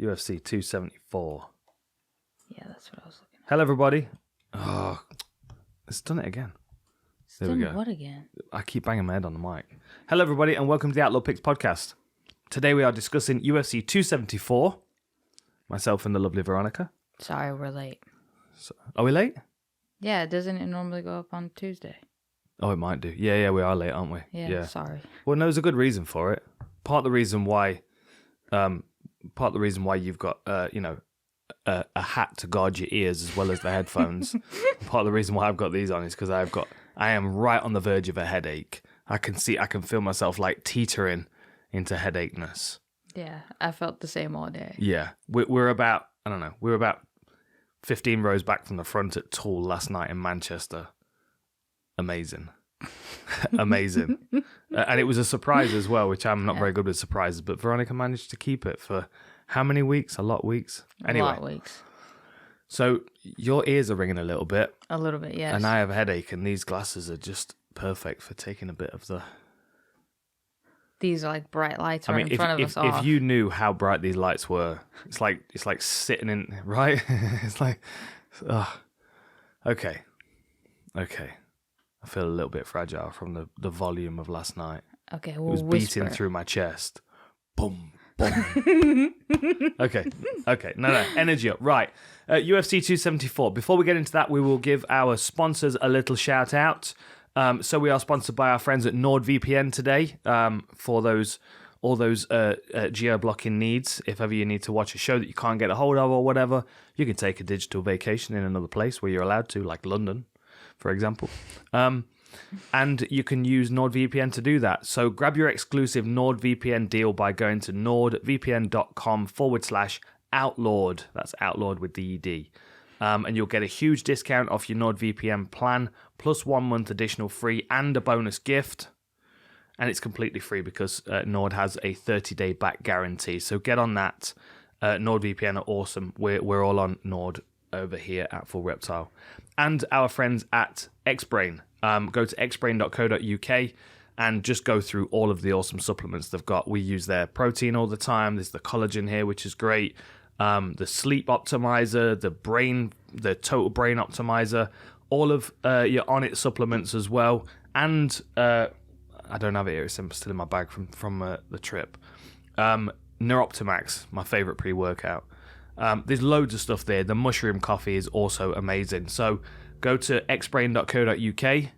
UFC 274. Yeah, that's what I was looking at. Hello, everybody. Oh, it's done it again. There we go. What again? I keep banging my head on the mic. Hello, everybody, and welcome to the Outlaw Picks podcast. Today we are discussing UFC 274. Myself and the lovely Veronica. Sorry, we're late. Are we late? Yeah, doesn't it normally go up on Tuesday? Oh, it might do. Yeah, we are late, aren't we? Yeah. Sorry. Well, no, there's a good reason for it. Part of the reason why you've got, a hat to guard your ears as well as the headphones. Part of the reason why I've got these on is because I am right on the verge of a headache. I can feel myself like teetering into headache-ness. Yeah, I felt the same all day. Yeah, we're about 15 rows back from the front at Tool last night in Manchester. Amazing. Amazing. And it was a surprise as well, which I'm not very good with surprises, but Veronica managed to keep it for how many weeks? A lot of weeks. Anyway, a lot of weeks. So your ears are ringing a little bit. A little bit, yes. And I have a headache, and these glasses are just perfect for taking a bit of the... These are like bright lights right in front of us all. If you knew how bright these lights were, it's like sitting in, right? It's like, okay. I feel a little bit fragile from the volume of last night. Okay, we'll It was whisper. beating through my chest. Boom, boom. Okay. No, energy up. Right. UFC 274. Before we get into that, we will give our sponsors a little shout out. So we are sponsored by our friends at NordVPN today for all those geo-blocking needs. If ever you need to watch a show that you can't get a hold of or whatever, you can take a digital vacation in another place where you're allowed to, like London, for example. And you can use NordVPN to do that. So grab your exclusive NordVPN deal by going to nordvpn.com/outlawed. That's outlawed with the ED. And you'll get a huge discount off your NordVPN plan, plus 1 month additional free and a bonus gift. And it's completely free because Nord has a 30-day back guarantee. So get on that. NordVPN are awesome. We're all on Nord over here at Full Reptile. And our friends at Xbrain. Go to xbrain.co.uk and just go through all of the awesome supplements they've got. We use their protein all the time. There's the collagen here, which is great. The sleep optimizer, the total brain optimizer, all of your On It supplements as well. And I don't have it here, it's still in my bag from the trip. Neuroptimax, my favorite pre-workout. There's loads of stuff there. The mushroom coffee is also amazing. So go to xbrain.co.uk.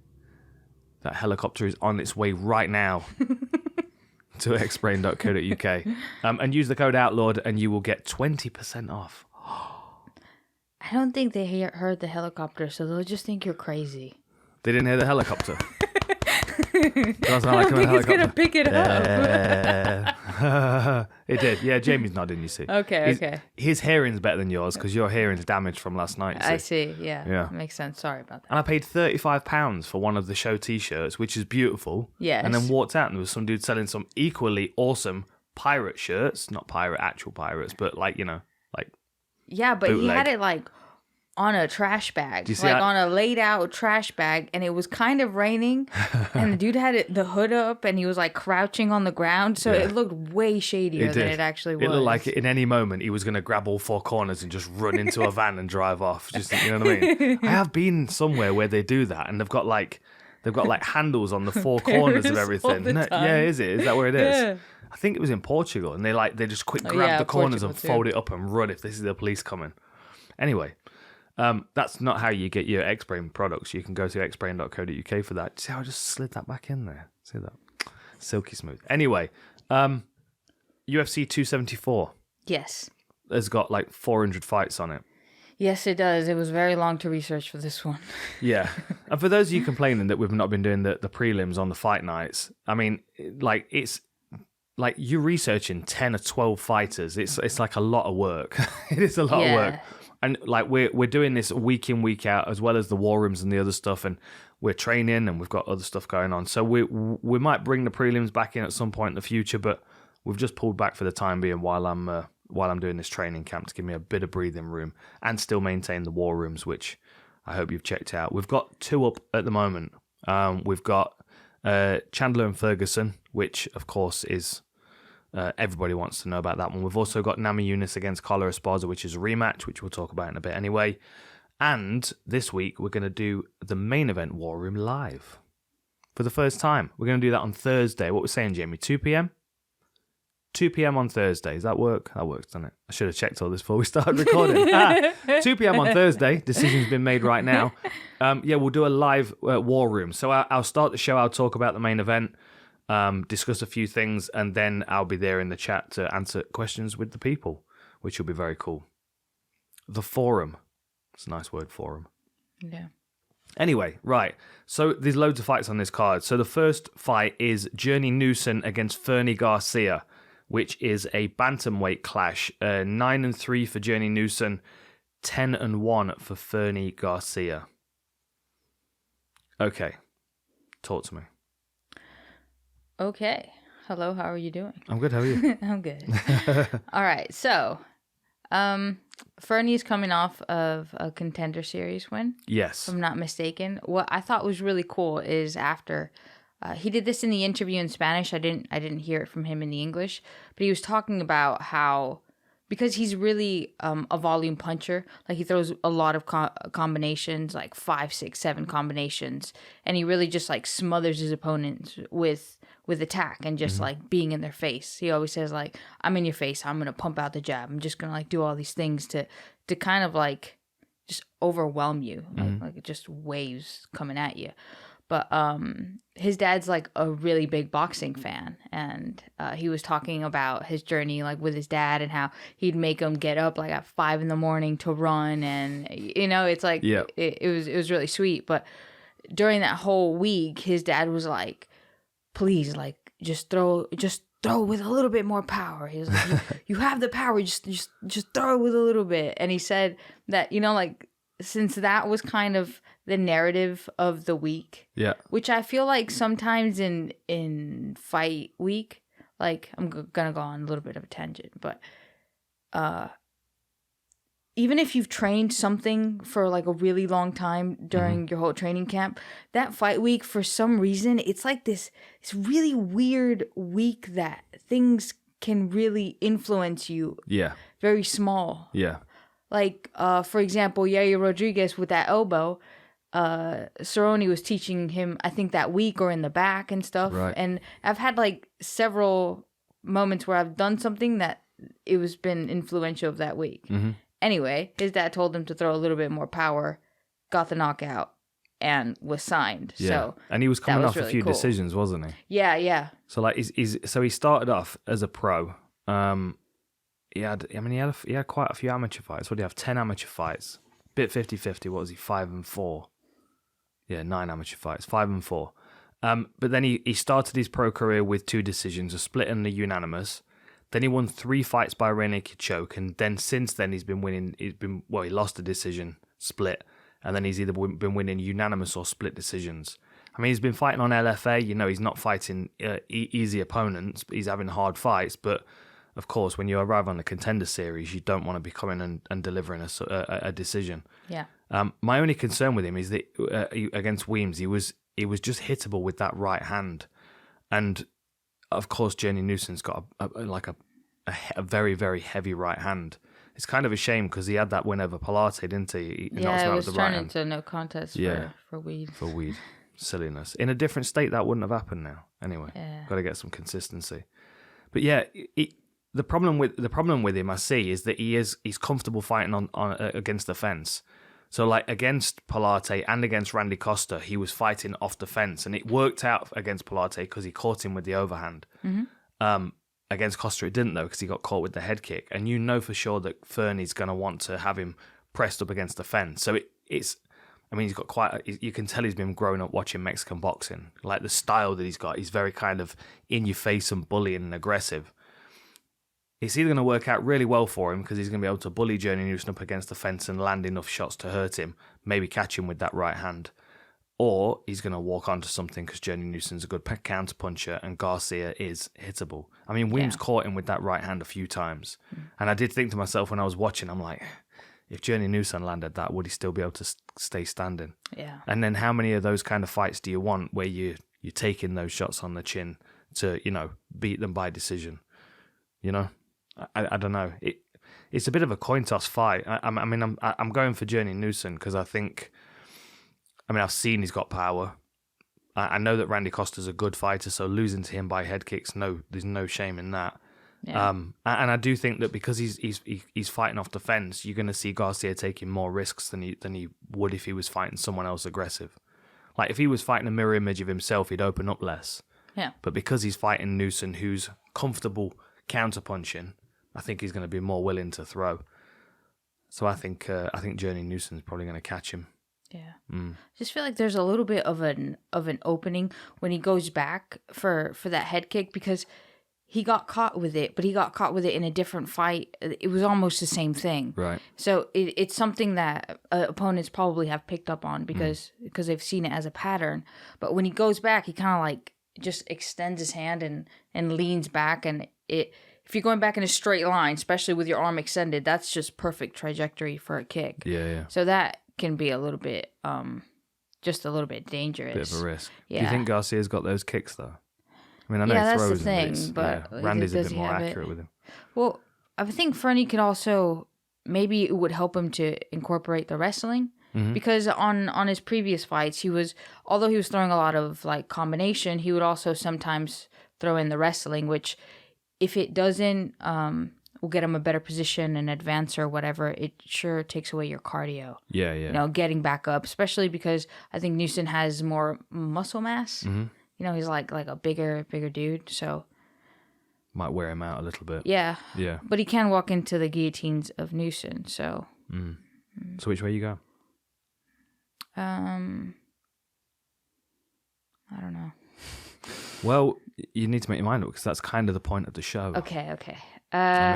That helicopter is on its way right now. To xbrain.co.uk and use the code OUTLAWED and you will get 20% off. I don't think they heard the helicopter, so they'll just think you're crazy. They didn't hear the helicopter. I don't think it's going to pick it up. It did. Yeah, Jamie's nodding, you see. Okay. His hearing's better than yours because your hearing's damaged from last night. I see. Yeah. Makes sense. Sorry about that. And I paid £35 for one of the show t-shirts, which is beautiful. Yes. And then walked out and there was some dude selling some equally awesome pirate shirts. Not actual pirates, but Yeah, but bootleg. he had it like on a trash bag, see like on a laid out trash bag, and it was kind of raining, and the dude had the hood up, and he was like crouching on the ground, so it looked way shadier than it actually was. It looked like in any moment he was going to grab all four corners and just run into a van and drive off. Just, you know what I mean? I have been somewhere where they do that, and they've got like handles on the four corners of everything. All the time. Yeah, is it? Is that where it is? Yeah. I think it was in Portugal, and they just quick grab the corners and fold it up and run if this is the police coming. Anyway. That's not how you get your Xbrain products. You can go to xbrain.co.uk for that. See how I just slid that back in there? See that? Silky smooth. Anyway, UFC 274. Yes. Has got like 400 fights on it. Yes, it does. It was very long to research for this one. Yeah. And for those of you complaining that we've not been doing the prelims on the fight nights, I mean, like it's like you're researching 10 or 12 fighters. It's like a lot of work. It is a lot of work. And like we're doing this week in, week out, as well as the war rooms and the other stuff, and we're training and we've got other stuff going on. So we might bring the prelims back in at some point in the future, but we've just pulled back for the time being while I'm doing this training camp to give me a bit of breathing room and still maintain the war rooms, which I hope you've checked out. We've got 2 up at the moment. We've got Chandler and Ferguson, which of course is Everybody wants to know about that one. We've also got Namajunas against Carlo Esparza, which is a rematch, which we'll talk about in a bit anyway. And this week, we're going to do the main event War Room live for the first time. We're going to do that on Thursday. What we're saying, Jamie, 2 p.m.? 2 p.m. on Thursday. Does that work? That works, doesn't it? I should have checked all this before we started recording. 2 p.m. on Thursday. Decision's been made right now. We'll do a live War Room. So I'll start the show. I'll talk about the main event, discuss a few things, and then I'll be there in the chat to answer questions with the people, which will be very cool. The forum. It's a nice word, forum. Yeah. Anyway, right. So there's loads of fights on this card. So the first fight is Newson against Fernie Garcia, which is a bantamweight clash. 9-3 for Newson, 10-1 for Fernie Garcia. Okay. Talk to me. Okay. Hello, how are you doing? I'm good, how are you? I'm good. All right, so Fernie's coming off of a Contender Series win. Yes. If I'm not mistaken. What I thought was really cool is after he did this in the interview in Spanish. I didn't hear it from him in the English, but he was talking about how, because he's really a volume puncher, like he throws a lot of combinations, like 5, 6, 7 combinations, and he really just like smothers his opponents with attack and just like being in their face. He always says like, I'm in your face, I'm gonna pump out the jab, I'm just gonna like do all these things to kind of like just overwhelm you, like just waves coming at you. But his dad's like a really big boxing fan, and he was talking about his journey like with his dad and how he'd make him get up like at 5 a.m. to run, and it's like it was really sweet. But during that whole week, his dad was like, please, like just throw with a little bit more power. He was like, you have the power, just throw with a little bit. And he said that like, since that was kind of the narrative of the week, which I feel like sometimes in fight week, like I'm gonna go on a little bit of a tangent, but even if you've trained something for like a really long time during your whole training camp, that fight week, for some reason, it's like this really weird week that things can really influence you. Yeah. Very small. Yeah. Like, for example, Yair Rodrigues with that elbow, Cerrone was teaching him, I think, that week or in the back and stuff. Right. And I've had like several moments where I've done something that it was been influential of that week. Anyway, his dad told him to throw a little bit more power, got the knockout, and was signed. Yeah. So and he was coming off really a few decisions, wasn't he? Yeah, yeah. So like, he started off as a pro. He had quite a few amateur fights. What did he have? 10 amateur fights. Bit 50-50. What was he? 5-4. Yeah, 9 amateur fights. 5-4. But then he started his pro career with 2 decisions, a split and a unanimous. Then he won 3 fights by rear naked choke, and then since then he's been winning. He lost a decision, split, and then he's either been winning unanimous or split decisions. I mean, he's been fighting on LFA. He's not fighting easy opponents, but he's having hard fights. But of course, when you arrive on the Contender Series, you don't want to be coming and delivering a decision. Yeah. My only concern with him is that against Weems, he was just hittable with that right hand, and of course, Newson's got a very, very heavy right hand. It's kind of a shame because he had that win over Pilate, didn't he? It was turned into no contest for weed. For weed. Silliness. In a different state, that wouldn't have happened now. Anyway, got to get some consistency. But yeah, the problem with him, I see, is that he's comfortable fighting on against the fence. So like against Pilate and against Randy Costa, he was fighting off the fence, and it worked out against Pilate because he caught him with the overhand. Against Costa, it didn't though, because he got caught with the head kick, and for sure that Fernie's going to want to have him pressed up against the fence. So he's got you can tell he's been growing up watching Mexican boxing. Like the style that he's got, he's very kind of in your face and bullying and aggressive. It's either going to work out really well for him because he's going to be able to bully Newson up against the fence and land enough shots to hurt him, maybe catch him with that right hand, or he's going to walk onto something because Newson's a good counter puncher and Garcia is hittable. I mean, Weems caught him with that right hand a few times, and I did think to myself when I was watching, I'm like, if Newson landed that, would he still be able to stay standing? Yeah. And then how many of those kind of fights do you want where you're taking those shots on the chin to beat them by decision? You know, I don't know. It's a bit of a coin toss fight. I'm going for Journey Newson because I think, I've seen he's got power. I know that Randy Costa's a good fighter, so losing to him by head kicks, there's no shame in that. Yeah. And I do think that because he's fighting off the fence, you're going to see Garcia taking more risks than he would if he was fighting someone else aggressive. Like if he was fighting a mirror image of himself, he'd open up less. Yeah. But because he's fighting Newson, who's comfortable counterpunching, I think he's going to be more willing to throw. So I think Journey Newson's probably going to catch him. Yeah. Just feel like there's a little bit of an opening when he goes back for that head kick because he got caught with it, but he got caught with it in a different fight. It was almost the same thing. Right. So it's something that opponents probably have picked up on because they've seen it as a pattern. But when he goes back, he kind of like just extends his hand and leans back. And if you're going back in a straight line, especially with your arm extended, that's just perfect trajectory for a kick. Yeah. So that can be a little bit, just a little bit dangerous. Bit of a risk. Yeah. Do you think Garcia's got those kicks though? I know he that's throws the thing, them, but Randy's a bit more accurate with him. Well, I think Fernie could also, maybe it would help him to incorporate the wrestling because on his previous fights, although he was throwing a lot of like combination, he would also sometimes throw in the wrestling, which if it doesn't, will get him a better position and advance or whatever, it sure takes away your cardio. Yeah. Getting back up, especially because I think Newson has more muscle mass. He's like a bigger dude, so might wear him out a little bit. Yeah. But he can walk into the guillotines of Newson, so. So which way you go? I don't know. Well, you need to make your mind up because that's kind of the point of the show. Okay. I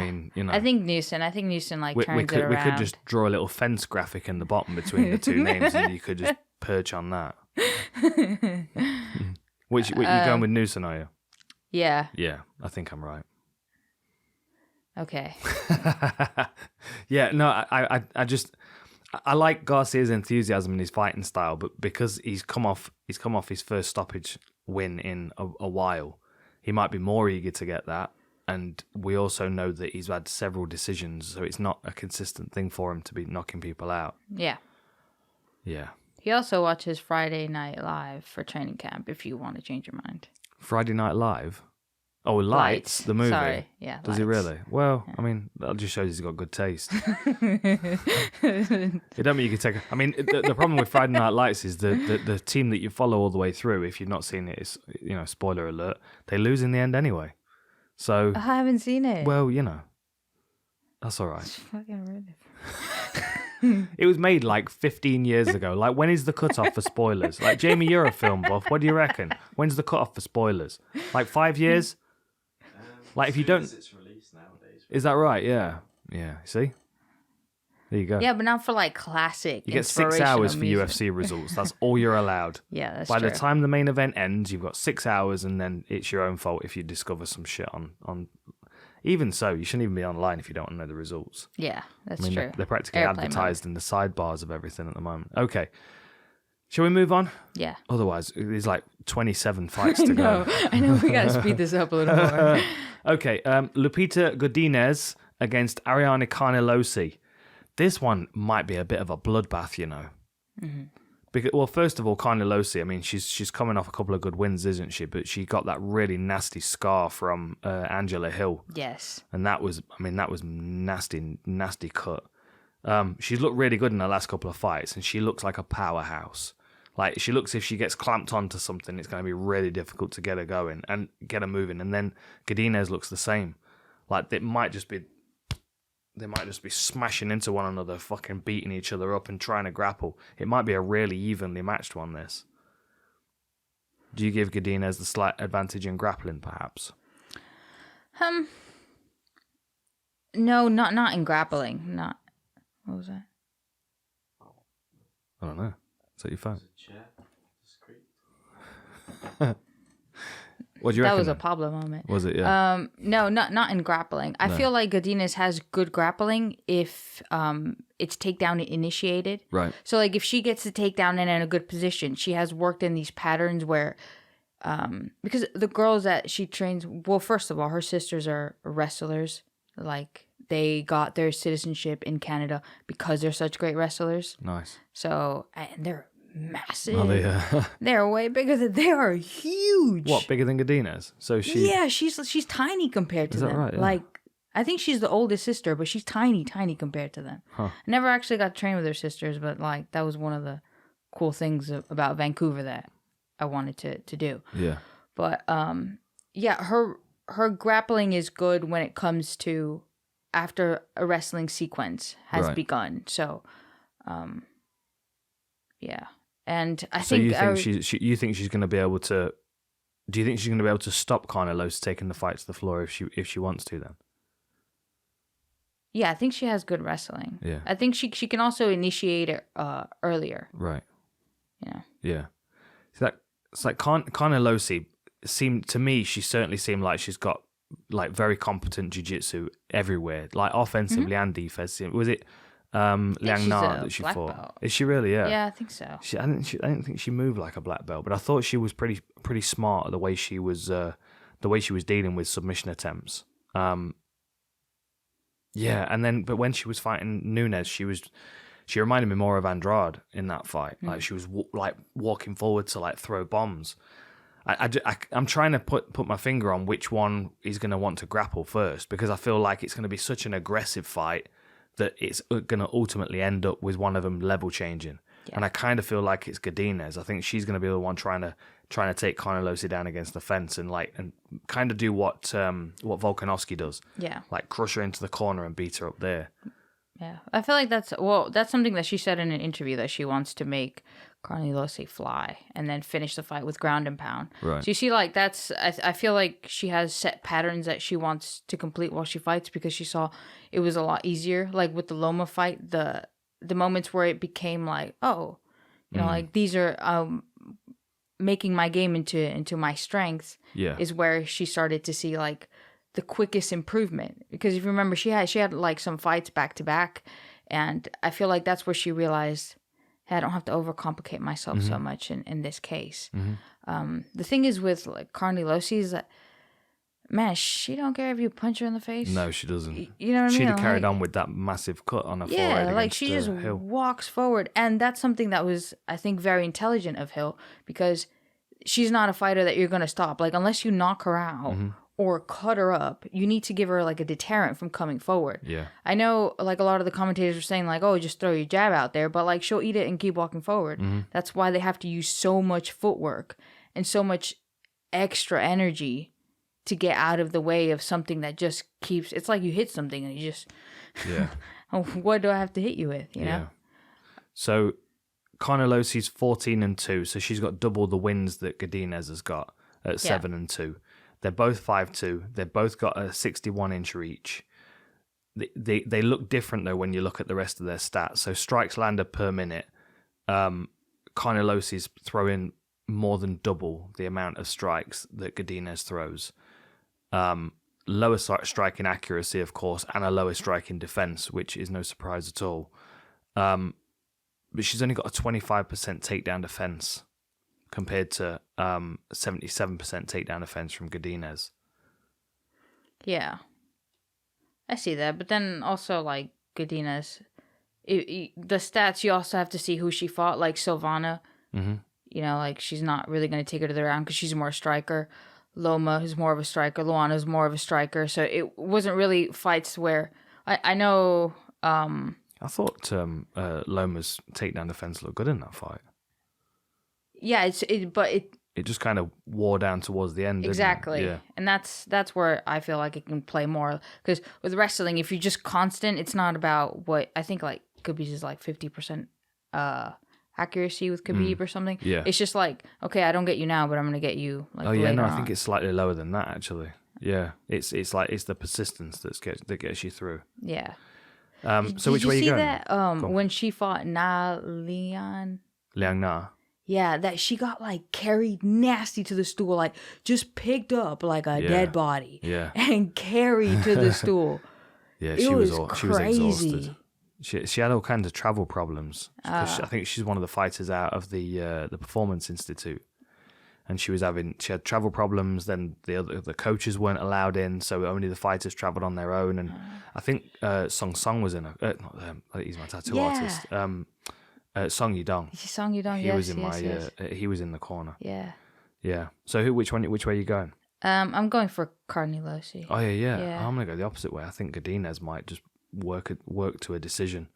think Newson turns it around. We could just draw a little fence graphic in the bottom between the two names, and you could just perch on that. Which you going with Newson, are you? Yeah. Yeah, I think I'm right. Okay. Yeah, no, I like Garcia's enthusiasm and his fighting style, but because he's come off his first stoppage win in a while, he might be more eager to get that. And we also know that he's had several decisions, so it's not a consistent thing for him to be knocking people out. Yeah. Yeah. He also watches Friday Night Live for training camp if you want to change your mind. Friday Night Live? Oh, Lights, the movie. Sorry, yeah. Does he really? Well, yeah. That just shows he's got good taste. It don't mean you can take. The problem with Friday Night Lights is the team that you follow all the way through. If you've not seen it, is spoiler alert. They lose in the end anyway. So I haven't seen it. Well, that's all right. It's fucking rude. It was made like 15 years ago. Like, when is the cutoff for spoilers? Like, Jamie, you're a film buff. What do you reckon? When's the cutoff for spoilers? Like 5 years? Like, if you don't, it's released nowadays. Is that right? Yeah. See, there you go. Yeah, but not for like classic. You get 6 hours for UFC results. That's all you're allowed. Yeah, that's By true. the time the main event ends, you've got 6 hours, and then it's your own fault if you discover some shit on. Even so, you shouldn't even be online if you don't want to know the results. Yeah, that's true. They're practically advertised in the sidebars of everything at the moment. Okay. Shall we move on? Yeah. Otherwise, there's like 27 fights to go. I know we got to speed this up a little more. Okay. Lupita Godinez against Ariane Carnelossi. This one might be a bit of a bloodbath, Mm-hmm. Because, well, first of all, Carnelossi, she's coming off a couple of good wins, isn't she? But she got that really nasty scar from Angela Hill. Yes. And that was nasty cut. She's looked really good in her last couple of fights, and she looks like a powerhouse. Like, she looks, if she gets clamped onto something, it's going to be really difficult to get her going and get her moving. And then Godinez looks the same. Like, they might just be smashing into one another, fucking beating each other up and trying to grapple. It might be a really evenly matched one, this. Do you give Godinez the slight advantage in grappling, perhaps? No, not in grappling. Not. What was that? I don't know. Is that your phone? What do you reckon? That was a Pablo moment. Was it? Yeah. No, not in grappling. I feel like Godinez has good grappling if it's takedown initiated. Right. So like if she gets the takedown and in a good position, she has worked in these patterns where because the girls that she trains, well, first of all, her sisters are wrestlers. Like, they got their citizenship in Canada because they're such great wrestlers. Nice. So, and they're massive. Oh, they, They're way bigger than, they are huge. what, bigger than Godinez? So she... Yeah, she's tiny compared to Is that them. right? Yeah. Like, I think she's the oldest sister, but she's tiny compared to them. Huh. I never actually got to train with her sisters, but like that was one of the cool things about Vancouver that I wanted to do. Yeah. But yeah, her grappling is good when it comes to after a wrestling sequence has begun. So, yeah, and I think you think she's going to be able to? Do you think she's going to be able to stop Carnelossi taking the fight to the floor if she wants to? Then. Yeah, I think she has good wrestling. Yeah, I think she can also initiate it earlier. Right. Yeah. Yeah. It's like Carnelossi seemed to me. She certainly seemed like she's got like very competent jiu-jitsu everywhere, like offensively and defensively. Was it Liang Na that she fought? Belt. Is she really? Yeah. Yeah, I think so. I didn't think she moved like a black belt, but I thought she was pretty smart at the way she was dealing with submission attempts. Yeah, and then but when she was fighting Nunes, she reminded me more of Andrade in that fight. Like she was walking forward to like throw bombs. I'm trying to put my finger on which one is going to want to grapple first, because I feel like it's going to be such an aggressive fight that it's going to ultimately end up with one of them level changing. Yeah. And I kind of feel like it's Godinez. I think she's going to be the one trying to take Carnelossi down against the fence and kind of do what Volkanovski does. Yeah. Like crush her into the corner and beat her up there. Yeah. I feel like that's something that she said in an interview, that she wants to make Carnelossi fly and then finish the fight with ground and pound. Right. So you see, like I feel like she has set patterns that she wants to complete while she fights, because she saw it was a lot easier. Like with the Loma fight, the moments where it became like, oh, you know, like these are making my game into my strengths. Yeah. Is where she started to see like the quickest improvement. Because if you remember, she had like some fights back to back, and I feel like that's where she realized, hey, I don't have to overcomplicate myself so much in this case. The thing is with like Carnelossi is that, man, she don't care if you punch her in the face. No, she doesn't. You know what I mean? She'd have carried on with that massive cut on her forehead. Yeah, like she just Hill. walks forward. And that's something that was, I think, very intelligent of Hill, because she's not a fighter that you're going to stop. Like, unless you knock her out or cut her up, you need to give her like a deterrent from coming forward. Yeah. I know like a lot of the commentators were saying like, oh, just throw your jab out there, but like she'll eat it and keep walking forward. That's why they have to use so much footwork and so much extra energy to get out of the way of something that just keeps, it's like you hit something and you just, what do I have to hit you with, you know? So Carnelossi's 14-2, so she's got double the wins that Godinez has got at 7-2. They're both 5'2". They've both got a 61-inch reach. They look different though when you look at the rest of their stats. So strikes landed per minute. Carnelossi's throwing more than double the amount of strikes that Godinez throws. Lower striking accuracy, of course, and a lower striking defense, which is no surprise at all. But she's only got a 25% takedown defense compared to 77% takedown defense from Godinez. Yeah. I see that. But then also, like, Godinez, the stats, you also have to see who she fought. Like, Silvana, you know, like, she's not really going to take her to the round because she's more striker. Loma is more of a striker. Luana is more of a striker. So it wasn't really fights where... I know... I thought Loma's takedown defense looked good in that fight. Yeah, it just kind of wore down towards the end. Exactly. Didn't it? Yeah. And that's where I feel like it can play more, because with wrestling, if you're just constant, it's not about what I think, like Khabib is like 50% accuracy with Khabib or something. Yeah. It's just like, okay, I don't get you now, but I'm gonna get you like later I think it's slightly lower than that actually. Yeah. It's like it's the persistence that gets you through. Yeah. So which way are you going? Did you see that when she fought Liang Na? Yeah, that she got like carried nasty to the stool, like just picked up like a dead body, and carried to the stool. Yeah, she was exhausted. She had all kinds of travel problems. I think she's one of the fighters out of the Performance Institute, and she had travel problems. Then the coaches weren't allowed in, so only the fighters traveled on their own. And I think Song was in he's my tattoo artist. Song Yudong. Song Yudong. He was in the corner. Yeah. Yeah. So which way are you going? I'm going for Carnelossi. Oh yeah. I'm gonna go the opposite way. I think Godinez might just work to a decision.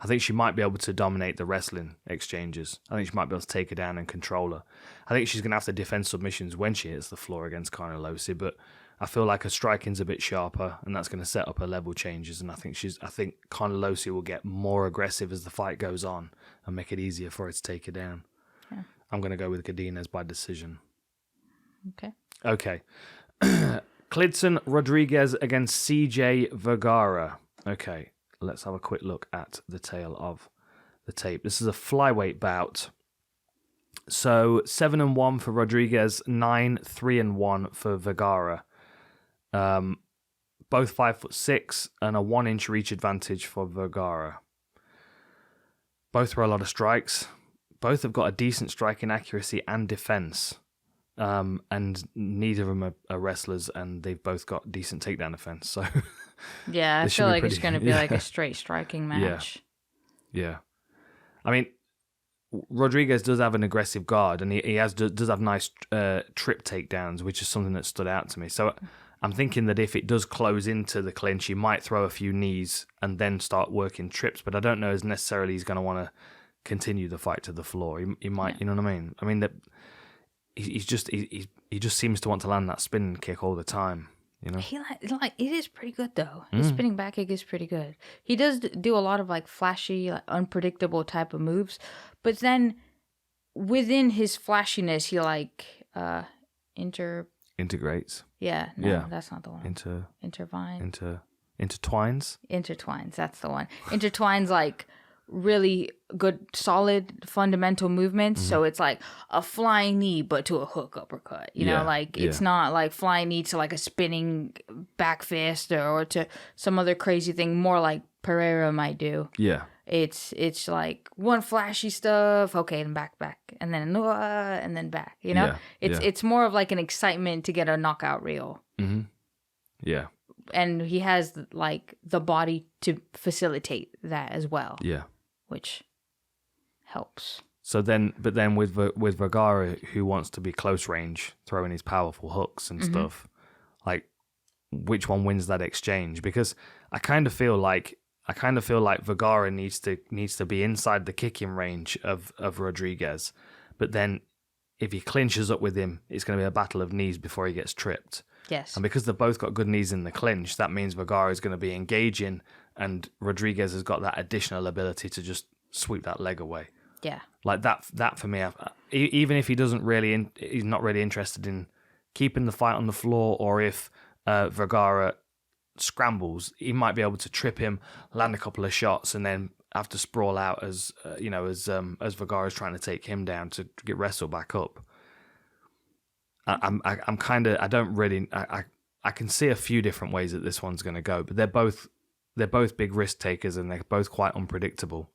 I think she might be able to dominate the wrestling exchanges. I think she might be able to take her down and control her. I think she's going to have to defend submissions when she hits the floor against Carnelossi, but I feel like her striking's a bit sharper, and that's going to set up her level changes. And I think Carnelossi will get more aggressive as the fight goes on and make it easier for her to take her down. Yeah. I'm going to go with Godinez by decision. Okay. Kleydson Rodrigues against CJ Vergara. Okay. Let's have a quick look at the tail of the tape. This is a flyweight bout. So 7-1 for Rodrigues, 9-3-1 for Vergara. Both 5'6" and a 1-inch reach advantage for Vergara. Both throw a lot of strikes. Both have got a decent striking accuracy and defense. And neither of them are wrestlers, and they've both got decent takedown defense. So yeah, I feel like it's going to be like a straight striking match. Yeah. I mean, Rodrigues does have an aggressive guard, and he does have nice trip takedowns, which is something that stood out to me. So I'm thinking that if it does close into the clinch, he might throw a few knees and then start working trips. But I don't know as necessarily he's going to want to continue the fight to the floor. He might, you know what I mean? I mean that. He just seems to want to land that spinning kick all the time, you know. It is pretty good though. His spinning back kick is pretty good. He does do a lot of like flashy, like, unpredictable type of moves, but then within his flashiness, he like integrates. Yeah, no, that's not the one. Intertwines. Intertwines. That's the one. Intertwines like really good, solid, fundamental movements. So it's like a flying knee, but to a hook uppercut. You know, like it's not like flying knee to like a spinning back fist or to some other crazy thing. More like Pereira might do. Yeah, it's like one flashy stuff. Okay, and back, and then back. You know, it's more of like an excitement to get a knockout reel. Mm-hmm. Yeah. And he has like the body to facilitate that as well. Yeah. Which helps. So then with Vergara, who wants to be close range, throwing his powerful hooks and stuff, like which one wins that exchange? Because I kind of feel like Vergara needs to be inside the kicking range of Rodrigues, but then if he clinches up with him, it's going to be a battle of knees before he gets tripped. Yes. And because they've both got good knees in the clinch, that means Vergara is going to be engaging, and Rodrigues has got that additional ability to just sweep that leg away. Yeah. Like that for me, even if he's not really interested in keeping the fight on the floor, or if Vergara scrambles, he might be able to trip him, land a couple of shots, and then have to sprawl out as Vergara is trying to take him down to get wrestled back up. I can see a few different ways that this one's going to go, but they're both big risk takers, and they're both quite unpredictable.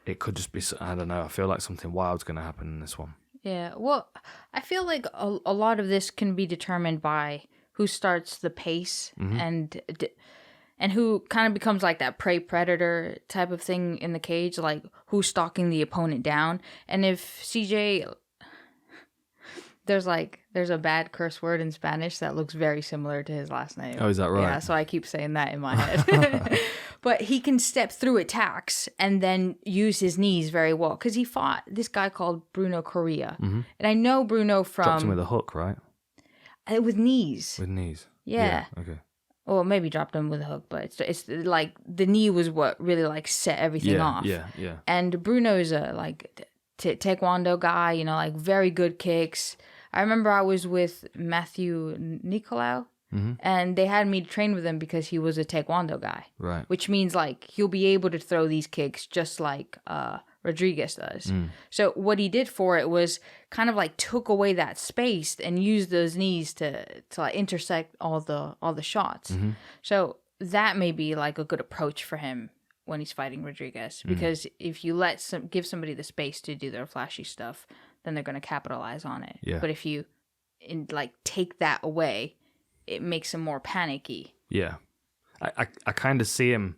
It could just be, I don't know, I feel like something wild's going to happen in this one. Yeah, well, I feel like a lot of this can be determined by who starts the pace and who kind of becomes like that prey predator type of thing in the cage, like who's stalking the opponent down. And if CJ... There's a bad curse word in Spanish that looks very similar to his last name. Oh, is that right? Yeah, so I keep saying that in my head. But he can step through attacks and then use his knees very well, because he fought this guy called Bruno Correa. And I know Bruno from... Dropped him with a hook, right? With knees. With knees. Yeah. Okay. Well, maybe dropped him with a hook, but it's like the knee was what really like set everything off. Yeah. And Bruno's a like taekwondo guy, you know, like very good kicks. I remember I was with Matthew Nicolau, and they had me train with him because he was a taekwondo guy. Right. Which means like he'll be able to throw these kicks just like Rodrigues does. So what he did for it was kind of like took away that space and used those knees to like intersect all the shots. So that may be like a good approach for him when he's fighting Rodrigues, because if you give somebody the space to do their flashy stuff, then they're going to capitalize on it. Yeah. But if you take that away, it makes him more panicky. Yeah. I kind of see him.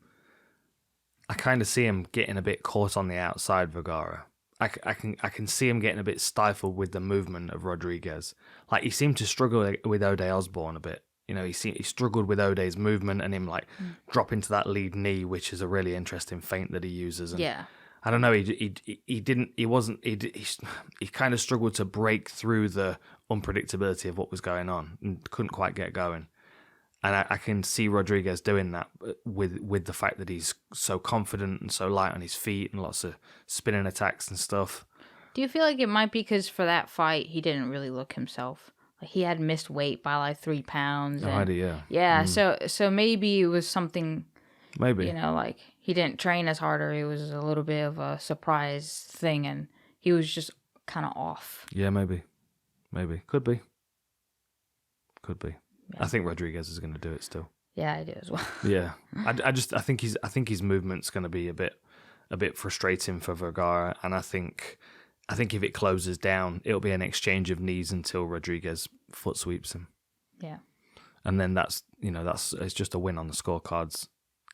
I kind of see him getting a bit caught on the outside, Vergara. I can see him getting a bit stifled with the movement of Rodrigues. Like, he seemed to struggle with O'Day Osborne a bit. You know, he struggled with O'Day's movement and him dropping to that lead knee, which is a really interesting feint that he uses. And Yeah. I don't know. He kind of struggled to break through the unpredictability of what was going on and couldn't quite get going. And I can see Rodrigues doing that with the fact that he's so confident and so light on his feet and lots of spinning attacks and stuff. Do you feel like it might be because for that fight, he didn't really look himself? Like, he had missed weight by like 3 pounds. No idea. Yeah, so maybe it was something, Maybe. you know, like he didn't train as hard, or it was a little bit of a surprise thing and he was just kind of off. Yeah, maybe. Could be. Yeah. I think Rodrigues is going to do it still. Yeah, I do as well. Yeah, I think his movement's going to be a bit frustrating for Vergara, and I think if it closes down, it'll be an exchange of knees until Rodrigues foot sweeps him. Yeah, and then it's just a win on the scorecards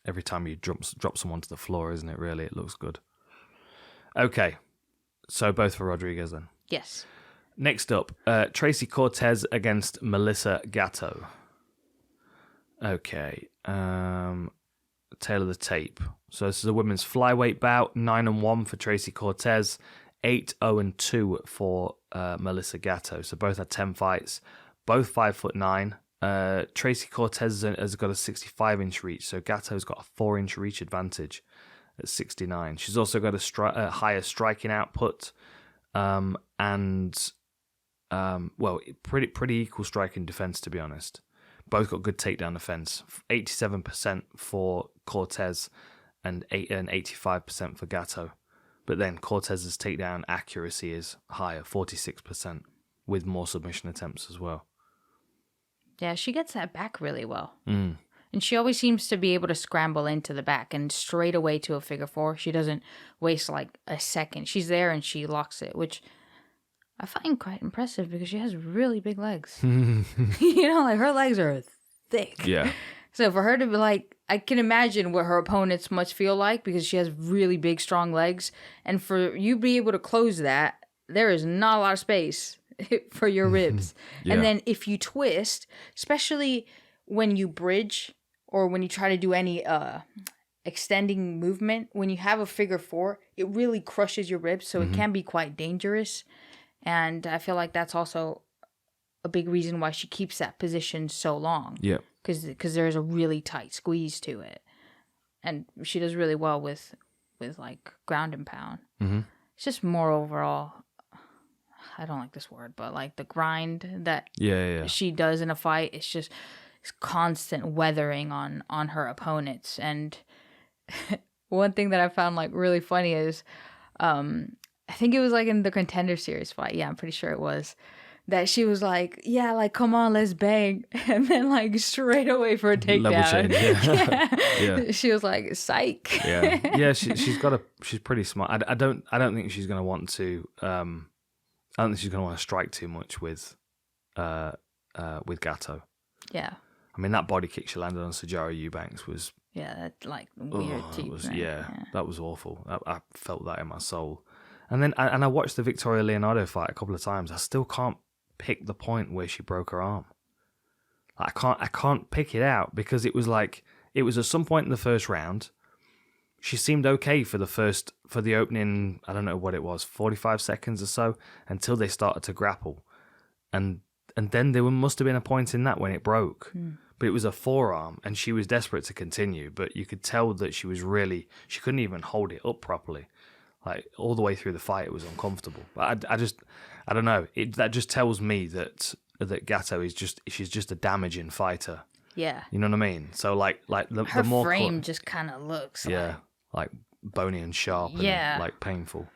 every time you drop someone to the floor, isn't it? Really, it looks good. Okay, so both for Rodrigues then. Yes. Next up, Tracy Cortez against Melissa Gatto. Okay, tail of the tape. So this is a women's flyweight bout. 9-1 for Tracy Cortez, 8-0-2 for Melissa Gatto. So both had 10 fights, both 5'9". Tracy Cortez has got a 65-inch reach, so Gatto's got a 4-inch reach advantage at 69. She's also got a higher striking output, pretty equal striking defense, to be honest. Both got good takedown defense. 87% for Cortez and 85% for Gatto. But then Cortez's takedown accuracy is higher, 46%, with more submission attempts as well. Yeah, she gets that back really well. Mm. And she always seems to be able to scramble into the back and straight away to a figure four. She doesn't waste like a second. She's there and she locks it, which I find quite impressive because she has really big legs. You know, like her legs are thick. Yeah. So for her to be like, I can imagine what her opponents must feel like because she has really big, strong legs. And for you to be able to close that, there is not a lot of space for your ribs. Yeah. And then if you twist, especially when you bridge or when you try to do any extending movement, when you have a figure four, it really crushes your ribs. So it can be quite dangerous. And I feel like that's also a big reason why she keeps that position so long. Yeah. Because there's a really tight squeeze to it. And she does really well with like ground and pound. Mm-hmm. It's just more overall, I don't like this word, but like the grind that she does in a fight, it's just it's constant weathering on her opponents. And one thing that I found like really funny is I think it was like in the Contender Series fight. Yeah, I'm pretty sure it was. That she was like, yeah, like, come on, let's bang. And then like straight away for a takedown. Yeah. She was like, psych. Yeah, she's pretty smart. I don't think she's gonna want to I don't think she's gonna want to strike too much with Gatto. Yeah. I mean, that body kick she landed on Sajara Eubanks was that like weird that was awful. I felt that in my soul. And then I watched the Victoria Leonardo fight a couple of times. I still can't pick the point where she broke her arm. I can't pick it out because it was at some point in the first round. She seemed okay for the opening, I don't know what it was, 45 seconds or so, until they started to grapple. And then there must have been a point in that when it broke. But it was a forearm and she was desperate to continue, but you could tell that she couldn't even hold it up properly. Like all the way through the fight, it was uncomfortable. But I don't know. That just tells me that Gatto she's just a damaging fighter. Yeah. You know what I mean? So her more frame just kind of looks like bony and sharp and like painful.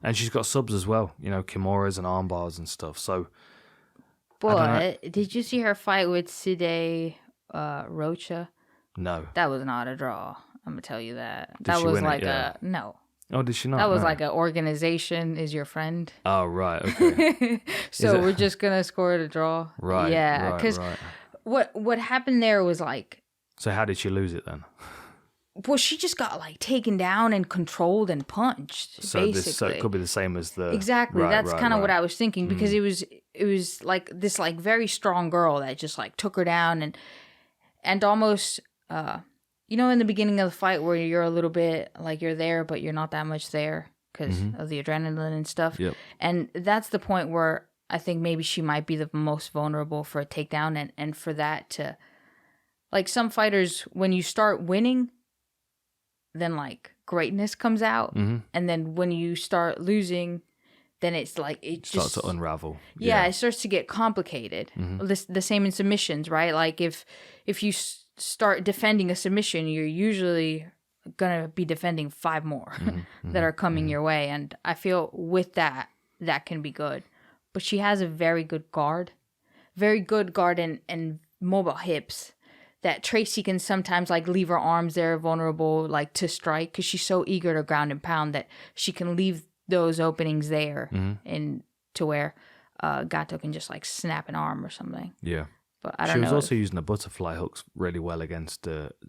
And she's got subs as well. You know, kimuras and arm bars and stuff. So. Boy, did you see her fight with Side Rocha? No. That was not a draw. I'm gonna tell you that. Did that she was win like it? Yeah. no. Oh, did she not? That was No. like an organization is your friend. Oh, right. Okay. So we're just going to score it a draw. Right. Yeah. Because what happened there was like... So how did she lose it then? Well, she just got like taken down and controlled and punched, basically. So it could be the same as the... Exactly. That's kind of what I was thinking, because it was like this like very strong girl that just like took her down and almost... you know, in the beginning of the fight where you're a little bit like you're there, but you're not that much there because of the adrenaline and stuff. Yep. And that's the point where I think maybe she might be the most vulnerable for a takedown. And for that to, like some fighters, when you start winning, then like greatness comes out. And then when you start losing, then it's like it starts to unravel. Yeah, it starts to get complicated. The same in submissions, right? Like if you start defending a submission, you're usually gonna be defending 5 more that are coming your way, and I feel with that can be good. But she has a very good guard and mobile hips that Tracy can sometimes like leave her arms there vulnerable like to strike, because she's so eager to ground and pound that she can leave those openings there and to where Gatto can just like snap an arm or something. Yeah. But I don't know. She was also using the butterfly hooks really well against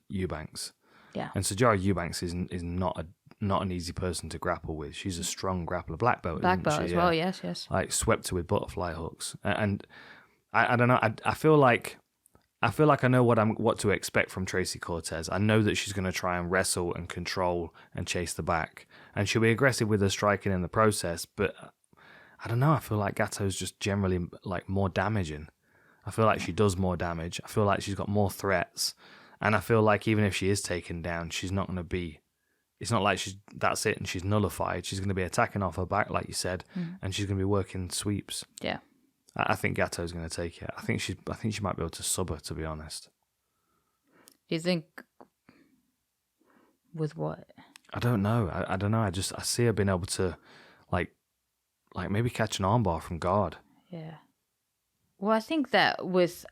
Eubanks. Yeah. And Sijara Eubanks is not an easy person to grapple with. She's a strong grappler, black belt. Black belt as well, yes. Like swept her with butterfly hooks. And I don't know. I feel like I know what to expect from Tracy Cortez. I know that she's going to try and wrestle and control and chase the back, and she'll be aggressive with her striking in the process. But I don't know. I feel like Gatto's just generally like more damaging. I feel like she does more damage. I feel like she's got more threats. And I feel like even if she is taken down, she's not going to be... It's not like that's it and she's nullified. She's going to be attacking off her back, like you said, and she's going to be working sweeps. Yeah. I think Gatto's going to take it. I think she might be able to sub her, to be honest. Do you think... With what? I don't know. I don't know. I see her being able to, like maybe catch an armbar from guard. Yeah. Well, I think that with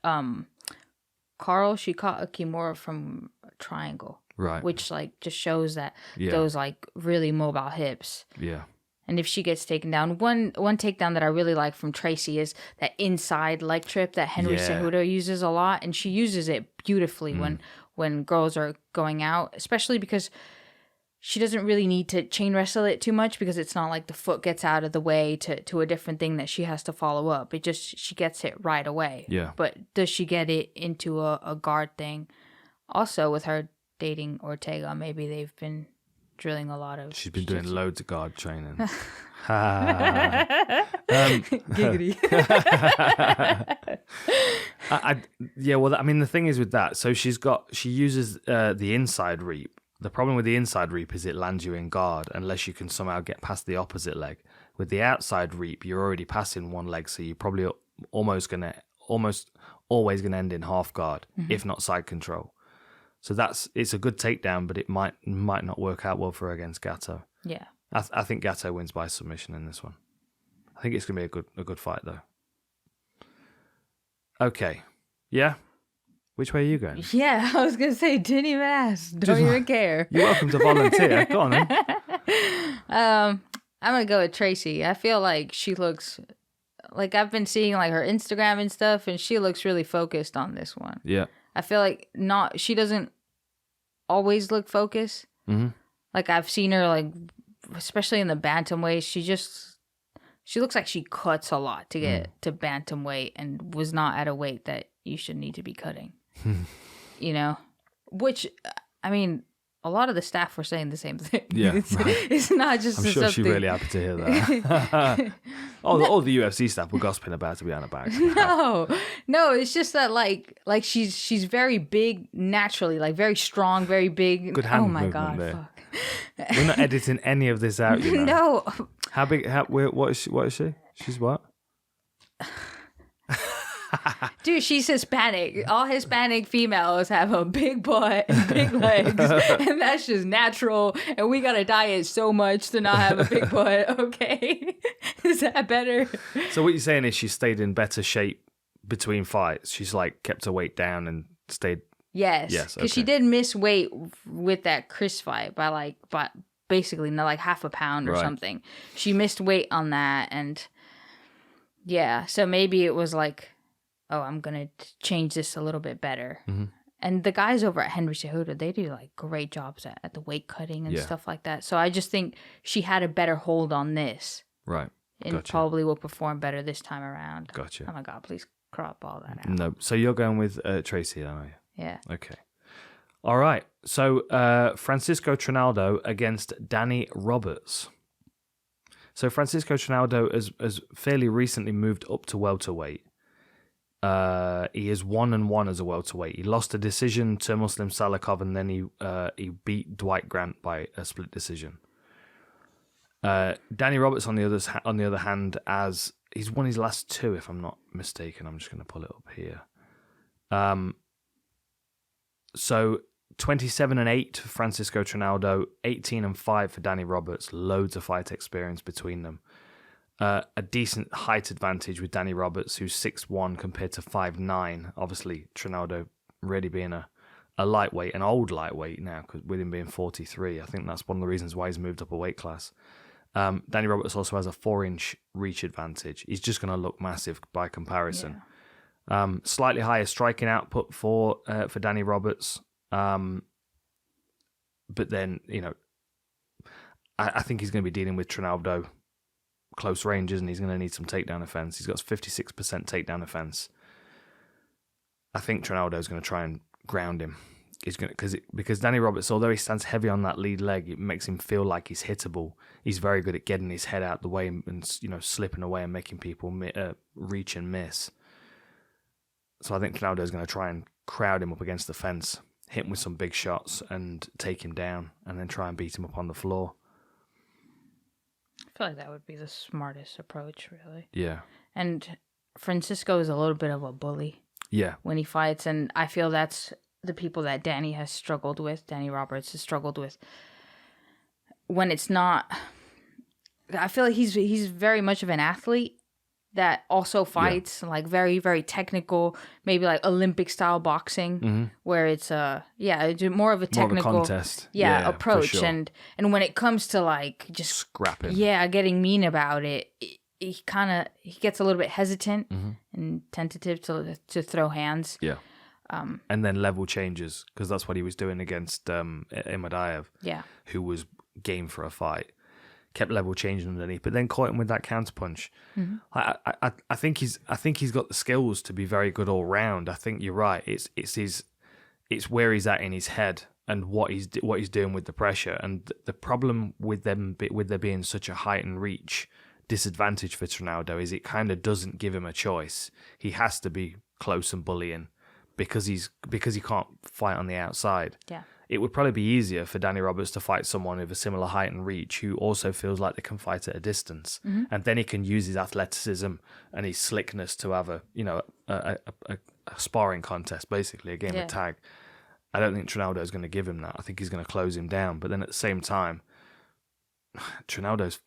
Carl, she caught a Kimura from a triangle. Right. Which, like, just shows that those, like, really mobile hips. Yeah. And if she gets taken down, one takedown that I really like from Tracy is that inside leg trip that Henry Cejudo uses a lot. And she uses it beautifully when girls are going out, especially because she doesn't really need to chain wrestle it too much, because it's not like the foot gets out of the way to a different thing that she has to follow up. It just, she gets it right away. Yeah. But does she get it into a guard thing? Also, with her dating Ortega, maybe they've been drilling a lot of... She's been doing loads of guard training. Giggity. I mean, the thing is with that, so she uses the inside reap. The problem with the inside reap is it lands you in guard unless you can somehow get past the opposite leg. With the outside reap, you're already passing one leg, so you're probably almost always gonna end in half guard, if not side control. So it's a good takedown, but it might not work out well for her against Gatto. Yeah. I think Gatto wins by submission in this one. I think it's gonna be a good fight though. Okay. Yeah. Which way are you going? Yeah, I was going to say, didn't even ask. Don't even care. You're welcome to volunteer. Go on then. I'm going to go with Tracy. I feel like she looks... Like, I've been seeing, like, her Instagram and stuff, and she looks really focused on this one. Yeah. I feel like she doesn't always look focused. Mm-hmm. Like, I've seen her, like, especially in the bantamweight, she looks like she cuts a lot to get to bantamweight and was not at a weight that you should need to be cutting. You know? Which, I mean, a lot of the staff were saying the same thing. Yeah. It's not just I'm sure she's really happy to hear that. all the UFC staff were gossiping about, to be honest. No, it's just that like she's very big naturally, like very strong, very big. Good hand movement God, there. fuck. We're not editing any of this out, you know. No. How big? What is she? She's what? Dude, she's Hispanic. All Hispanic females have a big butt and big legs, and that's just natural. And we gotta diet so much to not have a big butt. Okay, is that better? So what you're saying is she stayed in better shape between fights. She's like kept her weight down and stayed. Yes, because she did miss weight with that Chris fight by basically like half a pound or something. She missed weight on that, and yeah, so maybe it was like, oh, I'm gonna change this a little bit better. And the guys over at Henry Cejudo, they do like great jobs at the weight cutting and stuff like that. So I just think she had a better hold on this. Right. And probably will perform better this time around. Gotcha. Oh my God, please crop all that out. No. So you're going with Tracy, are you? Yeah. Okay. All right. So Francisco Trinaldo against Danny Roberts. So Francisco Trinaldo has fairly recently moved up to welterweight. He is 1-1 as a welterweight. He lost a decision to Muslim Salikov, and then he beat Dwight Grant by a split decision. Danny Roberts, on the other hand, as he's won his last 2, if I'm not mistaken. I'm just going to pull it up here. So 27-8 for Francisco Trinaldo, 18-5 for Danny Roberts. Loads of fight experience between them. A decent height advantage with Danny Roberts, who's 6'1" compared to 5'9". Obviously, Trinaldo really being a lightweight, an old lightweight now, cause with him being 43. I think that's one of the reasons why he's moved up a weight class. Danny Roberts also has a 4-inch reach advantage. He's just going to look massive by comparison. Yeah. Slightly higher striking output for Danny Roberts. But then, I think he's going to be dealing with Trinaldo close ranges, and he's going to need some takedown offense. He's got 56% takedown offense. I think Trinaldo is going to try and ground him. He's going to, because Danny Roberts, although he stands heavy on that lead leg, it makes him feel like he's hittable. He's very good at getting his head out the way and slipping away and making people reach and miss. So I think Trinaldo is going to try and crowd him up against the fence, hit him with some big shots, and take him down, and then try and beat him up on the floor. I feel like that would be the smartest approach, really. Yeah. And Francisco is a little bit of a bully. Yeah. When he fights, and I feel that's the people that Danny Roberts has struggled with. When it's not, I feel like he's very much of an athlete that also fights like very, very technical, maybe like Olympic style boxing, where it's it's more of a technical more of a contest. Approach. For sure. And when it comes to like just scrapping, getting mean about it, he gets a little bit hesitant and tentative to throw hands. Yeah. And then level changes, because that's what he was doing against Imadaev, who was game for a fight. Kept level changing underneath, but then caught him with that counterpunch. I think he's got the skills to be very good all round. I think you're right. It's where he's at in his head and what he's doing with the pressure. And the problem with there being such a height and reach disadvantage for Trinaldo is it kind of doesn't give him a choice. He has to be close and bullying because he can't fight on the outside. Yeah. It would probably be easier for Danny Roberts to fight someone with a similar height and reach who also feels like they can fight at a distance. And then he can use his athleticism and his slickness to have a sparring contest, basically, a game of tag. I don't think Trinaldo is going to give him that. I think he's going to close him down. But then at the same time, Trinaldo's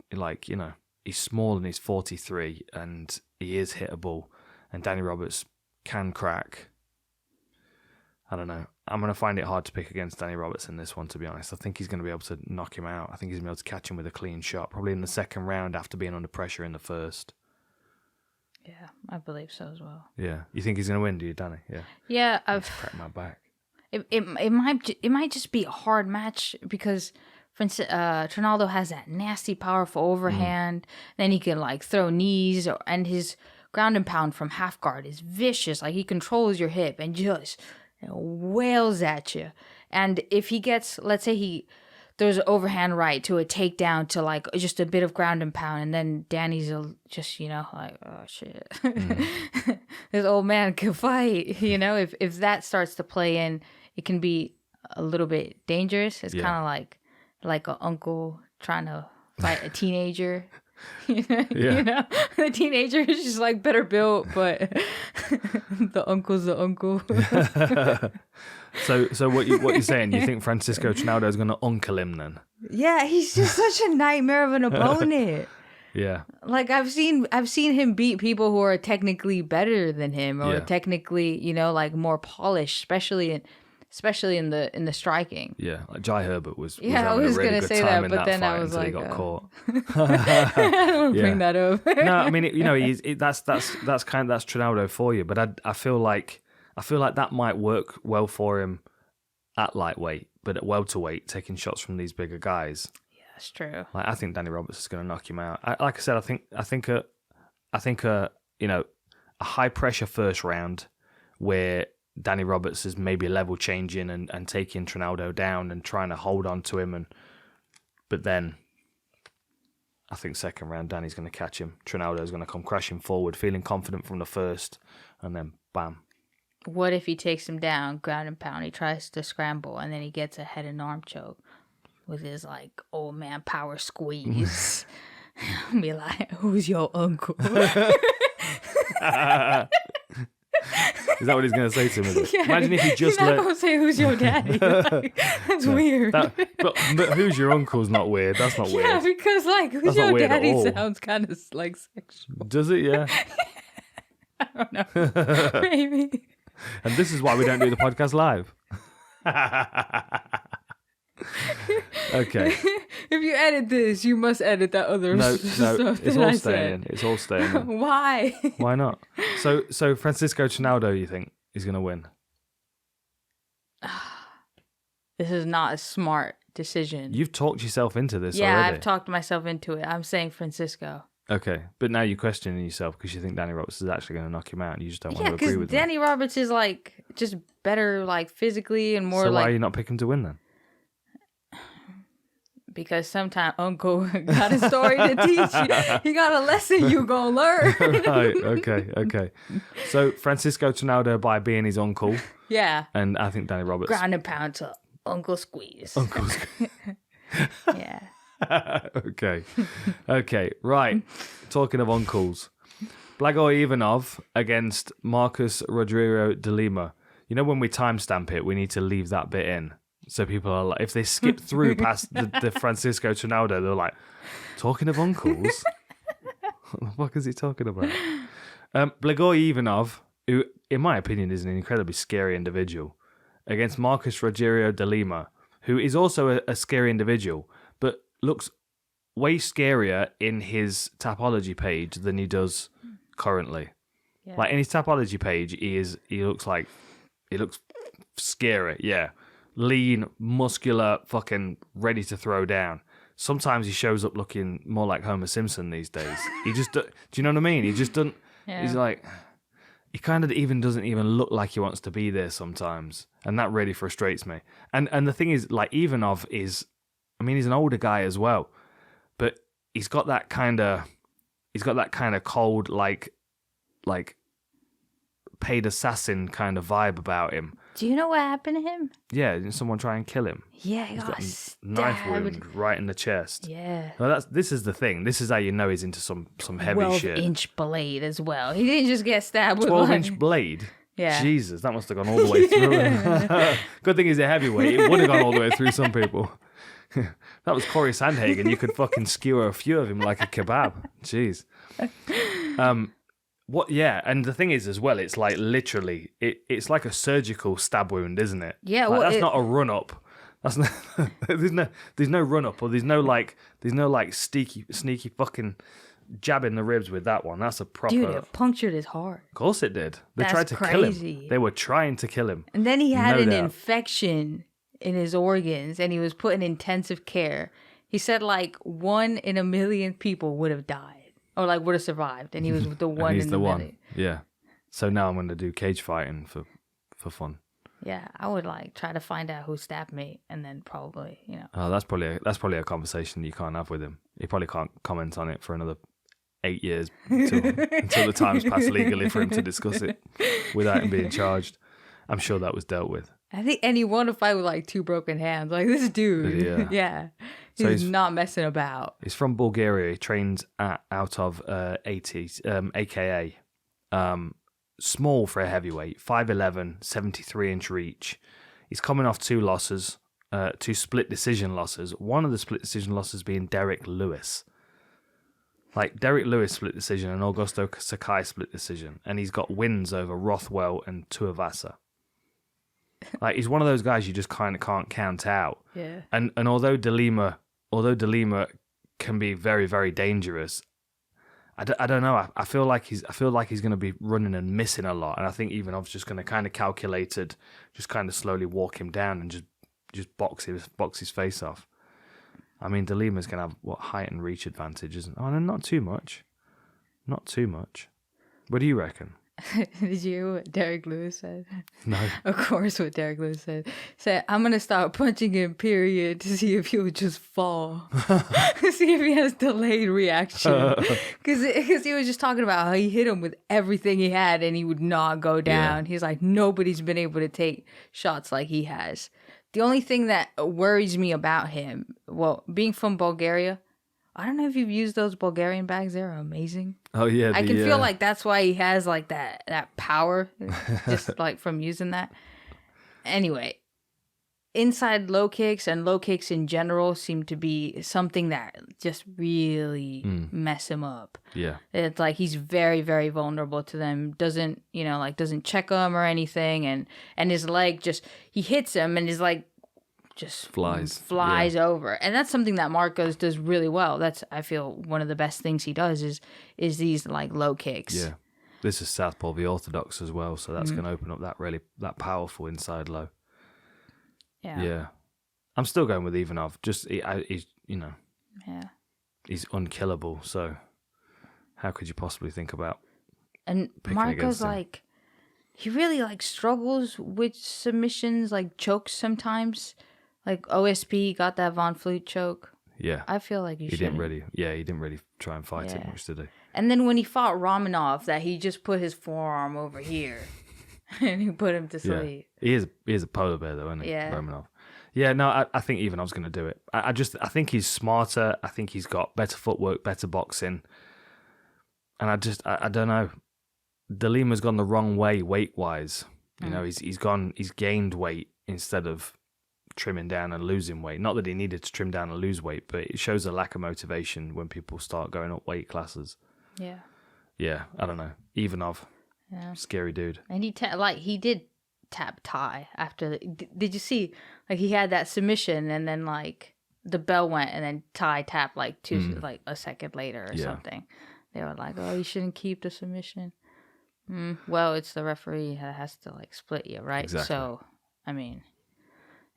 he's small and he's 43 and he is hittable. And Danny Roberts can crack. I don't know. I'm going to find it hard to pick against Danny Roberts in this one, to be honest. I think he's going to be able to knock him out. I think he's going to be able to catch him with a clean shot, probably in the second round after being under pressure in the first. Yeah, I believe so as well. Yeah. You think he's going to win, do you, Danny? Yeah. Yeah, I've cracked my back. It might just be a hard match because Trinaldo has that nasty, powerful overhand. Then he can like throw knees, and his ground and pound from half guard is vicious. Like he controls your hip and just wails at you. And if he gets, let's say he throws an overhand right to a takedown to like just a bit of ground and pound, and then Danny's just like, oh shit, this old man can fight. If that starts to play in, it can be a little bit dangerous. It's kind of like an uncle trying to fight a teenager. The teenager is just like better built, but the uncle's the uncle. So what you're saying? You think Francisco Trinaldo is going to uncle him then? Yeah, he's just such a nightmare of an opponent. Yeah, like I've seen him beat people who are technically better than him or technically like more polished, especially especially in the striking. Yeah, like Jai Herbert was I having was a really gonna good say time that, in but that then fight I was until like, he got caught. I don't want to bring that up. No, I mean, that's Trinaldo for you. But I feel like that might work well for him at lightweight, but at welterweight, taking shots from these bigger guys. Yeah, that's true. Like, I think Danny Roberts is going to knock him out. Like I said, I think a high pressure first round where Danny Roberts is maybe level changing and taking Trinaldo down and trying to hold on to him, but then I think second round Danny's going to catch him. Trinaldo's going to come crashing forward, feeling confident from the first, and then bam. What if he takes him down, ground and pound, he tries to scramble, and then he gets a head and arm choke with his, like, old man power squeeze? Be like, who's your uncle? Is that what he's going to say to him? Yeah, Imagine if he just he's not going to say, who's your daddy? Like, that's weird. But who's your uncle's not weird. That's not weird. Yeah, because, like, who's That's not your weird at daddy all. sounds kind of, like, sexual. Does it? Yeah. I don't know. Maybe. And this is why we don't do the podcast live. Okay. If you edit this, you must edit that other stuff. It's all staying in. It's all staying in. Why? Why not? So Francisco Trinaldo, you think, is going to win? This is not a smart decision. You've talked yourself into this yeah, already. I've talked myself into it. I'm saying Francisco. Okay, but now you're questioning yourself because you think Danny Roberts is actually going to knock him out and you just don't want Yeah, to agree because with Danny Roberts is, like, just better, like, physically and more, So like... why are you not picking to win then? Because sometime Uncle got a story to teach you. He got a lesson you gonna learn. Right, okay. So Francisco Trinaldo by being his uncle. Yeah. And I think Danny Roberts. Ground and pound to Uncle Squeeze. Yeah. Okay, right. Talking of uncles. Blagoy Ivanov against Marcus Rogério de Lima. You know when we timestamp it, we need to leave that bit in. So people are like, if they skip through past the Francisco Trinaldo, they're like, talking of uncles? What the fuck is he talking about? Blagoy Ivanov, who, in my opinion, is an incredibly scary individual, against Marcus Rogério de Lima, who is also a scary individual, but looks way scarier in his Tapology page than he does currently. Yeah. Like, in his Tapology page, he looks scary, yeah. Lean, muscular, fucking ready to throw down. Sometimes he shows up looking more like Homer Simpson these days. He just, do you know what I mean? He just doesn't, He's like, he kind of even doesn't even look like he wants to be there sometimes. And that really frustrates me. And the thing is, like, Ivanov is, I mean, he's an older guy as well, but he's got that kind of cold, like paid assassin kind of vibe about him. Do you know what happened to him? Yeah, didn't someone try and kill him? Yeah, he got a knife wound right in the chest. Yeah. Well, this is the thing. This is how you know he's into some heavy shit. 12-inch blade as well. He didn't just get stabbed with 12-inch blade? Yeah. Jesus, that must have gone all the way through. Good thing he's a heavyweight. It would have gone all the way through some people. That was Corey Sandhagen. You could fucking skewer a few of him like a kebab. Jeez. What? Yeah, and the thing is as well, it's like literally, it's like a surgical stab wound, isn't it? Yeah, like, that's not a run up. That's not, there's no run up, or there's no sneaky fucking jabbing the ribs with that one. That's a proper. Dude, it punctured his heart. Of course it did. They That's tried to crazy. kill him. They were trying to kill him. And then he had No an doubt. infection in his organs, and he was put in intensive care. He said like 1 in a million people would have died. Or like would have survived, and he was the one he's in the one. million. Yeah. So now I'm going to do cage fighting for fun. Yeah, I would like try to find out who stabbed me, and then probably, Oh, that's probably a conversation you can't have with him. He probably can't comment on it for another 8 years until the time's passed legally for him to discuss it without him being charged. I'm sure that was dealt with. I think, and he won a fight with like 2 broken hands. Like this dude, yeah. He's not messing about. He's from Bulgaria. He trains out of AKA. Small for a heavyweight, 5'11", 73-inch reach. He's coming off 2 losses, 2 split decision losses. One of the split decision losses being Derek Lewis. Like Derek Lewis split decision and Augusto Sakai split decision. And he's got wins over Rothwell and Tuivasa. Like, he's one of those guys you just kind of can't count out. Yeah. And although De Lima can be very, very dangerous, I don't know. I feel like he's going to be running and missing a lot, and I think Ivanov's just going to kind of calculated, just kind of slowly walk him down and just box his face off. I mean, De Lima's going to have height and reach advantage, isn't? Oh, no, not too much. Not too much. What do you reckon? Did you hear what Derek Lewis said? No. Of course, what Derek Lewis said, I'm going to start punching him, period, to see if he'll just fall. See if he has delayed reaction. Because he was just talking about how he hit him with everything he had and he would not go down. Yeah. He's like, nobody's been able to take shots like he has. The only thing that worries me about him, well, being from Bulgaria, I don't know if you've used those Bulgarian bags. They're amazing. Oh, yeah. I can feel like that's why he has like that power, just like from using that. Anyway, inside low kicks and low kicks in general seem to be something that just really mess him up. Yeah. It's like he's very, very vulnerable to them. Doesn't check them or anything. And his leg he hits him and his leg just flies over. And that's something that Marcos does really well. That's, I feel, one of the best things he does is these like low kicks. Yeah. This is Southpaw v Orthodox as well, so that's going to open up that powerful inside low. Yeah. Yeah. I'm still going with Ivanov. Just he's he's unkillable, so how could you possibly think about and Marcos like he really like struggles with submissions, like chokes sometimes. Like OSP got that Von Flute choke. Yeah. I feel like he didn't really try and fight it much, did he? And then when he fought Romanov, that he just put his forearm over here and he put him to sleep. He is a polar bear though, isn't he? Yeah. Romanov. Yeah, no, I think Ivanov's going to do it. I think he's smarter. I think he's got better footwork, better boxing. And I don't know. De Lima's gone the wrong way weight-wise. You know, he's gained weight instead of trimming down and losing weight. Not that he needed to trim down and lose weight, but it shows a lack of motivation when people start going up weight classes. Yeah. Yeah, I don't know. Ivanov. Yeah. Scary dude. And he did tap Ty after did you see like he had that submission and then like the bell went and then Ty tapped like like a second later or something. They were like, oh, you shouldn't keep the submission. Well, it's the referee that has to like split you, right? Exactly. So I mean,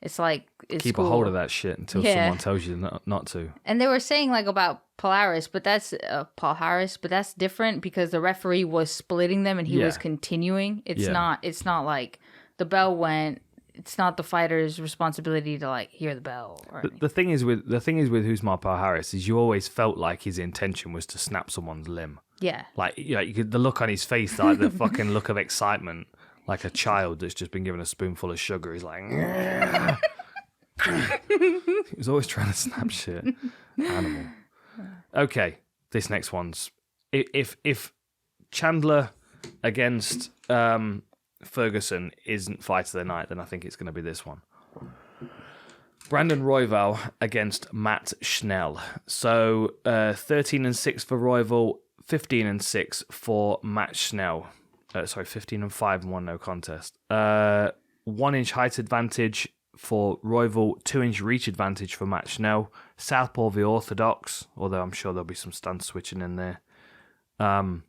it's like keep a hold of that shit until someone tells you not to. And they were saying like about Polaris, but that's Paul Harris, but that's different because the referee was splitting them and he was continuing. It's not like the bell went. It's not the fighter's responsibility to like hear the bell. Or the thing is with Usman Paul Harris is you always felt like his intention was to snap someone's limb. Yeah. Like you could, the look on his face, like the fucking look of excitement. Like a child that's just been given a spoonful of sugar. He's like, he was always trying to snap shit. Animal. Okay, this next one's if Chandler against Ferguson isn't fight of the night, then I think it's going to be this one. Brandon Royval against Matt Schnell. So 13-6 for Royval, 15-6 for Matt Schnell. 15-5-1, no contest. 1 inch height advantage for Royval, 2 inch reach advantage for Matt Schnell. Southpaw v Orthodox, although I'm sure there'll be some stance switching in there. 100%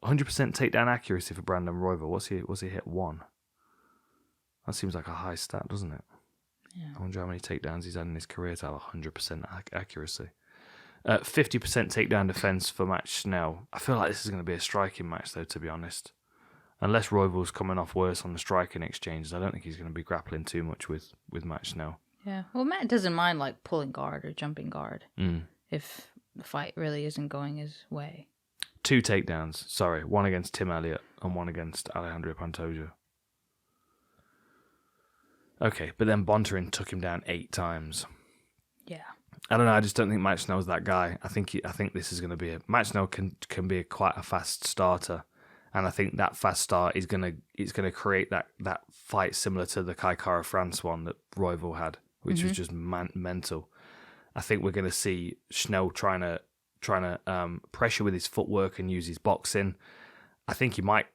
takedown accuracy for Brandon Royval. What's he hit 1? That seems like a high stat, doesn't it? Yeah. I wonder how many takedowns he's had in his career to have 100% accuracy. 50% takedown defense for Matt Schnell. I feel like this is going to be a striking match, though, to be honest. Unless Royval's coming off worse on the striking exchanges, I don't think he's going to be grappling too much with Matt Schnell. Yeah, well, Matt doesn't mind like pulling guard or jumping guard if the fight really isn't going his way. 2 takedowns. Sorry, 1 against Tim Elliott and 1 against Alejandro Pantoja. Okay, but then Bontarin took him down 8 times. Yeah. I don't know. I just don't think Matt Schnell's that guy. I think this is going to be Matt Schnell can be quite a fast starter, and I think that fast start is going to create that fight similar to the Kai Kara France one that Royval had, which was just mental. I think we're going to see Schnell trying to pressure with his footwork and use his boxing. I think he might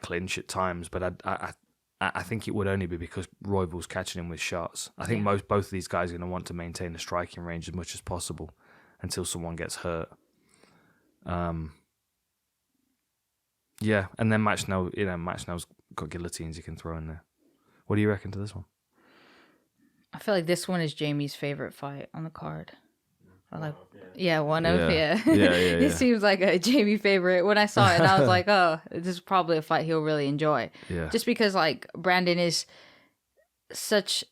clinch at times, but I I think it would only be because Royval's catching him with shots. I think both of these guys are going to want to maintain the striking range as much as possible until someone gets hurt. Yeah, and then Schnell, Schnell's got guillotines you can throw in there. What do you reckon to this one? I feel like this one is Jamie's favorite fight on the card. It seems like a Jamie favorite. When I saw it, I was like, oh, this is probably a fight he'll really enjoy. Yeah. Just because like Brandon is such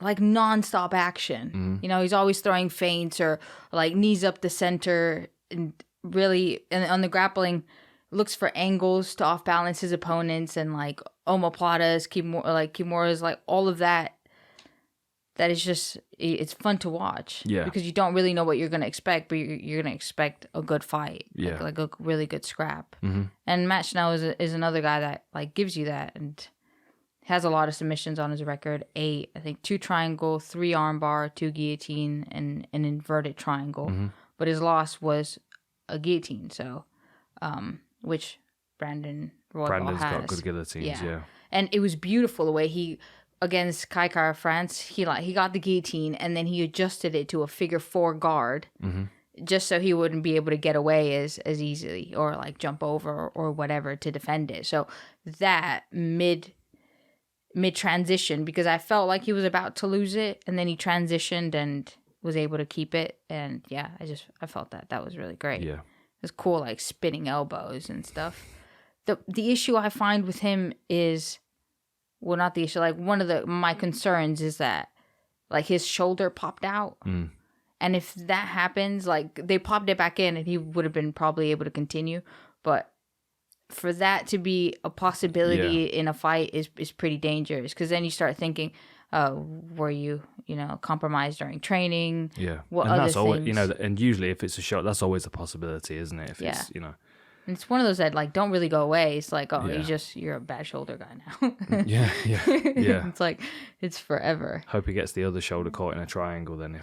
like nonstop action. He's always throwing feints or like knees up the center and really and on the grappling looks for angles to off balance his opponents and like omoplatas, Kimura's, like all of that. That is just, it's fun to watch. Yeah. Because you don't really know what you're going to expect, but you're going to expect a good fight. Yeah. Like a really good scrap. And Matt Schnell is another guy that like gives you that and has a lot of submissions on his record. 8, I think 2 triangle, 3 armbar, 2 guillotine, and an inverted triangle. But his loss was a guillotine, so, which Brandon's has. Got good guillotines, yeah. And it was beautiful the way he... Against Kai Kara France, he got the guillotine and then he adjusted it to a figure 4 guard, just so he wouldn't be able to get away as easily or like jump over or whatever to defend it. So that mid transition, because I felt like he was about to lose it, and then he transitioned and was able to keep it. And yeah, I felt that was really great. Yeah, it was cool, like spinning elbows and stuff. The issue I find with him is. Well, not the issue. Like one of my concerns is that, like his shoulder popped out, and if that happens, like they popped it back in, and he would have been probably able to continue. But for that to be a possibility in a fight is pretty dangerous, because then you start thinking, were you compromised during training? Yeah, what and other that's always things? And usually if it's a shot, that's always a possibility, isn't it? If it's And it's one of those that like don't really go away. It's like, you're a bad shoulder guy now. yeah. It's like it's forever. Hope he gets the other shoulder caught in a triangle then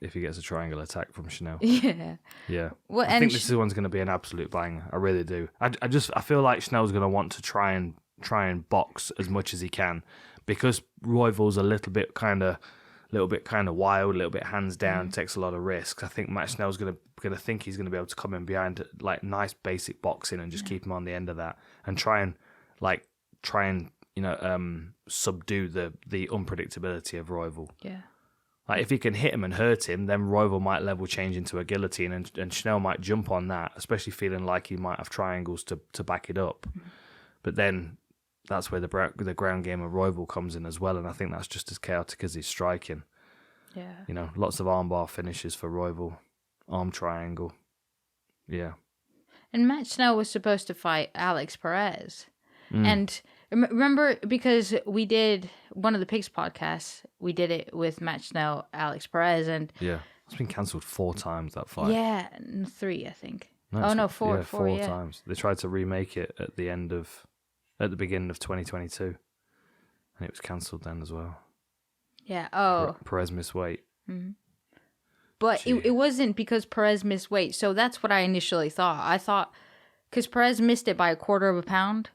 if he gets a triangle attack from Schnell. Yeah. Well, I think this one's going to be an absolute banger. I really do. I feel like Schnell's going to want to try and box as much as he can, because Royval's a little bit kind of wild, a little bit hands down, takes a lot of risks. I think Matt Schnell's gonna think he's gonna be able to come in behind like nice basic boxing and just keep him on the end of that and try and subdue the unpredictability of Royval. Yeah. Like if he can hit him and hurt him, then Royval might level change into a guillotine, and Schnell might jump on that, especially feeling like he might have triangles to back it up. But then that's where the ground game of Royval comes in as well, and I think that's just as chaotic as his striking. Yeah. Lots of armbar finishes for Royval, arm triangle. Yeah. And Matt Schnell was supposed to fight Alex Perez. And remember, because we did one of the Pigs podcasts, we did it with Matt Schnell, Alex Perez, and... Yeah. It's been cancelled 4 times, that fight. Yeah, 3, I think. No, 4. Yeah, 4 times. They tried to remake it at the beginning of 2022, and it was cancelled then as well. Yeah. Oh. Perez missed weight. But it wasn't because Perez missed weight. So that's what I initially thought. I thought because Perez missed it by 1/4 pound,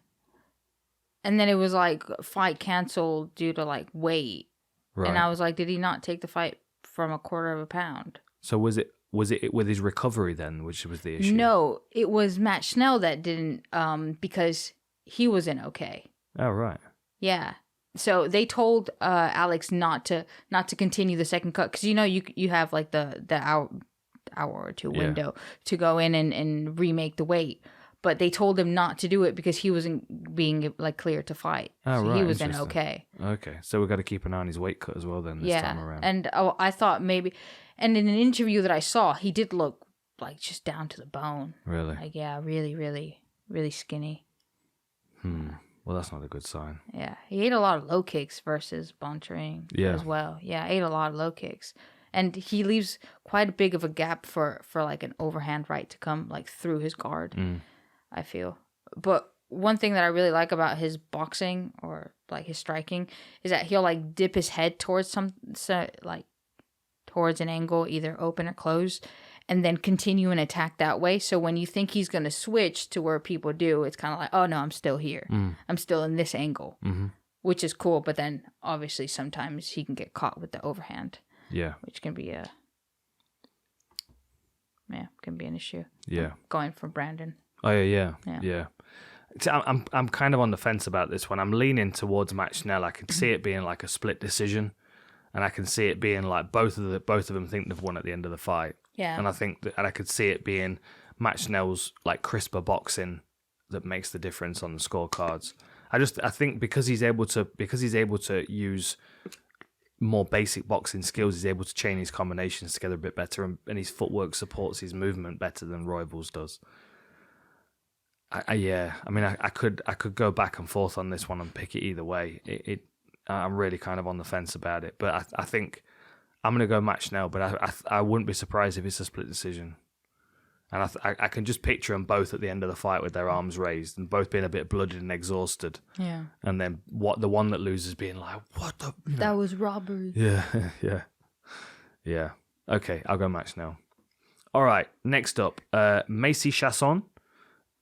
and then it was like fight canceled due to like weight. Right. And I was like, did he not take the fight from 1/4 pound? So was it with his recovery then, which was the issue? No, it was Matt Schnell that didn't, because he wasn't okay. Oh, right. Yeah. So they told Alex not to continue the second cut, because you have like the hour or 2 window to go in and remake the weight, but they told him not to do it because he wasn't being like cleared to fight. Oh, so right. He wasn't okay. Okay, so we've got to keep an eye on his weight cut as well then this time around. And I thought maybe, and in an interview that I saw, he did look like just down to the bone. Really? Like really, really, really skinny. Well, that's not a good sign. Yeah, he ate a lot of low kicks versus Bontrain as well. Yeah, ate a lot of low kicks. And he leaves quite a big of a gap for like an overhand right to come like through his guard, I feel. But one thing that I really like about his boxing or like his striking is that he'll like dip his head towards towards an angle, either open or closed, and then continue an attack that way. So when you think he's going to switch to where people do, it's kind of like, oh no, I'm still here. I'm still in this angle. which is cool. But then obviously sometimes he can get caught with the overhand. Yeah. Which can be can be an issue. Yeah. Going for Brandon. Oh yeah. See, I'm kind of on the fence about this one. I'm leaning towards Matt Schnell. I can see it being like a split decision, and I can see it being like both of them think they've won at the end of the fight. Yeah. And I could see it being Matt Schnell's like crisper boxing that makes the difference on the scorecards. I think because he's able to use more basic boxing skills, he's able to chain his combinations together a bit better, and his footwork supports his movement better than Royval's does. I could go back and forth on this one and pick it either way. I'm really kind of on the fence about it, but I think I'm going to go Matt Schnell, but I wouldn't be surprised if it's a split decision. And I can just picture them both at the end of the fight with their arms raised and both being a bit blooded and exhausted. Yeah. And then the one that loses being like, what the... That was robbery. Yeah, yeah. Okay, I'll go Matt Schnell. All right, next up, Macy Chiasson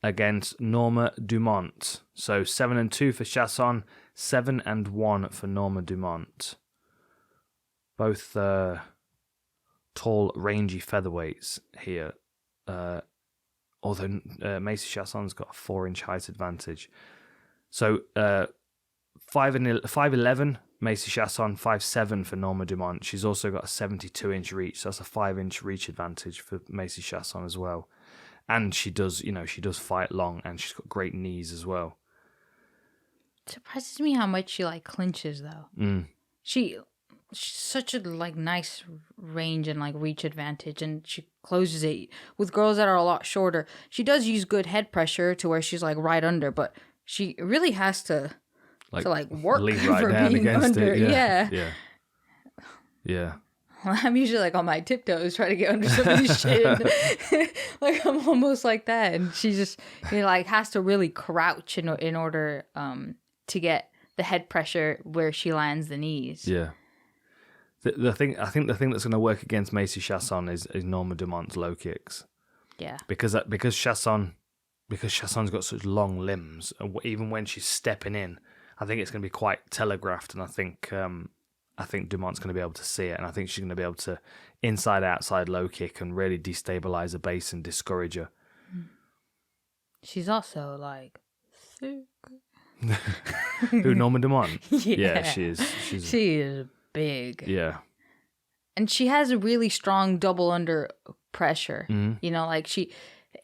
against Norma Dumont. So 7-2 for Chiasson, 7-1 for Norma Dumont. Both tall, rangy featherweights here. Although Macy Chiasson's got a 4-inch height advantage. So 5'11", Macy Chiasson, 5'7" for Norma Dumont. She's also got a 72-inch reach, so that's a 5-inch reach advantage for Macy Chiasson as well. And she does fight long, and she's got great knees as well. It surprises me how much she like clinches though. She's such a like nice range and like reach advantage, and she closes it with girls that are a lot shorter. She does use good head pressure to where she's like right under, but she really has to work lean right for down being against under. it. Yeah. I'm usually like on my tiptoes trying to get under somebody's chin. Like I'm almost like that, and she just like has to really crouch in order to get the head pressure where she lands the knees. Yeah. The thing that's going to work against Macy Chiasson is Norma Dumont's low kicks. Yeah. Because Chiasson's got such long limbs, and even when she's stepping in, I think it's going to be quite telegraphed, and I think Dumont's going to be able to see it, and I think she's going to be able to inside-outside low kick and really destabilize her base and discourage her. She's also like thick. Who, Norma Dumont? Yeah, she is. She is big. Yeah. And she has a really strong double under pressure. Mm-hmm.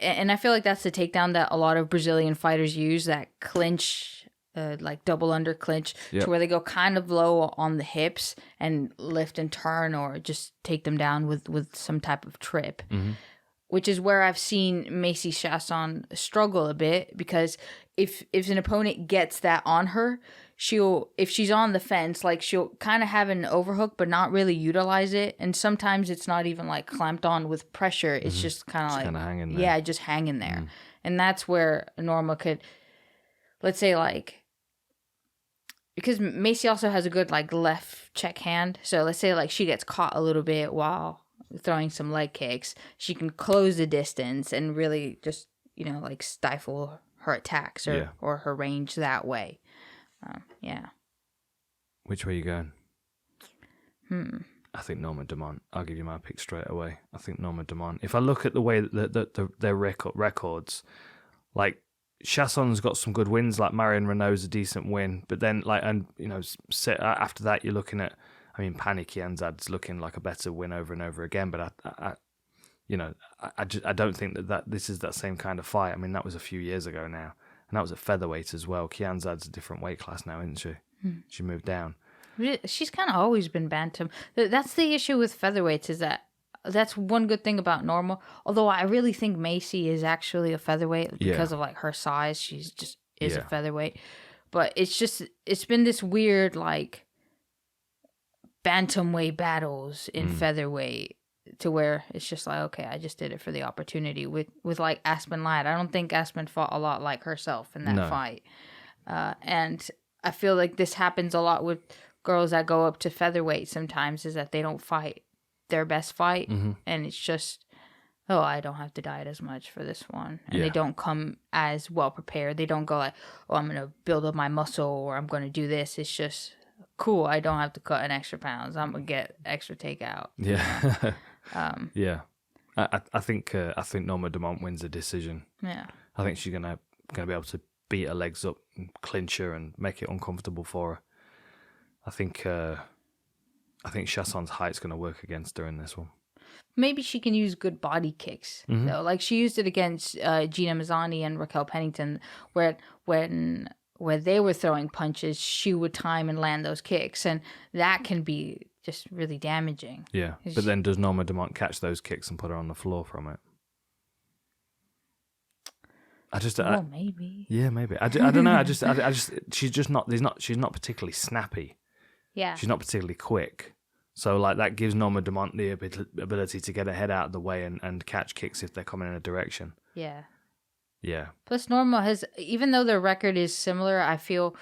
And I feel like that's the takedown that a lot of Brazilian fighters use, that clinch, like double under clinch, to where they go kind of low on the hips and lift and turn, or just take them down with some type of trip. Mm-hmm. Which is where I've seen Macy Chiasson struggle a bit, because if an opponent gets that on her, if she's on the fence, like she'll kind of have an overhook but not really utilize it, and sometimes it's not even like clamped on with pressure. It's just kind of like hanging there. Yeah, just hanging there. And that's where Norma could, let's say, like, because Macy also has a good like left check hand, so let's say like she gets caught a little bit while throwing some leg kicks, she can close the distance and really just like stifle her attacks or her range that way. Which way are you going? I think Norma Dumont. I'll give you my pick straight away. I think Norma Dumont. If I look at the way that their records, like Chiasson's got some good wins, like Marion Renault's a decent win, but then after that you're looking at, Pani Kianzad's looking like a better win over and over again, but I don't think that this is that same kind of fight. That was a few years ago now, and that was at featherweight as well. Kianzad's a different weight class now, isn't she? She moved down. She's kind of always been bantam. That's the issue with featherweights, is that's one good thing about Norma. Although I really think Macy is actually a featherweight because of like her size. She's just is a featherweight. But it's been this weird like bantamweight battles in featherweight, to where it's just like, okay, I just did it for the opportunity with like Aspen Ladd. I don't think Aspen fought a lot like herself in that fight. And I feel like this happens a lot with girls that go up to featherweight sometimes, is that they don't fight their best fight. And it's just oh, I don't have to diet as much for this one. And they Yeah. don't come as well prepared. They don't go like, oh, I'm going to build up my muscle or I'm going to do this. It's just, cool, I don't have to cut an extra pounds. I'm going to get extra takeout. Yeah. Yeah. I think Norma Dumont wins the decision. Yeah. I think she's gonna be able to beat her legs up, and clinch her, and make it uncomfortable for her. I think Chiasson's height's gonna work against her in this one. Maybe she can use good body kicks, though. Like she used it against Gina Mazzani and Raquel Pennington, where they were throwing punches, she would time and land those kicks, and that can be just really damaging. Yeah, but then does Norma Dumont catch those kicks and put her on the floor from it? Maybe. Yeah, maybe. I don't know. She's not particularly snappy. Yeah. She's not particularly quick. So like that gives Norma Dumont the ability to get her head out of the way and catch kicks if they're coming in a direction. Yeah. Yeah. Plus Norma has, even though their record is similar, I feel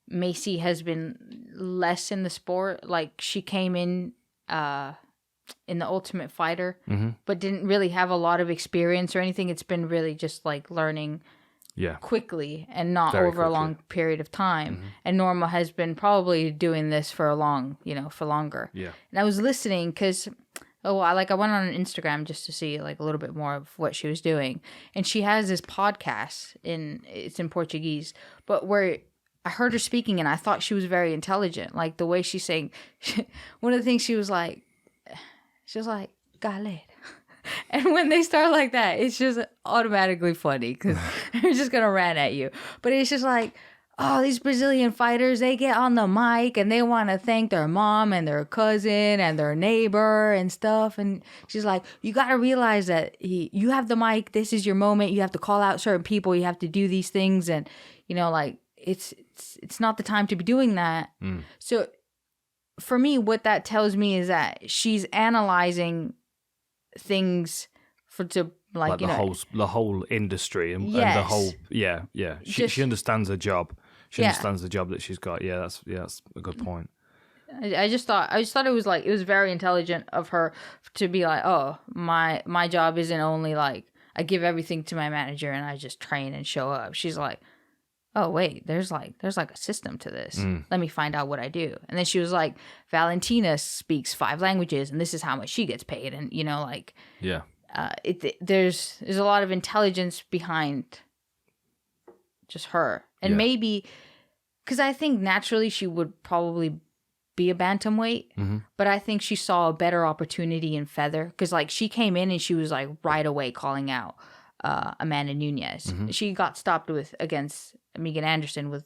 Macy has been less in the sport. Like she came in the Ultimate Fighter, but didn't really have a lot of experience or anything. It's been really just like learning quickly and not Very over a long period of time. And Norma has been probably doing this for longer. Yeah. And I was listening because I went on Instagram just to see like a little bit more of what she was doing. And she has this podcast it's in Portuguese, but where I heard her speaking and I thought she was very intelligent. Like the way she's saying, one of the things she was like, galera. And when they start like that, it's just automatically funny because they're just going to rant at you. But it's just like, oh, these Brazilian fighters, they get on the mic and they want to thank their mom and their cousin and their neighbor and stuff. And she's like, you got to realize that you have the mic. This is your moment. You have to call out certain people. You have to do these things. And, like, it's not the time to be doing that. So for me, what that tells me is that she's analyzing things the whole industry and yes. the whole she understands her job. She understands the job that she's got. That's a good point. I just thought it was very intelligent of her to be like, oh, my job isn't only like I give everything to my manager and I just train and show up. She's like, oh wait, there's like a system to this. Let me find out what I do. And then she was like, Valentina speaks 5 languages and this is how much she gets paid. And there's a lot of intelligence behind just her. And maybe because I think naturally she would probably be a bantamweight, but I think she saw a better opportunity in feather because like she came in and she was like right away calling out Amanda Nunes. She got stopped against Megan Anderson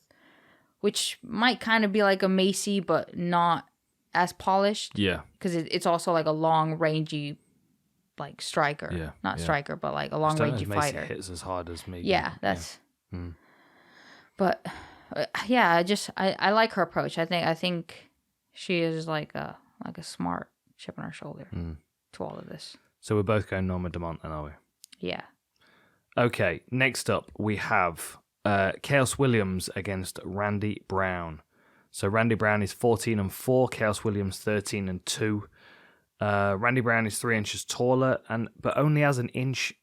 which might kind of be like a Macy, but not as polished. Yeah, because it's also like a long rangy, like striker. Striker, but like a long rangy fighter. Macy hits as hard as Megan. Yeah, that's. But I like her approach. I think she is like a smart chip on her shoulder to all of this. So we're both going Norma Dumont then, are we? Yeah. Okay, next up we have Khaos Williams against Randy Brown. So Randy Brown is 14-4, Khaos Williams 13-2. Randy Brown is 3 inches taller, but only has an inch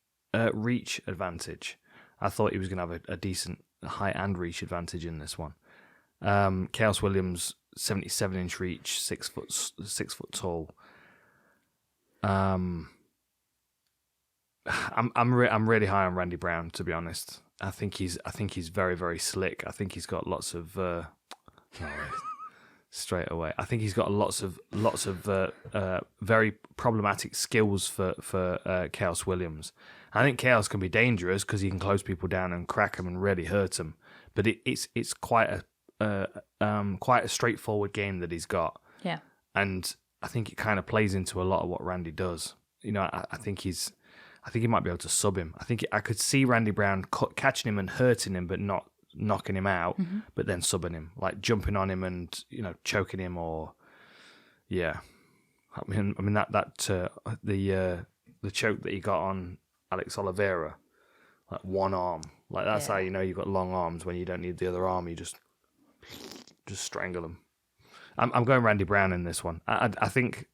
reach advantage. I thought he was going to have a decent height and reach advantage in this one. Khaos Williams 77-inch reach, 6 foot tall. I'm really high on Randy Brown, to be honest. I think he's very, very slick. I think he's got lots of straight away. I think he's got lots of very problematic skills for Khaos Williams. I think Khaos can be dangerous because he can close people down and crack them and really hurt them. But it's quite a straightforward game that he's got. Yeah. And I think it kind of plays into a lot of what Randy does. I think he might be able to sub him. I could see Randy Brown catching him and hurting him, but not knocking him out, but then subbing him, like jumping on him and choking him, or I mean that the choke that he got on Alex Oliveira, like one arm, like that's how you've got long arms when you don't need the other arm. You just strangle them. I'm going Randy Brown in this one. I think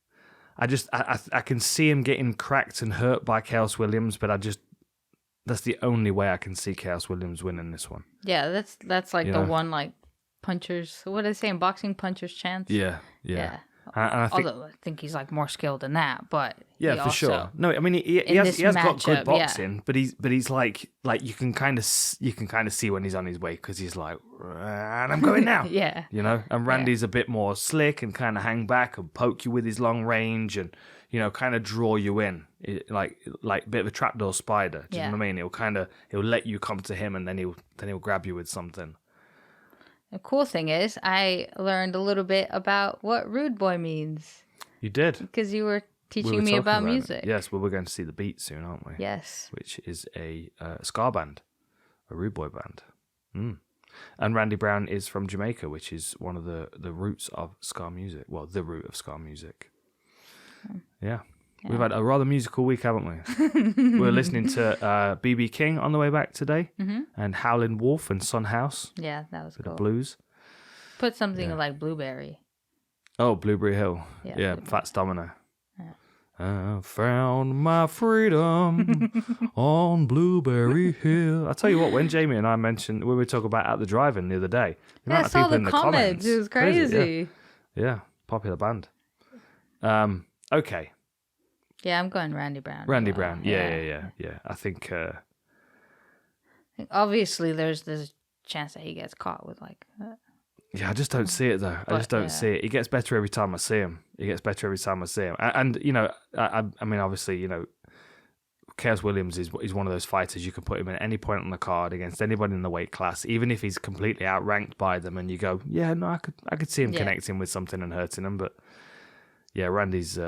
I can see him getting cracked and hurt by Khaos Williams, but that's the only way I can see Khaos Williams winning this one. Yeah, that's like the one like punchers. What do they say in boxing? Punchers chance. Yeah. And Although I think he's like more skilled than that, but for sure. No, I mean he has got good boxing, but he's like you can kind of see when he's on his way because he's like, and I'm going now. Yeah, And Randy's a bit more slick and kind of hang back and poke you with his long range and kind of draw you in like a bit of a trapdoor spider. Do you know what I mean? He'll let you come to him and then he'll grab you with something. The cool thing is, I learned a little bit about what rude boy means. You did? Because you were teaching me about music. Yes, well, we're going to see the Beat soon, aren't we? Yes. Which is a ska band, a rude boy band. And Randy Brown is from Jamaica, which is one of the roots of ska music. Well, the root of ska music. Yeah. We've had a rather musical week, haven't we? We're listening to B.B. King on the way back today, and Howlin' Wolf and Son House. Yeah, that was cool. The blues. Put something like Blueberry. Oh, Blueberry Hill. Yeah, Fats Domino. Yeah. I found my freedom on Blueberry Hill. I tell you what, when Jamie and I mentioned, when we talk about At the Drive-In the other day, I saw the comments. It was crazy. Yeah, popular band. Okay. Yeah, I'm going Randy Brown. Randy Brown. Yeah. I think obviously there's a chance that he gets caught with like I just don't see it though. I just don't see it. He gets better every time I see him. And I mean obviously, Khaos Williams is one of those fighters you can put him at any point on the card against anybody in the weight class, even if he's completely outranked by them and you go, yeah, no, I could see him connecting with something and hurting him, but yeah, Randy's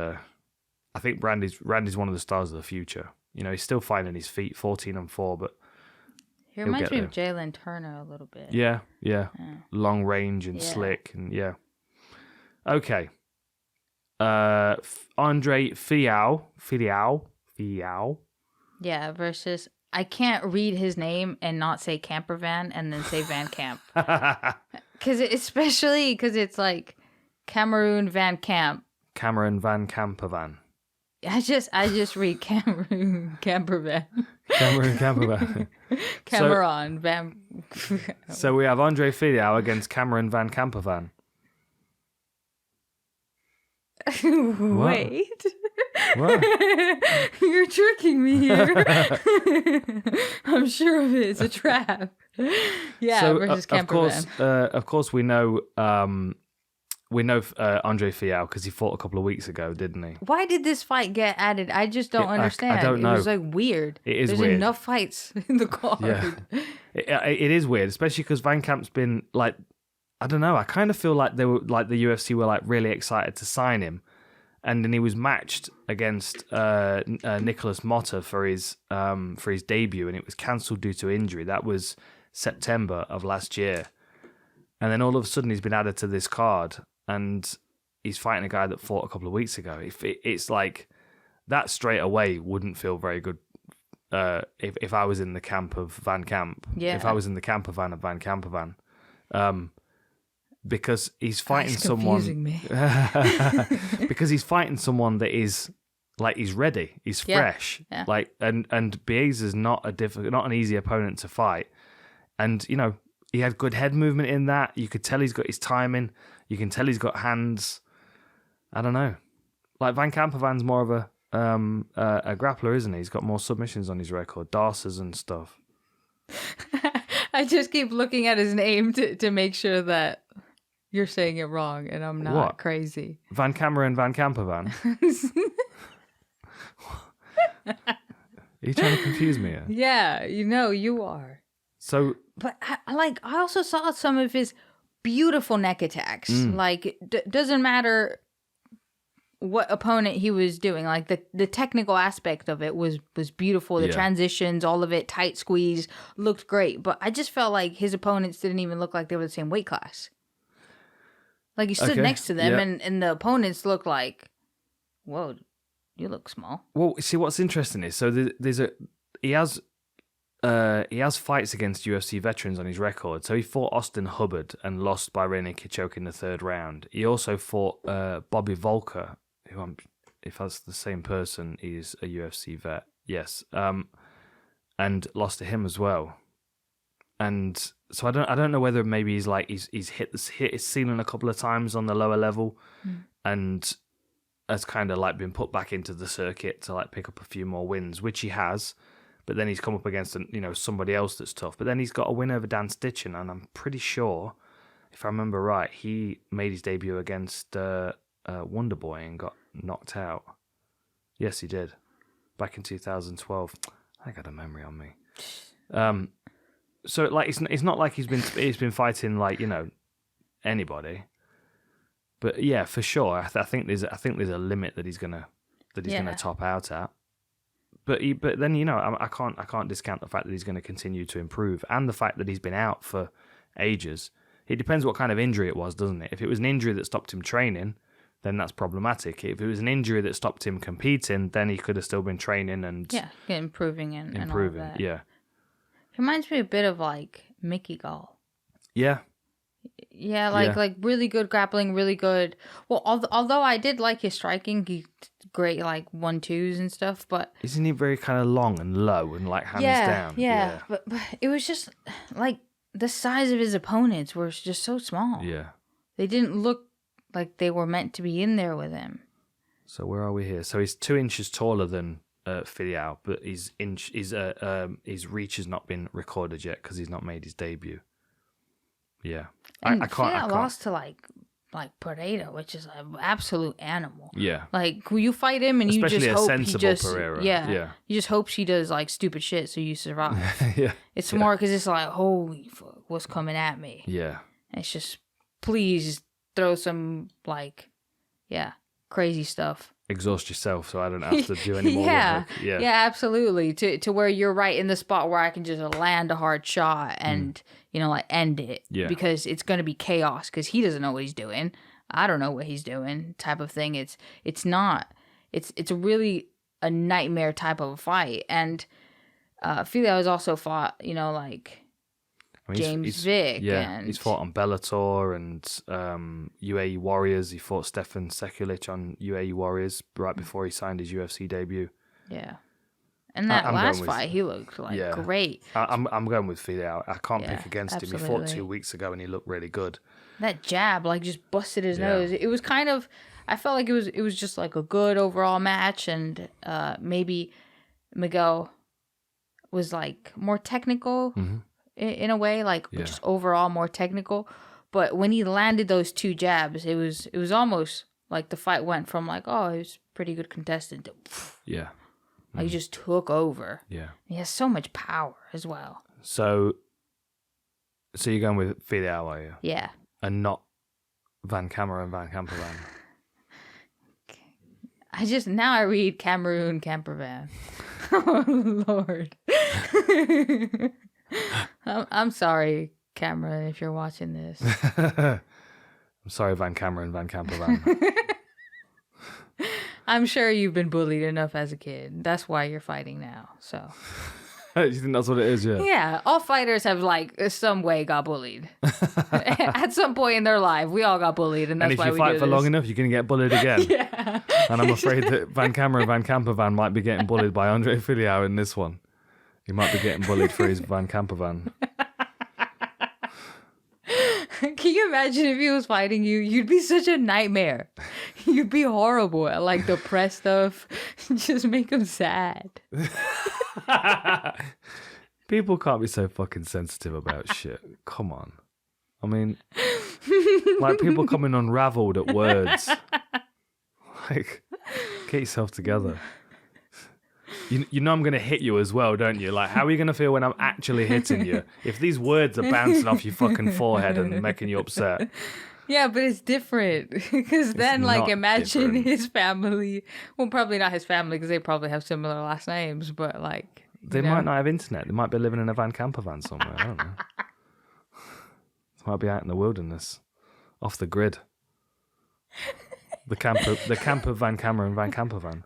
I think Randy's one of the stars of the future. He's still finding his feet, 14-4, but he reminds me of Jalen Turner a little bit. Yeah. Long range and slick, and Okay. Andre FIalho. Yeah, versus I can't read his name and not say Campervan and then say Vancamp. Especially because it's like Cameroon Vancamp. Cameron Van Campervan. I just read Cameroon Campervan. Cameron Campervan. Cameron Van. So we have Andre FIalho against Cameron Van Campervan. Wait. What? You're tricking me here. I'm sure of it. It's a trap. Yeah, so, versus Campervan. Of course, we know Andre FIalho because he fought a couple of weeks ago, didn't he? Why did this fight get added? I just don't understand. I don't know. It was like weird. It is There's weird. enough fights in the card. Yeah. It is weird, especially because Vancamp's been like, I don't know. I kind of feel like they were like the UFC were like really excited to sign him, and then he was matched against Nicholas Motta for his debut, and it was cancelled due to injury. That was September of last year, and then all of a sudden he's been added to this card. And he's fighting a guy that fought a couple of weeks ago. It's like that straight away wouldn't feel very good if I was in the camp of Vancamp. Yeah. If I was in the camp of Van Campervan. Because he's fighting someone. Me. Because he's fighting someone that is like he's ready, he's fresh. Yeah. Like and Bieza's not an easy opponent to fight. And he had good head movement in that. You could tell he's got his timing. You can tell he's got hands. I don't know. Like Van Campervan's more of a grappler, isn't he? He's got more submissions on his record, Darces and stuff. I just keep looking at his name to make sure that you're saying it wrong and I'm not crazy. Van Cameron Van Campervan. Are you trying to confuse me here? Yeah, you are. So, but I also saw some of his beautiful neck attacks. Like, doesn't matter what opponent he was doing. Like, the technical aspect of it was beautiful. The transitions, all of it, tight squeeze, looked great. But I just felt like his opponents didn't even look like they were the same weight class. Like, he stood next to them, and the opponents looked like, whoa, you look small. Well, see, what's interesting is, so he has fights against UFC veterans on his record. So he fought Austin Hubbard and lost by rear naked choke in the third round. He also fought Bobby Volker, who if that's the same person, he's a UFC vet. Yes. And lost to him as well. And so I don't know whether maybe he's hit his ceiling a couple of times on the lower level, and has kind of like been put back into the circuit to like pick up a few more wins, which he has. But then he's come up against somebody else that's tough. But then he's got a win over Dan Stitchen, and I'm pretty sure, if I remember right, he made his debut against Wonderboy and got knocked out. Yes, he did, back in 2012. I got a memory on me. So like it's not like he's been fighting like anybody, but yeah, for sure. I think there's a limit that he's gonna top out at. But then I can't discount the fact that he's going to continue to improve, and the fact that he's been out for ages. It depends what kind of injury it was, doesn't it? If it was an injury that stopped him training, then that's problematic. If it was an injury that stopped him competing, then he could have still been training and improving and all of that. Yeah. It reminds me a bit of like Mickey Gall. Yeah. Yeah, like really good grappling, really good. Well, although I did like his striking, he's great like 1-2s and stuff. But isn't he very kind of long and low and like hands down? Yeah. But it was just like the size of his opponents were just so small. Yeah, they didn't look like they were meant to be in there with him. So where are we here? So he's 2 inches taller than FIalho, but his reach has not been recorded yet because he's not made his debut. Yeah, and I can't. Lost to like Pereira, which is an absolute animal. Yeah, like you fight him and especially you just hope he just Pereira. Yeah, you just hope she does like stupid shit so you survive. Yeah, it's more because it's like holy fuck, what's coming at me? Yeah, and it's just please throw some like crazy stuff. Exhaust yourself so I don't have to do any more. Yeah, absolutely. To where you're right in the spot where I can just land a hard shot and like end it. Yeah. Because it's going to be chaos because he doesn't know what he's doing. I don't know what he's doing. Type of thing. It's really a nightmare type of a fight. And FIalho has also fought James Vick. Yeah, he's fought on Bellator and UAE Warriors. He fought Stefan Sekulic on UAE Warriors right before he signed his UFC debut. Yeah, and that last fight, he looked great. I'm going with FIalho. I can't pick against absolutely. him. He fought 2 weeks ago and he looked really good. That jab just busted his nose. It was kind of. I felt like it was just like a good overall match, and maybe Miguel was like more technical. Mm-hmm. In a way, just overall more technical, but when he landed those 2 jabs, it was almost like the fight went from like, oh, he was a pretty good contestant to he just took over. Yeah, he has so much power as well. So you're going with FIalho, are you? Yeah, and not Vancamp and Vancamp. I read Cameroon Campervan. Oh Lord. I'm sorry, Cameron, if you're watching this. I'm sorry, Van Campervan. I'm sure you've been bullied enough as a kid. That's why you're fighting now. So. You think that's what it is? Yeah. Yeah, all fighters have some way got bullied. At some point in their life, we all got bullied, and that's why we do this. And if you fight for long enough, you're gonna get bullied again. Yeah. And I'm afraid that Van Campervan might be getting bullied by Andre FIalho in this one. He might be getting bullied for his Van Campervan. Can you imagine if he was fighting you? You'd be such a nightmare. You'd be horrible at the press stuff. Just make him sad. People can't be so fucking sensitive about shit. Come on. I mean, people coming unraveled at words. Get yourself together. You know I'm going to hit you as well, don't you? How are you going to feel when I'm actually hitting you? If these words are bouncing off your fucking forehead and making you upset. Yeah, but it's different. Because then, imagine different. His family. Well, probably not his family because they probably have similar last names, but they might not have internet. They might be living in a Van Campervan somewhere. I don't know. They might be out in the wilderness, off the grid. The camper Van Cameron Van Campervan.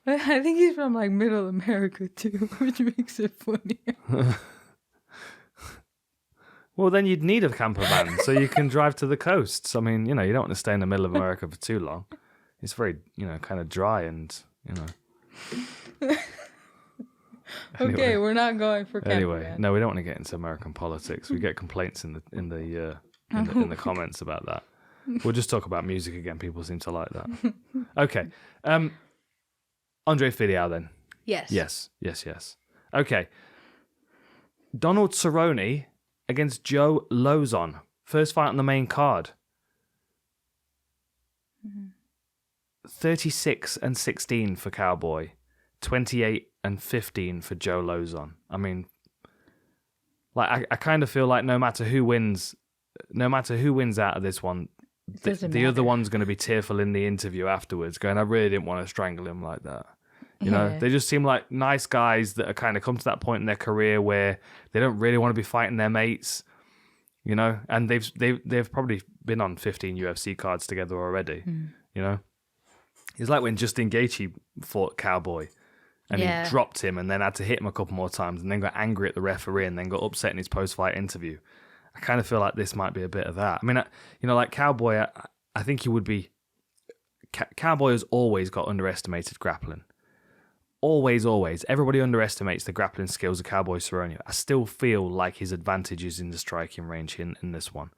I think he's from Middle America too, which makes it funny. Well, then you'd need a camper van so you can drive to the coasts. I mean, you don't want to stay in the middle of America for too long. It's very, kind of dry and, Anyway. Okay, we're not going for Anyway, no, we don't want to get into American politics. We get complaints in the comments about that. We'll just talk about music again. People seem to like that. Okay. Andre FIalho then. Yes. Yes. Okay. Donald Cerrone against Joe Lauzon. First fight on the main card. 36-16 for Cowboy. 28-15 for Joe Lauzon. I mean, like I kind of feel like no matter who wins out of this one, the other one's going to be tearful in the interview afterwards, going, "I really didn't want to strangle him like that." You know, they just seem like nice guys that are kind of come to that point in their career where they don't really want to be fighting their mates. You know, and they've probably been on 15 UFC cards together already. You know, it's like when Justin Gaethje fought Cowboy. And he dropped him and then had to hit him a couple more times and then got angry at the referee and then got upset in his post-fight interview. I kind of feel like this might be a bit of that. I mean, like Cowboy, I think he would be... Cowboy has always got underestimated grappling. Always. Everybody underestimates the grappling skills of Cowboy Cerrone. I still feel like his advantage is in the striking range in this one.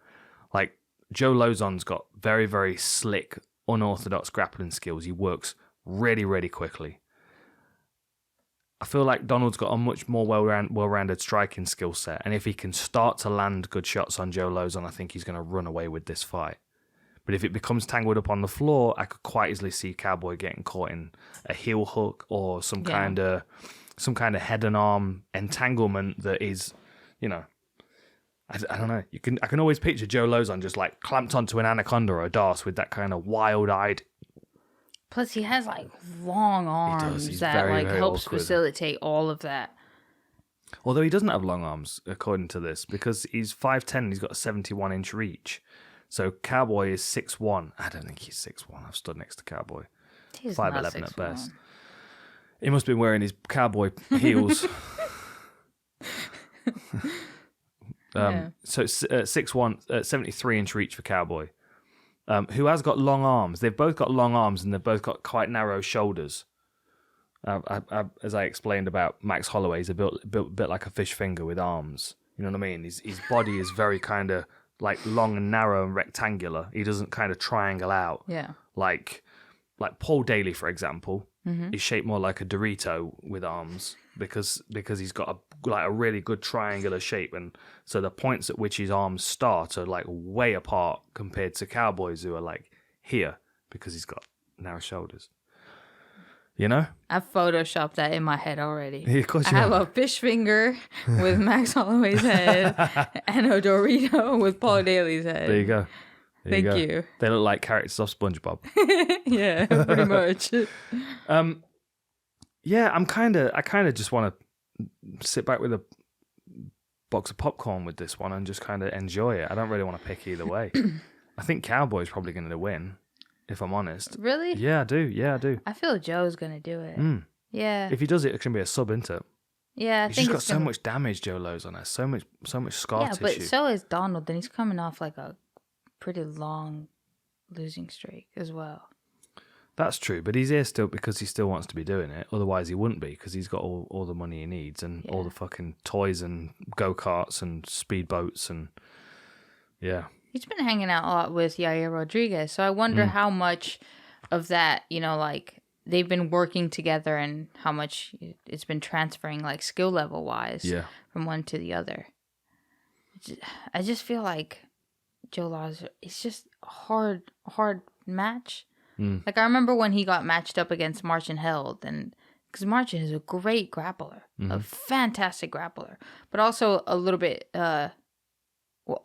Like, Joe Lauzon's got very, very slick, unorthodox grappling skills. He works really, really quickly. I feel like Donald's got a much more well-rounded striking skill set, and if he can start to land good shots on Joe Lauzon, I think he's going to run away with this fight. But if it becomes tangled up on the floor, I could quite easily see Cowboy getting caught in a heel hook or some kind of head and arm entanglement that is, I don't know. I can always picture Joe Lauzon just like clamped onto an anaconda or a darce with that kind of wild-eyed. Plus, he has like long arms that very helps awkward. Facilitate all of that. Although he doesn't have long arms, according to this, because he's 5'10", and he's got a 71-inch reach. So Cowboy is 6'1". I don't think he's 6'1". I've stood next to Cowboy. He's 5'11" at best. He must have been wearing his cowboy heels. So 6'1", 73-inch reach for Cowboy. Who has got long arms. They've both got long arms and they've both got quite narrow shoulders. As I explained about Max Holloway, he's built a bit like a fish finger with arms. You know what I mean? His body is very kind of like long and narrow and rectangular. He doesn't kind of triangle out. Yeah. Like Paul Daly, for example, is shaped more like a Dorito with arms because he's got a really good triangular shape, and so the points at which his arms start are like way apart compared to Cowboys who are like here because he's got narrow shoulders. You know? I've photoshopped that in my head already. Yeah, of course you I have a fish finger with Max Holloway's head and a Dorito with Paul Daly's head. There you go. Thank you. They look like characters off SpongeBob. Yeah, pretty much. Yeah, I kind of just want to sit back with a box of popcorn with this one and just kind of enjoy it. I don't really want to pick either way. I think Cowboy's probably going to win, if I'm honest. Really? Yeah, I do. I feel Joe's going to do it. Yeah. If he does it, it can be a sub, isn't it? Yeah, He's just got so much damage, Joe Lauzon has. So much scar tissue. Yeah, but so is Donald. Then he's coming off like a pretty long losing streak as well. That's true, but he's here still because he still wants to be doing it. Otherwise, he wouldn't be because he's got all the money he needs and all the fucking toys and go-karts and speedboats and He's been hanging out a lot with Yair Rodrigues, so I wonder how much of that, like they've been working together and how much it's been transferring, like skill level wise, from one to the other. I just feel like Joe Lauzon, it's just a hard match. Like I remember when he got matched up against Marcin Held, and because Marcin is a great grappler, a fantastic grappler, but also a little bit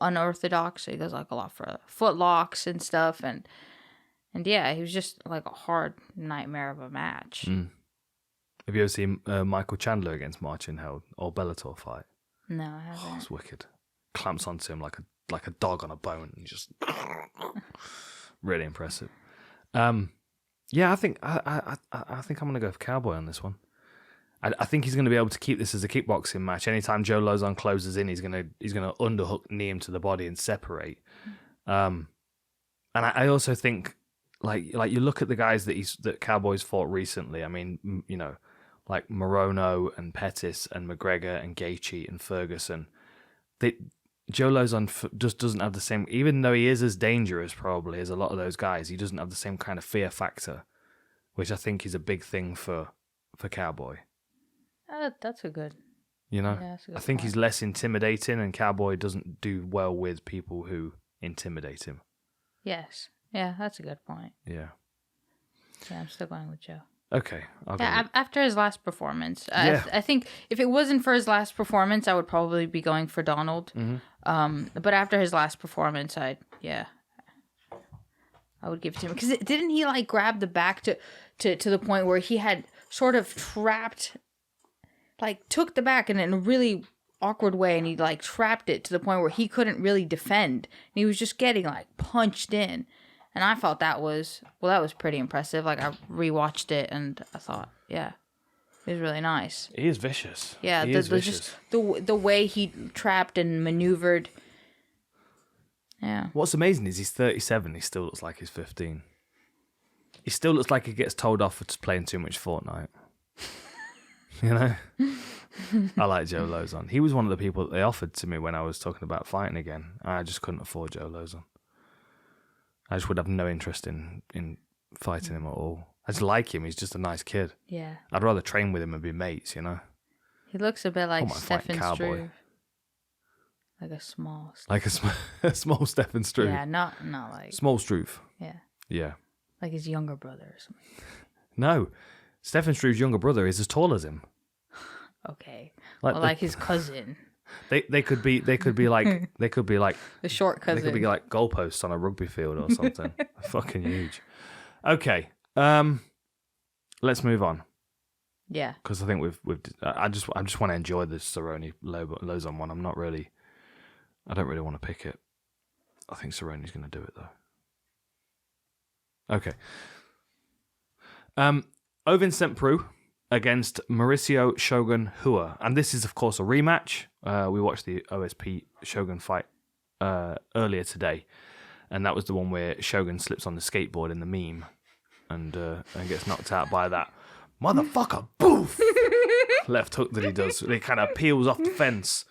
unorthodox. So he goes like a lot for foot locks and stuff, and yeah, he was just like a hard nightmare of a match. Have you ever seen Michael Chandler against Marcin Held or Bellator fight? No, I haven't. Oh, it's wicked. Clamps onto him like a dog on a bone, and just really impressive. Yeah, I think I'm gonna go for Cowboy on this one. I think he's gonna be able to keep this as a kickboxing match. Anytime Joe Lauzon closes in, he's gonna underhook knee him to the body and separate. And I also think like you look at the guys that Cowboys fought recently. I mean, you know, like Morono and Pettis and McGregor and Gaethje and Ferguson. Joe Lauzon just doesn't have the same, even though he is as dangerous probably as a lot of those guys, he doesn't have the same kind of fear factor, which I think is a big thing for Cowboy. That's a good. You know, Yeah, that's a good I think point. he's less intimidating, and Cowboy doesn't do well with people who intimidate him. Yes. Yeah, that's a good point. Yeah. Yeah, I'm still going with Joe. Okay. I'll go Yeah, with- after his last performance. Yeah. I think if it wasn't for his last performance, I would probably be going for Donald. But after his last performance, I would give it to him. Because didn't he like grab the back to the point where he had sort of trapped, like took the back in a really awkward way, and he like trapped it to the point where he couldn't really defend. And he was just getting like punched in. And I thought that was pretty impressive. Like I rewatched it and I thought, yeah, it was really nice. He is vicious. Yeah, he is vicious. just the way he trapped and maneuvered. Yeah. What's amazing is he's 37. He still looks like he's 15. He still looks like he gets told off for just playing too much Fortnite. You know? I like Joe Lauzon. He was one of the people that they offered to me when I was talking about fighting again. I just couldn't afford Joe Lauzon. I just would have no interest in fighting him at all. I just like him. He's just a nice kid. Yeah. I'd rather train with him and be mates, you know? He looks a bit like mind fighting Stefan Cowboy. Struve. Like a small. Like a small Stefan Struve. Yeah, not like. Small Struve. Yeah. Yeah. Like his younger brother or something. No. Stefan Struve's younger brother is as tall as him. Okay. Like Or the- like his cousin. They could be like The short cousin. they could be like goalposts on a rugby field or something. Fucking huge. Okay. Let's move on Yeah. because I think I just want to enjoy this Cerrone Lauzon one. I don't really want to pick it. I think Cerrone's going to do it though. Okay. Ovince sent Prue against Mauricio Shogun Hua. And this is, of course, a rematch. We watched the OSP Shogun fight earlier today. And that was the one where Shogun slips on the skateboard in the meme and gets knocked out by that motherfucker, boof! Left hook that he does. He kind of peels off the fence,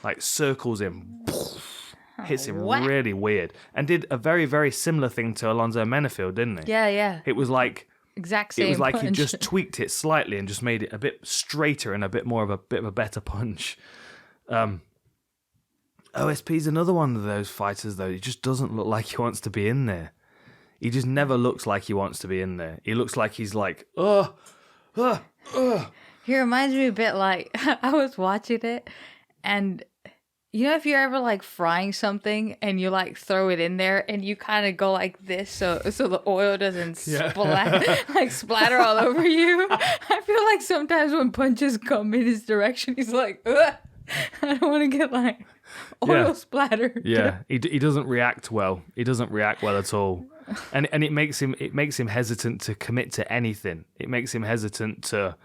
like circles him, poof, hits him What? really weird. And did a very, very similar thing to Alonzo Menefield, didn't he? Yeah, yeah. It was like... Exact same. It was like he punch. just tweaked it slightly and just made it a bit straighter and a bit of a better punch. OSP's another one of those fighters though. He just doesn't look like he wants to be in there. He just never looks like he wants to be in there. He looks like he's like, He reminds me a bit like I was watching it, and you know if you're ever like frying something and you like throw it in there and you kind of go like this so the oil doesn't splatter all over you. I feel like sometimes when punches come in his direction, he's like, ugh, I don't want to get like oil splattered. Yeah, he doesn't react well. He doesn't react well at all, and it makes him hesitant to commit to anything. It makes him hesitant to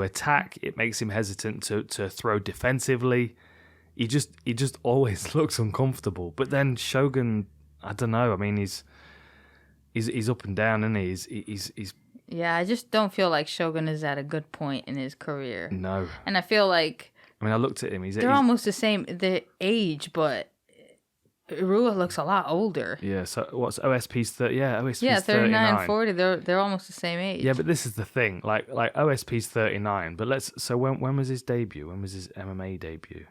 attack. It makes him hesitant to throw defensively. He just always looks uncomfortable. But then Shogun, I don't know. I mean, he's up and down, and he's Yeah, I just don't feel like Shogun is at a good point in his career. no. And I feel like I mean, I looked at him. they're almost the same, the age, but Rua looks a lot older. Yeah. So what's OSP's 30? Yeah, OSP's 39, 39. 40. They're almost the same age. Yeah, but this is the thing. Like OSP's 39. But so when was his debut? When was his MMA debut?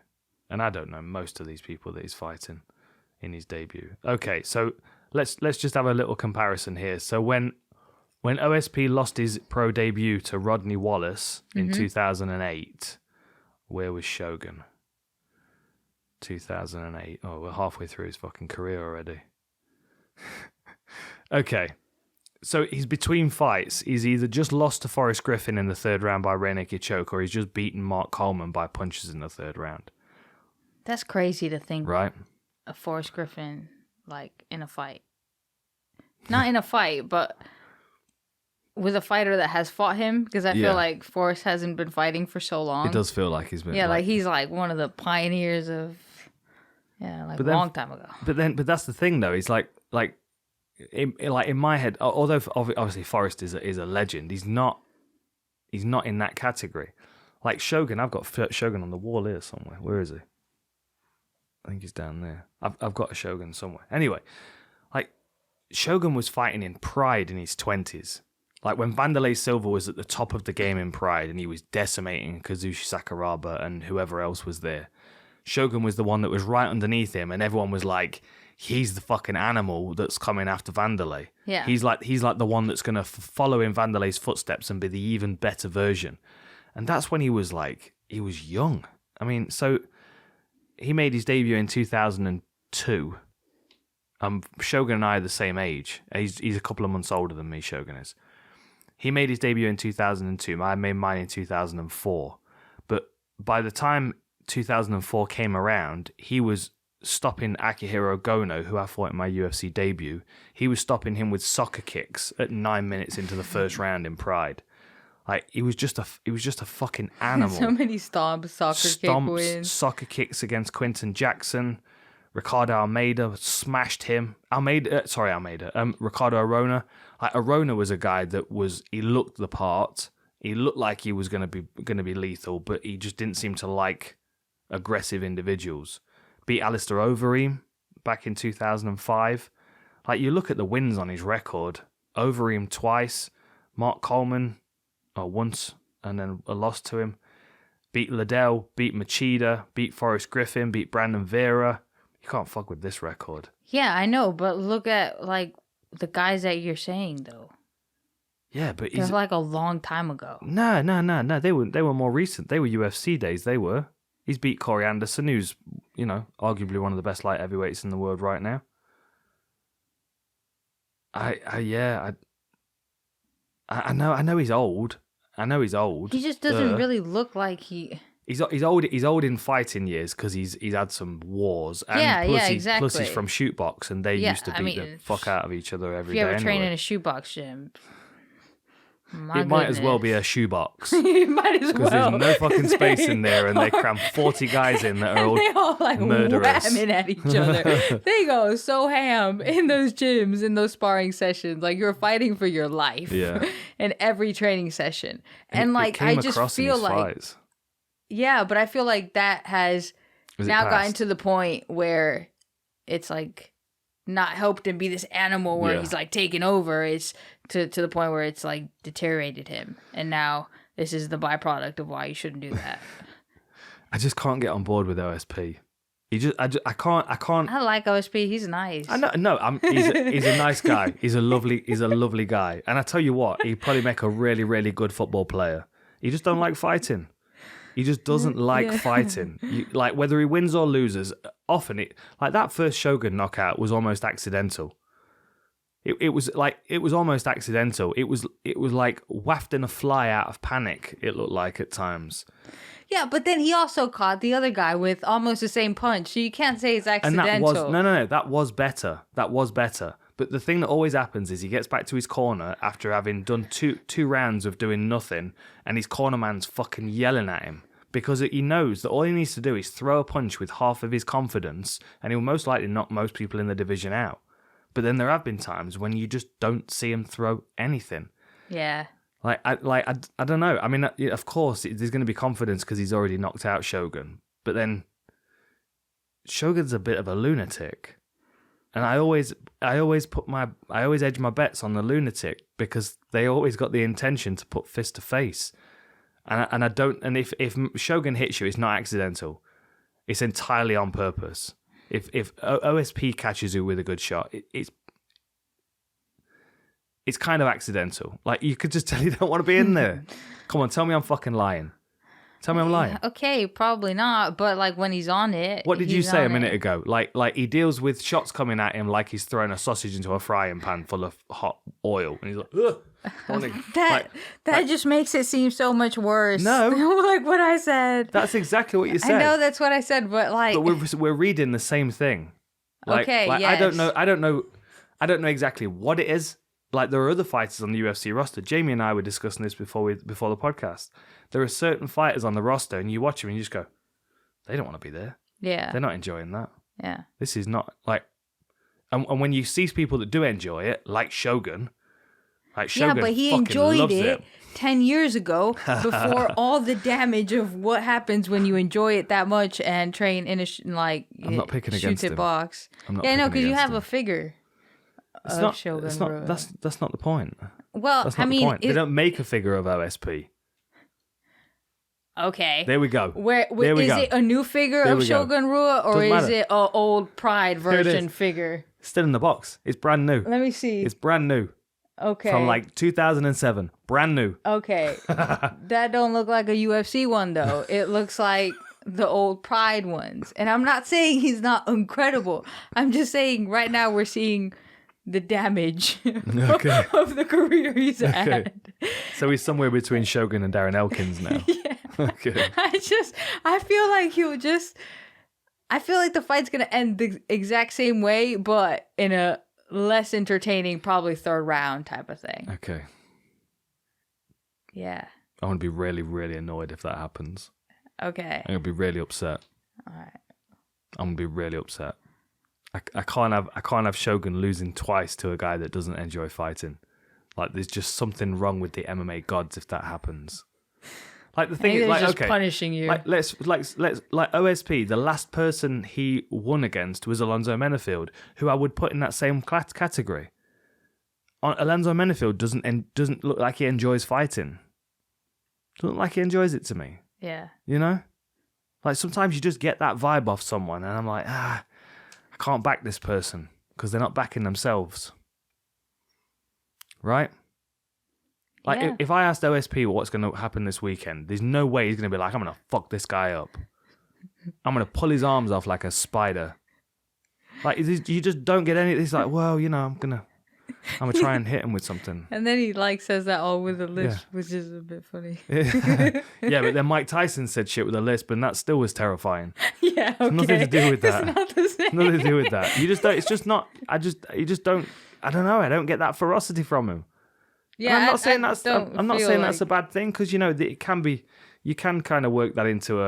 And I don't know most of these people that he's fighting in his debut. Okay, so let's just have a little comparison here. So when OSP lost his pro debut to Rodney Wallace in 2008, where was Shogun? 2008. Oh, we're halfway through his fucking career already. Okay. So he's between fights. He's either just lost to Forrest Griffin in the third round by rear naked choke, or he's just beaten Mark Coleman by punches in the third round. That's crazy to think. Right? Of Forrest Griffin, like, in a fight. Not in a fight, but with a fighter that has fought him, because I feel like Forrest hasn't been fighting for so long. It does feel like he's been. Yeah, like he's like one of the pioneers of, a long time ago. But that's the thing though. He's like in my head, although obviously Forrest is a legend, he's not in that category. Like Shogun, I've got Shogun on the wall here somewhere. Where is he? I think he's down there. I've got a Shogun somewhere. Anyway, like Shogun was fighting in Pride in his 20s. Like when Vanderlei Silva was at the top of the game in Pride and he was decimating Kazushi Sakuraba and whoever else was there, Shogun was the one that was right underneath him, and everyone was like, he's the fucking animal that's coming after Vanderlei. Yeah. He's like the one that's going to follow in Vanderlei's footsteps and be the even better version. And that's when he was young. I mean, so he made his debut in 2002. Shogun and I are the same age. He's a couple of months older than me, Shogun is. He made his debut in 2002. I made mine in 2004. But by the time 2004 came around, he was stopping Akihiro Gono, who I fought in my UFC debut. He was stopping him with soccer kicks at 9 minutes into the first round in Pride. Like he was just a fucking animal. So many soccer kick wins. Soccer kicks against Quinton Jackson. Ricardo Almeida smashed him. Ricardo Arona. Like Arona was a guy that he looked the part. He looked like he was gonna be lethal, but he just didn't seem to like aggressive individuals. Beat Alistair Overeem back in 2005. Like you look at the wins on his record. Overeem twice. Mark Coleman once, and then a loss to him. Beat Liddell, beat Machida, beat Forrest Griffin, beat Brandon Vera. You can't fuck with this record. Yeah, I know, but look at like the guys that you're saying though. Yeah, but they're like a long time ago. No. They were more recent. They were UFC days. They were. He's beat Corey Anderson, who's arguably one of the best light heavyweights in the world right now. I know he's old. He just doesn't really look like he. He's old. He's old in fighting years because he's had some wars. And exactly. Plus he's from shootbox, and they used to beat the fuck out of each other every day. If you ever train anyway. in a shootbox gym, might as well be a shoebox. It might as well. Because there's no fucking space in there, and they cram 40 guys in that are all, they all like murderers. whamming at each other. They go so ham in those gyms, in those sparring sessions. Like you're fighting for your life. Yeah. In every training session, and like I just feel like. Fights. Yeah, but I feel like that has now gotten to the point where it's like not helped him be this animal where he's like taking over. It's to the point where it's like deteriorated him. And now this is the byproduct of why you shouldn't do that. I just can't get on board with OSP. I can't. I like OSP. He's nice. I know. No, he's a nice guy. He's a lovely guy. And I tell you what, he'd probably make a really, really good football player. He just don't like fighting. He just doesn't like fighting. Like whether he wins or loses, often like that first Shogun knockout was almost accidental. It was almost accidental. It was like wafting a fly out of panic. It looked like at times. Yeah, but then he also caught the other guy with almost the same punch. So you can't say it's accidental. And that was better. That was better. But the thing that always happens is he gets back to his corner after having done two rounds of doing nothing, and his corner man's fucking yelling at him because he knows that all he needs to do is throw a punch with half of his confidence, and he'll most likely knock most people in the division out. But then there have been times when you just don't see him throw anything. Yeah. I don't know. I mean, of course, there's going to be confidence because he's already knocked out Shogun. But then Shogun's a bit of a lunatic. And I always edge my bets on the lunatic because they always got the intention to put fist to face. And I don't. And if Shogun hits you, it's not accidental. It's entirely on purpose. If OSP catches you with a good shot, it's kind of accidental. Like you could just tell you don't want to be in there. Come on, tell me I'm fucking lying. Tell me I'm lying. Okay, probably not. But like when he's on it, what did you say a minute ago? Like he deals with shots coming at him like he's throwing a sausage into a frying pan full of hot oil, and he's like, ugh. That just makes it seem so much worse. No, like what I said. That's exactly what you said. I know that's what I said, but like, but we're reading the same thing. Like, okay, yes. I don't know exactly what it is. Like there are other fighters on the UFC roster. Jamie and I were discussing this before the podcast. There are certain fighters on the roster, and you watch them and you just go, they don't want to be there. Yeah, they're not enjoying that. Yeah, this is not like. And when you see people that do enjoy it, like Shogun, yeah, but he enjoyed it 10 years ago before all the damage of what happens when you enjoy it that much and train in I'm not picking against him. Box. I'm not no, because you have him. a figure. Shogun. It's not. That's not the point. Well, that's not the point. They don't make a figure of OSP. Okay. There we go. Is it a new figure of Shogun Rua, or is it an old Pride version figure? Still in the box. It's brand new. Let me see. It's brand new. Okay. From like 2007. Brand new. Okay. That don't look like a UFC one though. It looks like the old Pride ones. And I'm not saying he's not incredible. I'm just saying right now we're seeing the damage of the career he's had. So he's somewhere between Shogun and Darren Elkins now. Yeah. Okay. I feel like the fight's going to end the exact same way, but in a less entertaining, probably third round type of thing. Okay. Yeah. I want to be really, really annoyed if that happens. Okay. I'm going to be really upset. All right. I'm going to be really upset. I can't have Shogun losing twice to a guy that doesn't enjoy fighting. Like, there's just something wrong with the MMA gods if that happens. Like, the thing is, like, just punishing you. Like, let's OSP. The last person he won against was Alonzo Menafield, who I would put in that same category. Alonzo Menafield doesn't look like he enjoys fighting. Doesn't look like he enjoys it to me. Yeah. You know, like sometimes you just get that vibe off someone, and I'm like, I can't back this person because they're not backing themselves. Right? Like, if I asked OSP what's going to happen this weekend, there's no way he's going to be like, I'm going to fuck this guy up. I'm going to pull his arms off like a spider. Like, you just don't get any... He's like, well, you know, I'm going to try and hit him with something. And then he, says that all with a lisp, which is a bit funny. Yeah, but then Mike Tyson said shit with a lisp, and that still was terrifying. Yeah, okay. It's nothing to do with that. It's not the same. Nothing to do with that. You just don't... It's just not... You just don't... I don't know. I don't get that ferocity from him. Yeah, I'm not saying that's that's a bad thing, because, you know, it can be. You can kind of work that into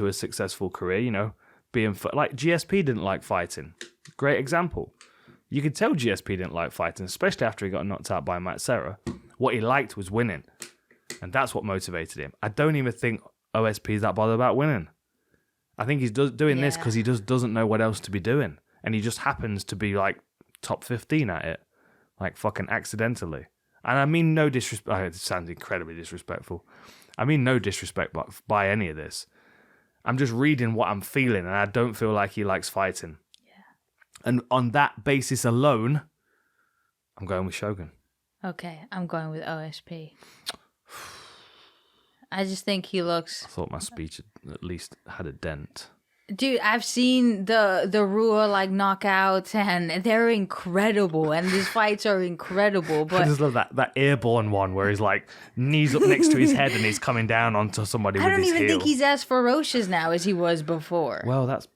a successful career. You know, being like GSP didn't like fighting. Great example. You could tell GSP didn't like fighting, especially after he got knocked out by Matt Serra. What he liked was winning, and that's what motivated him. I don't even think OSP is that bothered about winning. I think he's doing this because he doesn't know what else to be doing, and he just happens to be like top 15 at it, like fucking accidentally. And I mean no disrespect. It sounds incredibly disrespectful. I mean no disrespect by any of this. I'm just reading what I'm feeling, and I don't feel like he likes fighting. Yeah. And on that basis alone, I'm going with Shogun. Okay, I'm going with OSP. I just think he looks... I thought my speech at least had a dent. Dude, I've seen the Rua knockouts, and they're incredible, and these fights are incredible. But I just love that airborne one where he's like knees up next to his head and he's coming down onto somebody with his heel. I don't even think he's as ferocious now as he was before. Well, that's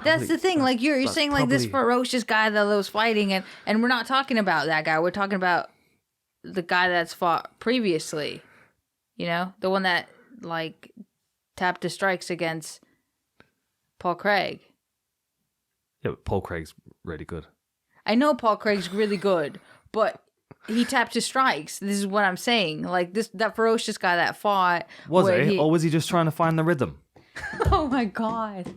the thing. Like you're saying, like this ferocious guy that loves fighting, and we're not talking about that guy. We're talking about the guy that's fought previously. You know, the one that tapped the strikes against Paul Craig. Yeah, but Paul Craig's really good. I know Paul Craig's really good, but he tapped his strikes. This is what I'm saying. Like that ferocious guy that fought. Was he? Or was he just trying to find the rhythm? Oh my God.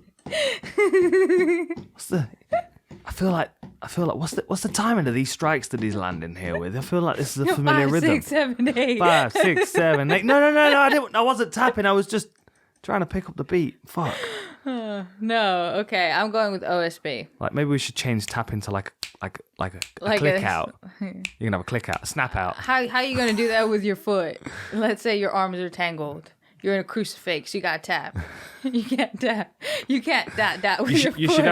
I feel like what's the timing of these strikes that he's landing here with? I feel like this is a familiar rhythm. 5, 6, 7, 8. 5, 6, 7, 8. No, I wasn't tapping. I was just trying to pick up the beat. Fuck. No, okay, I'm going with OSP. Like maybe we should change tapping to like a click out. You can have a click out, a snap out. How are you gonna do that with your foot? Let's say your arms are tangled. You're in a crucifix. You gotta tap. You can't tap. You can't that with your foot. You should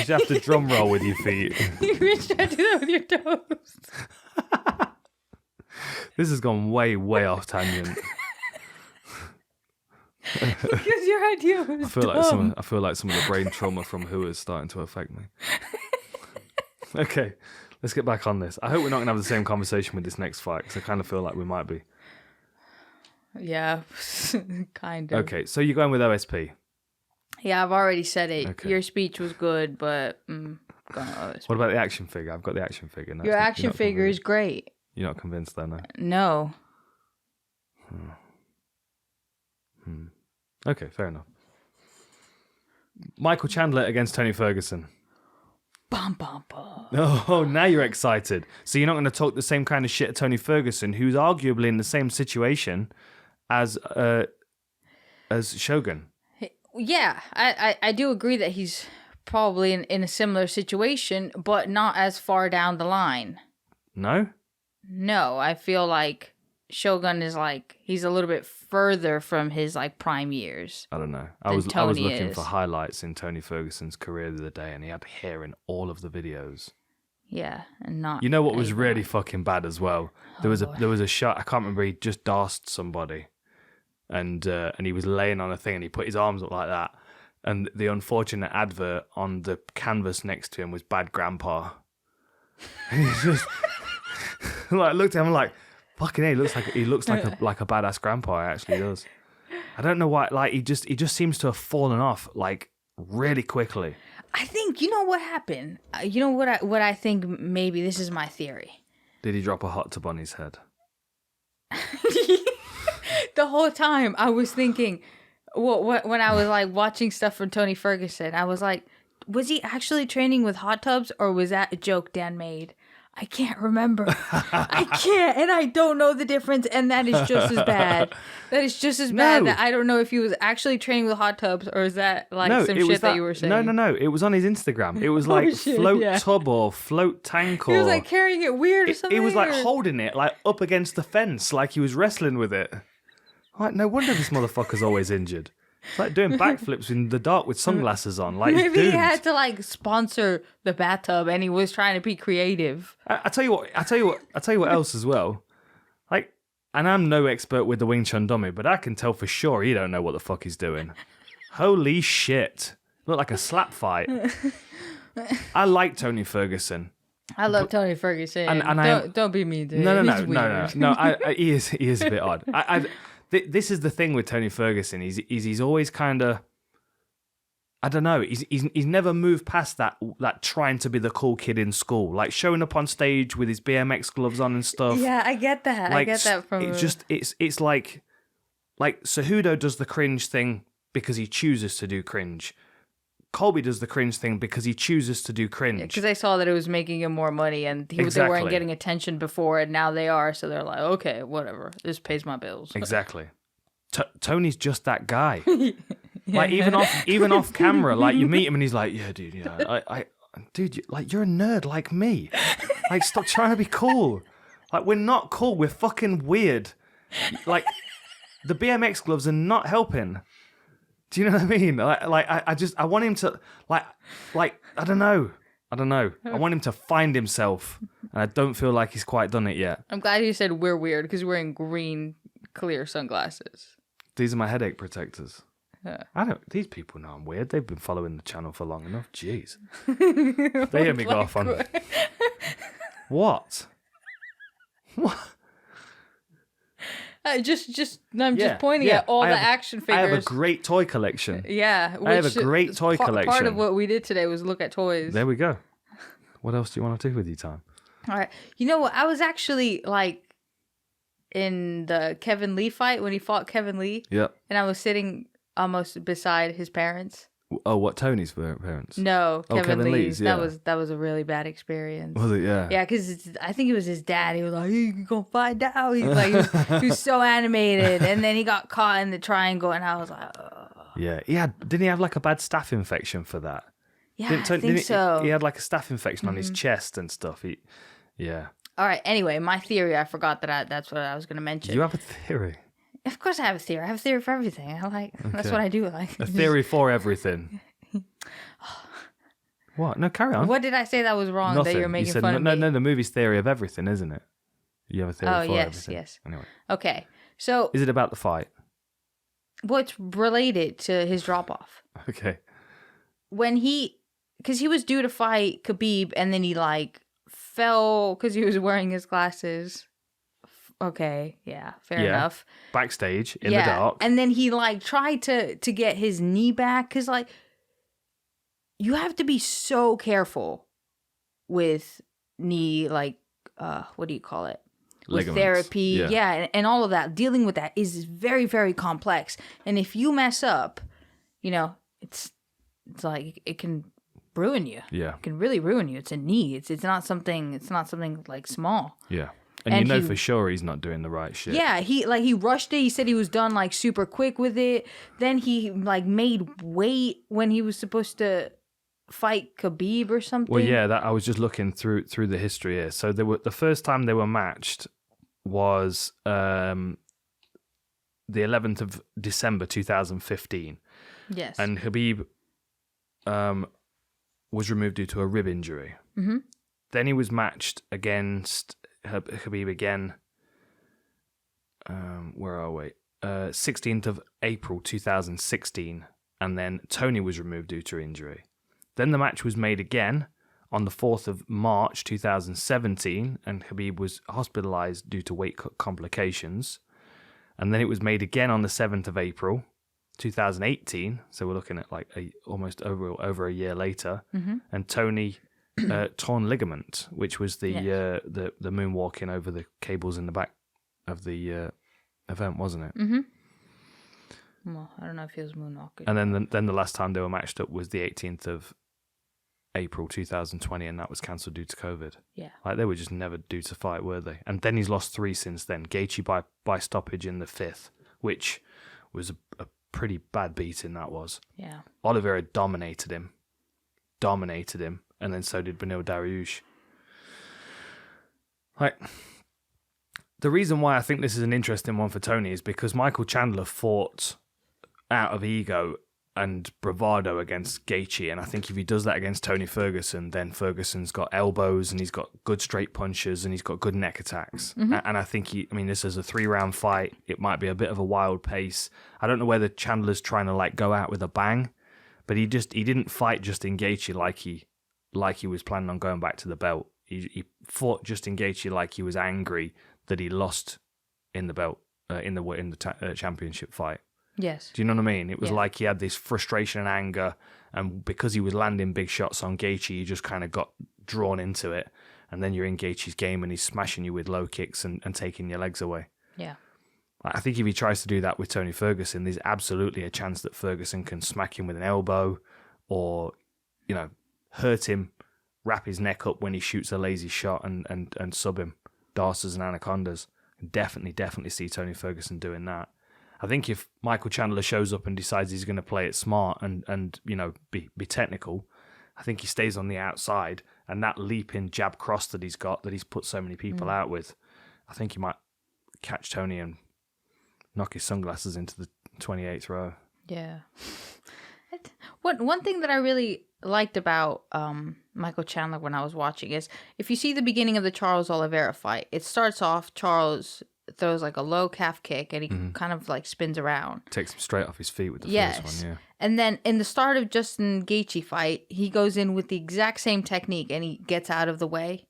have to drum roll with your feet. You should do that with your toes. This has gone way off tangent. Because your idea was I feel like some of the brain trauma from Who is starting to affect me. Okay, let's get back on this. I hope we're not going to have the same conversation with this next fight, because I kind of feel like we might be. Yeah, kind of. Okay, so you're going with OSP. Yeah, I've already said it. Okay. Your speech was good, but... What about the action figure? I've got the action figure. No, your action figure is great. You're not convinced, though, no? No. Okay, fair enough. Michael Chandler against Tony Ferguson. Bum, bum, bum. Oh, now you're excited. So you're not going to talk the same kind of shit at Tony Ferguson, who's arguably in the same situation as Shogun. Yeah, I do agree that he's probably in a similar situation, but not as far down the line. No? No, I feel like Shogun is like, he's a little bit further from his like prime years. I don't know. I was looking for highlights in Tony Ferguson's career the other day, and he had hair in all of the videos. Yeah, and not. You know what was really fucking bad as well? There was a shot. I can't remember. He just doused somebody, and he was laying on a thing, and he put his arms up like that, and the unfortunate advert on the canvas next to him was Bad Grandpa, and he just like looked at him like, fucking hell, he looks like a badass grandpa. He actually does. I don't know why. Like he just seems to have fallen off like really quickly. I think you know what happened. You know what I think. Maybe this is my theory. Did he drop a hot tub on his head? The whole time I was thinking, when I was like watching stuff from Tony Ferguson, I was like, was he actually training with hot tubs or was that a joke Dan made? I can't remember. I can't, and I don't know the difference, and that is just as bad. That is just as bad that I don't know if he was actually training with hot tubs or is that like some shit that you were saying? No. It was on his Instagram. It was like tub or float tank or... He was like carrying it weird or something. He was like holding it like up against the fence like he was wrestling with it. Like, no wonder this motherfucker's always injured. It's like doing backflips in the dark with sunglasses on. Like maybe he had to like sponsor the bathtub, and he was trying to be creative. I tell you what else as well. Like, and I'm no expert with the Wing Chun dummy, but I can tell for sure he don't know what the fuck he's doing. Holy shit! Looked like a slap fight. I like Tony Ferguson. I love Tony Ferguson. And don't be mean to him. No. He is a bit odd. This is the thing with Tony Ferguson. He's always kind of, I don't know. He's never moved past that trying to be the cool kid in school, like showing up on stage with his BMX gloves on and stuff. Yeah, I get that. Like, I get that from. It's like Cejudo does the cringe thing because he chooses to do cringe. Colby does the cringe thing because he chooses to do cringe. Because they saw that it was making him more money, and they weren't getting attention before, and now they are. So they're like, okay, whatever. This pays my bills. Exactly. Tony's just that guy. Like even off camera, like you meet him and he's like, yeah, dude, dude, you're a nerd like me. Like, stop trying to be cool. Like, we're not cool. We're fucking weird. Like, the BMX gloves are not helping. Do you know what I mean? I want him to like I don't know. I want him to find himself, and I don't feel like he's quite done it yet. I'm glad you said we're weird because we're wearing green, clear sunglasses. These are my headache protectors. Yeah. These people know I'm weird. They've been following the channel for long enough. Jeez, they hear me go off on. What? I'm just pointing at all the action figures. I have a great toy collection. Yeah. I have a great toy collection. Part of what we did today was look at toys. There we go. What else do you want to do with your time? All right. You know what? I was actually like in the Kevin Lee fight when he fought Kevin Lee. Yep. And I was sitting almost beside his parents. Oh, what, Tony's parents? No, Kevin Lee's. Yeah. That was a really bad experience. Was it? Yeah. Yeah, because I think it was his dad. He was like, "Hey, you gonna find out?" He's like, he was so animated, and then he got caught in the triangle, and I was like, "Oh." Yeah, didn't he have like a bad staph infection for that? Yeah, I think so. He had like a staph infection on his chest and stuff. Yeah. All right. Anyway, my theory. I forgot that's what I was gonna mention. You have a theory. Of course I have a theory. I have a theory for everything. That's what I do. Like a theory for everything. What? No, carry on. What did I say that was wrong? Nothing. That you're making fun of me? No, the movie's theory of everything, isn't it? You have a theory for everything. Oh, yes. Anyway. Okay. So is it about the fight? Well, it's related to his drop off. Okay. Because he was due to fight Khabib, and then he like fell because he was wearing his glasses. Okay, yeah, fair enough. Backstage in the dark. And then he like tried to get his knee back because like you have to be so careful with knee, like, what do you call it? With Ligaments. therapy, and all of that. Dealing with that is very, very complex. And if you mess up, it's like it can ruin you. Yeah, it can really ruin you. It's a knee. It's not something like small. Yeah, and for sure he's not doing the right shit. Yeah, he rushed it. He said he was done like super quick with it. Then he like made weight when he was supposed to fight Khabib or something. Well, yeah, I was just looking through the history here. So the first time they were matched was the 11th of December 2015. Yes. And Khabib was removed due to a rib injury. Mm-hmm. Then he was matched against Khabib again. Where are we? 16th of April 2016. And then Tony was removed due to injury. Then the match was made again on the 4th of March 2017, and Khabib was hospitalized due to weight complications. And then it was made again on the 7th of April 2018, so we're looking at like almost over a year later. Mm-hmm. And Tony torn ligament, which was the moonwalking over the cables in the back of the event, wasn't it? Mm-hmm. Well, I don't know if he was moonwalking. And then the last time they were matched up was the 18th of April 2020, and that was cancelled due to COVID. Yeah. Like, they were just never due to fight, were they? And then he's lost 3 since then. Gaethje by stoppage in the 5th, which was a pretty bad beating, that was. Yeah. Oliveira dominated him, and then so did Beneil Dariush. Like, the reason why I think this is an interesting one for Tony is because Michael Chandler fought out of ego and bravado against Gaethje, and I think if he does that against Tony Ferguson, then Ferguson's got elbows and he's got good straight punches and he's got good neck attacks. Mm-hmm. And I think this is a 3-round fight. It might be a bit of a wild pace. I don't know whether Chandler's trying to like go out with a bang, but he didn't fight Justin Gaethje like he was planning on going back to the belt. He fought Justin Gaethje like he was angry that he lost in the belt in the championship fight. Yes. Do you know what I mean? It was like he had this frustration and anger, and because he was landing big shots on Gaethje, you just kind of got drawn into it, and then you're in Gaethje's game and he's smashing you with low kicks and taking your legs away. Yeah. I think if he tries to do that with Tony Ferguson, there's absolutely a chance that Ferguson can smack him with an elbow or, hurt him, wrap his neck up when he shoots a lazy shot and sub him. Darces and anacondas. Definitely see Tony Ferguson doing that. I think if Michael Chandler shows up and decides he's going to play it smart and be technical, I think he stays on the outside, and that leaping jab cross that he's got, that he's put so many people out with, I think he might catch Tony and knock his sunglasses into the 28th row. Yeah. One thing that I really liked about Michael Chandler when I was watching is, if you see the beginning of the Charles Oliveira fight, it starts off, Charles throws like a low calf kick and he kind of like spins around. Takes him straight off his feet with the first one, yeah. And then in the start of Justin Gaethje fight, he goes in with the exact same technique and he gets out of the way.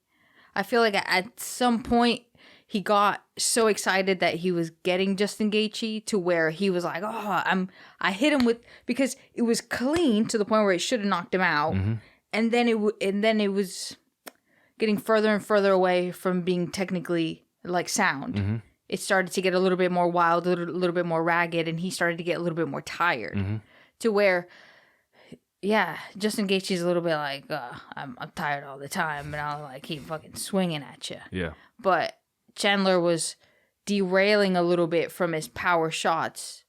I feel like at some point he got so excited that he was getting Justin Gaethje to where he was like, I hit him with, because it was clean to the point where it should have knocked him out. Mm-hmm. And then it was getting further and further away from being technically like sound. Mm-hmm. It started to get a little bit more wild, a little bit more ragged, and he started to get a little bit more tired. Mm-hmm. To where, Justin Gaethje's a little bit like, I'm tired all the time, and I'll like keep fucking swinging at you. Yeah. But Chandler was derailing a little bit from his power shots,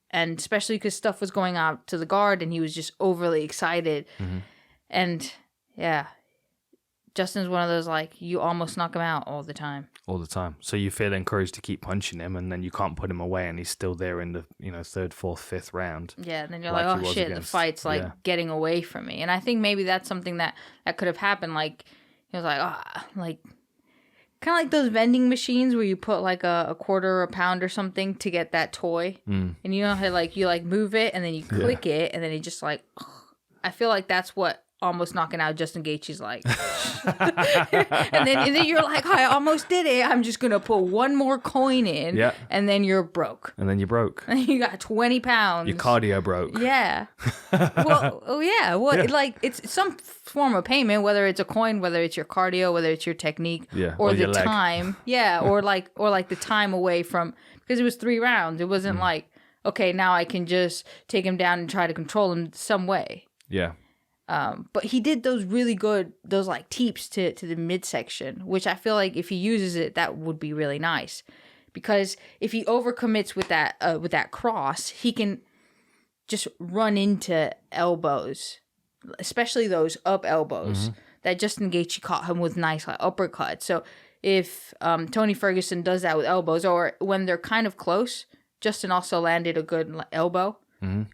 and especially because stuff was going out to the guard, and he was just overly excited. Mm-hmm. And Justin's one of those, like, you almost knock him out all the time. All the time. So you feel encouraged to keep punching him, and then you can't put him away, and he's still there in the 3rd, 4th, 5th round. Yeah, and then you're like oh shit, the fight's like getting away from me. And I think maybe that's something that could have happened. Like, he was like, like, kind of like those vending machines where you put like a quarter or a pound or something to get that toy. Mm. And you know how like you like move it and then you click it, and then it just like, I feel like that's what almost knocking out Justin Gaethje's like, and then you're like, I almost did it. I'm just gonna put one more coin in, and then you're broke. And then you're broke. And you got 20 pounds. Your cardio broke. Yeah. Well, like it's some form of payment, whether it's a coin, whether it's your cardio, whether it's your technique, or the time. Yeah, or like the time away from, because it was 3 rounds. It wasn't like, okay, now I can just take him down and try to control him some way. Yeah. But he did those really good, those like teeps to the midsection, which I feel like if he uses it, that would be really nice. Because if he overcommits with that cross, he can just run into elbows, especially those up elbows that Justin Gaethje caught him with nice like uppercuts. So if Tony Ferguson does that with elbows, or when they're kind of close, Justin also landed a good elbow,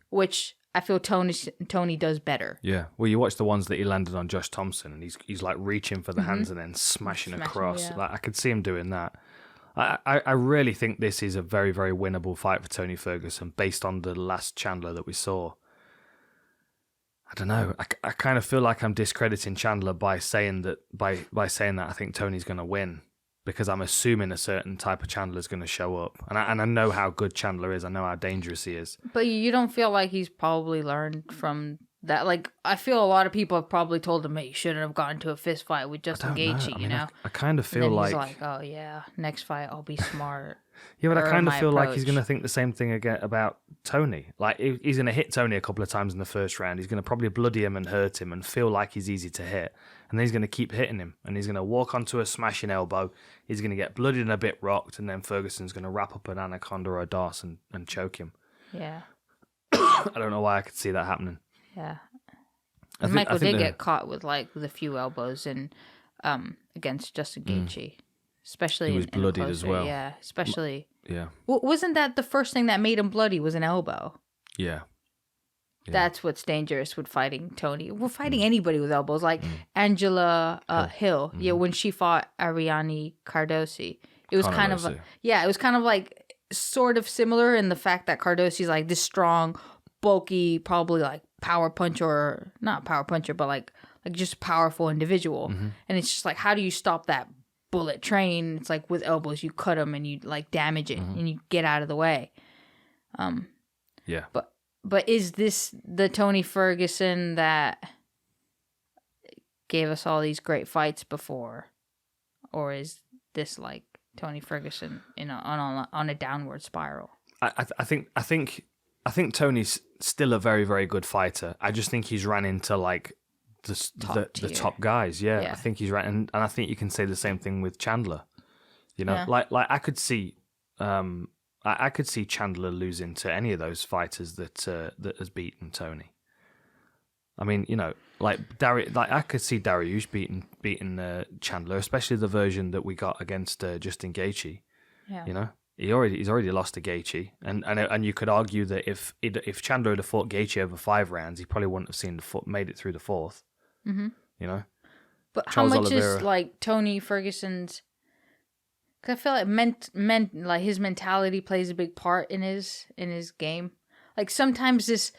which I feel Tony does better. Yeah. Well, you watch the ones that he landed on Josh Thompson, and he's like reaching for the hands and then smashing across. Yeah. Like I could see him doing that. I really think this is a very, very winnable fight for Tony Ferguson based on the last Chandler that we saw. I don't know. I kind of feel like I'm discrediting Chandler by saying that by saying that I think Tony's going to win, because I'm assuming a certain type of Chandler is going to show up. And I know how good Chandler is. I know how dangerous he is. But you don't feel like he's probably learned from that? Like, I feel a lot of people have probably told him, hey, you shouldn't have gotten to a fist fight with Justin Gaethje, you know? I kind of feel he's like, oh, yeah, next fight I'll be smart. Yeah, but I kind of feel like he's going to think the same thing again about Tony. Like, he's going to hit Tony a couple of times in the first round. He's going to probably bloody him and hurt him and feel like he's easy to hit. And then he's going to keep hitting him. And he's going to walk onto a smashing elbow. He's going to get bloodied and a bit rocked. And then Ferguson's going to wrap up an anaconda or a darce and choke him. Yeah. I don't know why I could see that happening. Yeah. Michael did get caught with a few elbows and against Justin Gaethje. Especially he was bloodied as well. Yeah, especially. Yeah. Wasn't that the first thing that made him bloody was an elbow? Yeah. That's what's dangerous with fighting Tony. We're fighting anybody with elbows, like Angela Hill. Yeah, when she fought Ariane Carnelossi, it was kind of it was kind of like sort of similar in the fact that Cardossi's like this strong, bulky, probably like power puncher, or not power puncher, but like just powerful individual. And it's just like, how do you stop that bullet train? It's like with elbows, you cut them and you like damage it and you get out of the way. Yeah. But is this the Tony Ferguson that gave us all these great fights before, or is this like Tony Ferguson on a downward spiral? I think Tony's still a very, very good fighter. I just think he's ran into like the top guys. Yeah. I think he's right, and I think you can say the same thing with Chandler. You know, like I could see I could see Chandler losing to any of those fighters that has beaten Tony. I mean, you know, like I could see Dariush beating Chandler, especially the version that we got against Justin Gaethje. Yeah. You know, he's already lost to Gaethje, and you could argue that if Chandler had fought Gaethje over 5 rounds, he probably wouldn't have made it through the 4th. You know, but Charles how much Oliveira, is like Tony Ferguson's? Because I feel like like his mentality plays a big part in his game. Like sometimes this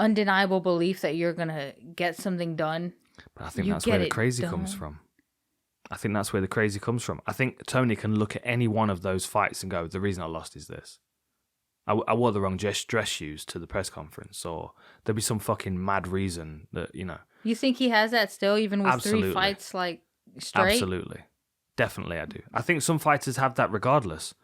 undeniable belief that you're gonna get something done. But I think that's where the crazy comes from. I think that's where the crazy comes from. I think Tony can look at any one of those fights and go, the reason I lost is this. I wore the wrong dress shoes to the press conference, or there'd be some fucking mad reason that, you know. You think he has that still, even with Absolutely. 3 fights like straight? Absolutely. Definitely I do. I think some fighters have that regardless.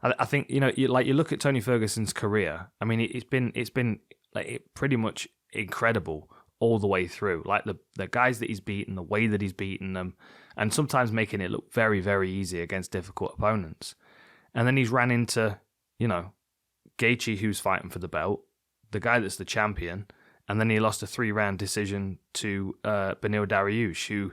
I think, you know, you look at Tony Ferguson's career. I mean, it's been like pretty much incredible all the way through. Like the guys that he's beaten, the way that he's beaten them, and sometimes making it look very, very easy against difficult opponents. And then he's ran into, you know, Gaethje, who's fighting for the belt, the guy that's the champion, and then he lost a 3-round decision to Beneil Dariush, who,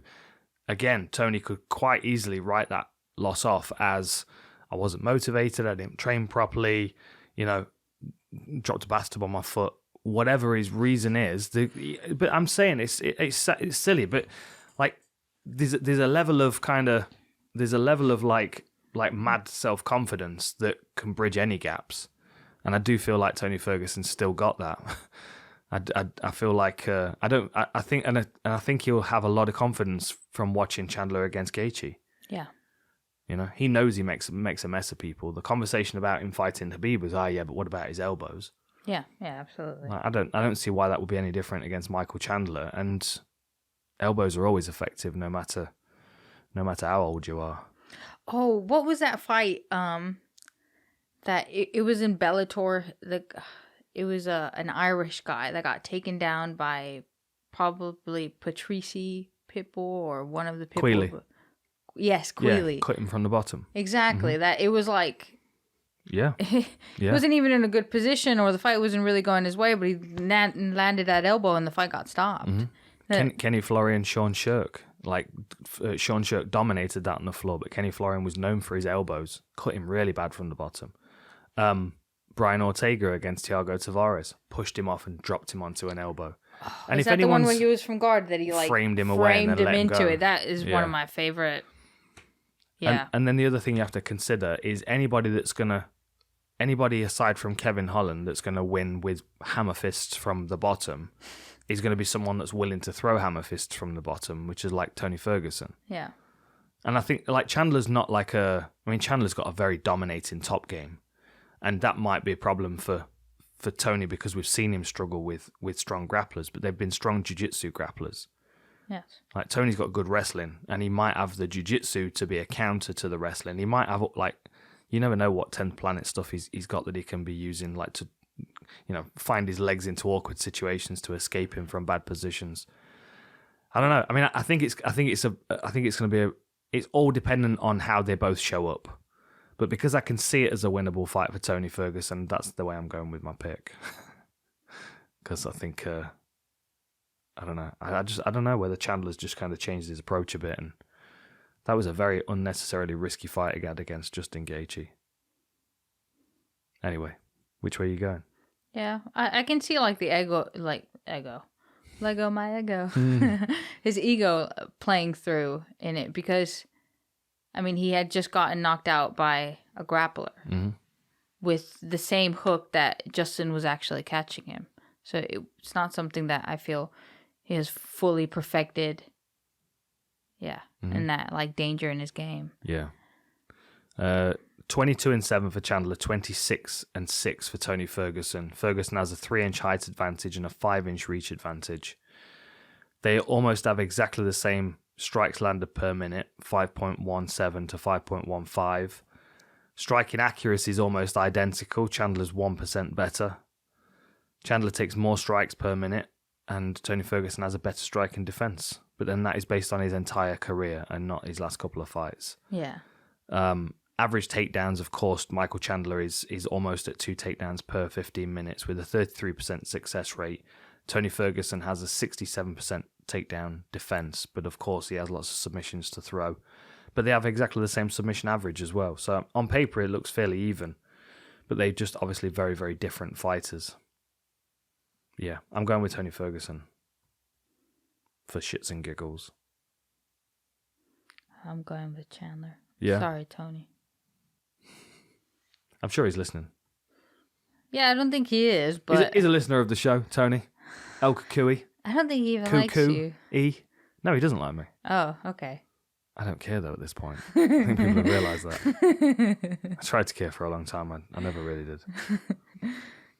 again, Tony could quite easily write that loss off as, I wasn't motivated, I didn't train properly, you know, dropped a bathtub on my foot, whatever his reason is. But I'm saying it's silly, but like there's a level of like mad self-confidence that can bridge any gaps. And I do feel like Tony Ferguson's still got that. I feel like I think he'll have a lot of confidence from watching Chandler against Gaethje. Yeah. You know, he knows he makes a mess of people. The conversation about him fighting Khabib was, but what about his elbows? Yeah, absolutely. Like, I don't see why that would be any different against Michael Chandler. And elbows are always effective, no matter how old you are. Oh, what was that fight? That it was in Bellator. It was an Irish guy that got taken down by probably Patrice Pitbull or one of the Pitbull. Queally. Yes, Queally. Yeah, cut him from the bottom. Exactly. That it was like. Yeah. He wasn't even in a good position, or the fight wasn't really going his way, but he landed that elbow and the fight got stopped. Kenny Florian, Sean Shirk. Sean Shirk dominated that on the floor, but Kenny Florian was known for his elbows. Cut him really bad from the bottom. Brian Ortega against Thiago Tavares pushed him off and dropped him onto an elbow. And is that the one where he was from guard that he framed him away and then let him into go? it? That is one of my favorite. Yeah. And then the other thing you have to consider is anybody aside from Kevin Holland that's going to win with hammer fists from the bottom is going to be someone that's willing to throw hammer fists from the bottom, which is like Tony Ferguson. Yeah. And I think Chandler's not Chandler's got a very dominating top game. And that might be a problem for Tony because we've seen him struggle with strong grapplers, but they've been strong jiu-jitsu grapplers. Yes. Like Tony's got good wrestling, and he might have the jiu-jitsu to be a counter to the wrestling. He might have you never know what 10th planet stuff he's got that he can be using, like to, find his legs into awkward situations to escape him from bad positions. I don't know. I mean, I think it's going to be it's all dependent on how they both show up. But because I can see it as a winnable fight for Tony Ferguson, that's the way I'm going with my pick. Because I think, I don't know. I don't know whether Chandler's just kind of changed his approach a bit, and that was a very unnecessarily risky fight he had against Justin Gaethje. Anyway, which way are you going? Yeah, I can see like the Lego, my ego, his ego playing through in it because, I mean, he had just gotten knocked out by a grappler with the same hook that Justin was actually catching him. So it's not something that I feel he has fully perfected. Yeah, and that like danger in his game. Yeah. 22-7 for Chandler, 26-6 for Tony Ferguson. Ferguson has a 3-inch height advantage and a 5-inch reach advantage. They almost have exactly the same strikes landed per minute, 5.17 to 5.15. Striking accuracy is almost identical. Chandler's 1% better. Chandler takes more strikes per minute, and Tony Ferguson has a better striking defense. But then that is based on his entire career and not his last couple of fights. Yeah. Average takedowns, of course, Michael Chandler is almost at 2 takedowns per 15 minutes with a 33% success rate. Tony Ferguson has a 67% takedown defense, but of course he has lots of submissions to throw. But they have exactly the same submission average as well. So on paper it looks fairly even, but they're just obviously very, very different fighters. Yeah, I'm going with Tony Ferguson for shits and giggles. I'm going with Chandler. Yeah. Sorry, Tony. I'm sure he's listening. Yeah, I don't think he is, but... He's a listener of the show, Tony. El Kukui. I don't think he even likes you. E. No, he doesn't like me. Oh, okay. I don't care, though, at this point. I think people have realised that. I tried to care for a long time. I never really did.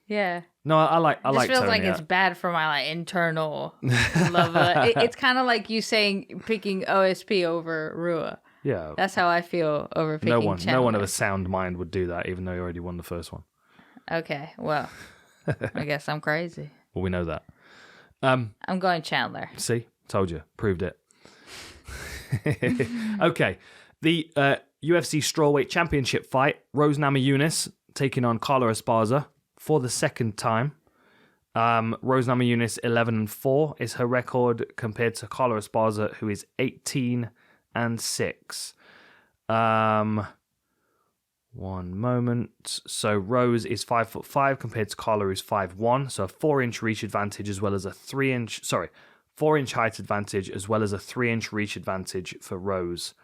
Yeah. No, I like Tony. It feels like it's bad for my internal love. It's kind of like you picking OSP over Rua. Yeah. That's how I feel over picking Chandler. No one of a sound mind would do that, even though he already won the first one. Okay, well, I guess I'm crazy. Well, we know that. I'm going Chandler. See? Told you. Proved it. Okay. The UFC Strawweight Championship fight. Rose Namajunas taking on Carla Esparza for the second time. Rose Namajunas 11-4 is her record compared to Carla Esparza, who is 18-6. One moment. So Rose is 5'5" compared to Carla, who's 5'1". So a 4-inch reach advantage as well as a 4-inch height advantage as well as a 3-inch reach advantage for Rose.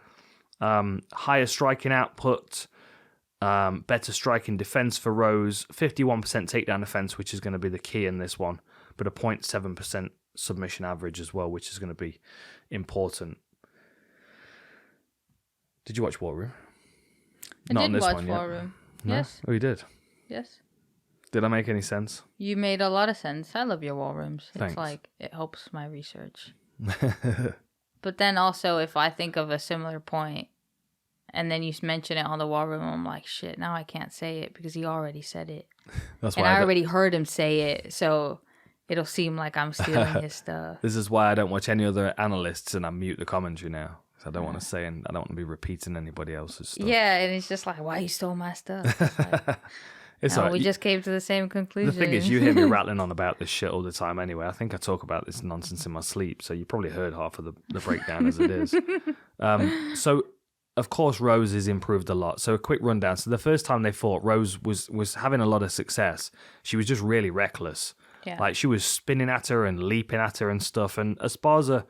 Higher striking output, better striking defense for Rose, 51% takedown defense, which is going to be the key in this one. but a 0.7% submission average as well, which is going to be important. Did you watch War Room? I did watch War Room. No? Yes. Oh, you did? Yes. Did I make any sense? You made a lot of sense. I love your War Rooms. Thanks. It's like, it helps my research. But then also, if I think of a similar point, and then you mention it on the War Room, I'm like, shit, now I can't say it because he already said it. That's and why I already heard him say it, so it'll seem like I'm stealing his stuff. This is why I don't watch any other analysts and I mute the commentary now. I don't want to say, and I don't want to be repeating anybody else's stuff. Yeah, and it's just like, why you stole my stuff? It's all right. We just came to the same conclusion. The thing is, you hear me rattling on about this shit all the time anyway. I think I talk about this nonsense in my sleep, so you probably heard half of the breakdown as it is. So, of course, Rose has improved a lot. So a quick rundown. So the first time they fought, Rose was having a lot of success. She was just really reckless. Yeah. Like, she was spinning at her and leaping at her and stuff, and Esparza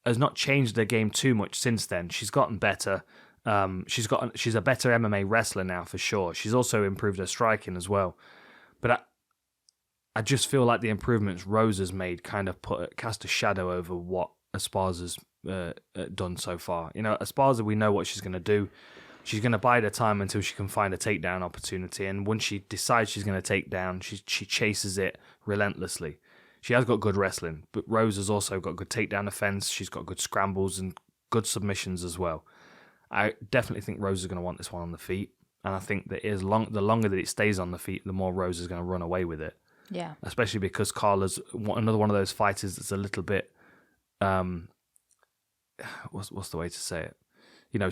has not changed their game too much since then. She's gotten better. She's a better MMA wrestler now for sure. She's also improved her striking as well. But I just feel like the improvements Rose has made kind of cast a shadow over what Esparza's done so far. You know, Esparza, we know what she's going to do. She's going to bide her time until she can find a takedown opportunity. And when she decides she's going to take down, she chases it relentlessly. She has got good wrestling, but Rose has also got good takedown defense. She's got good scrambles and good submissions as well. I definitely think Rose is going to want this one on the feet. And I think that the longer that it stays on the feet, the more Rose is going to run away with it. Yeah. Especially because Carla's another one of those fighters that's a little bit, what's the way to say it? You know,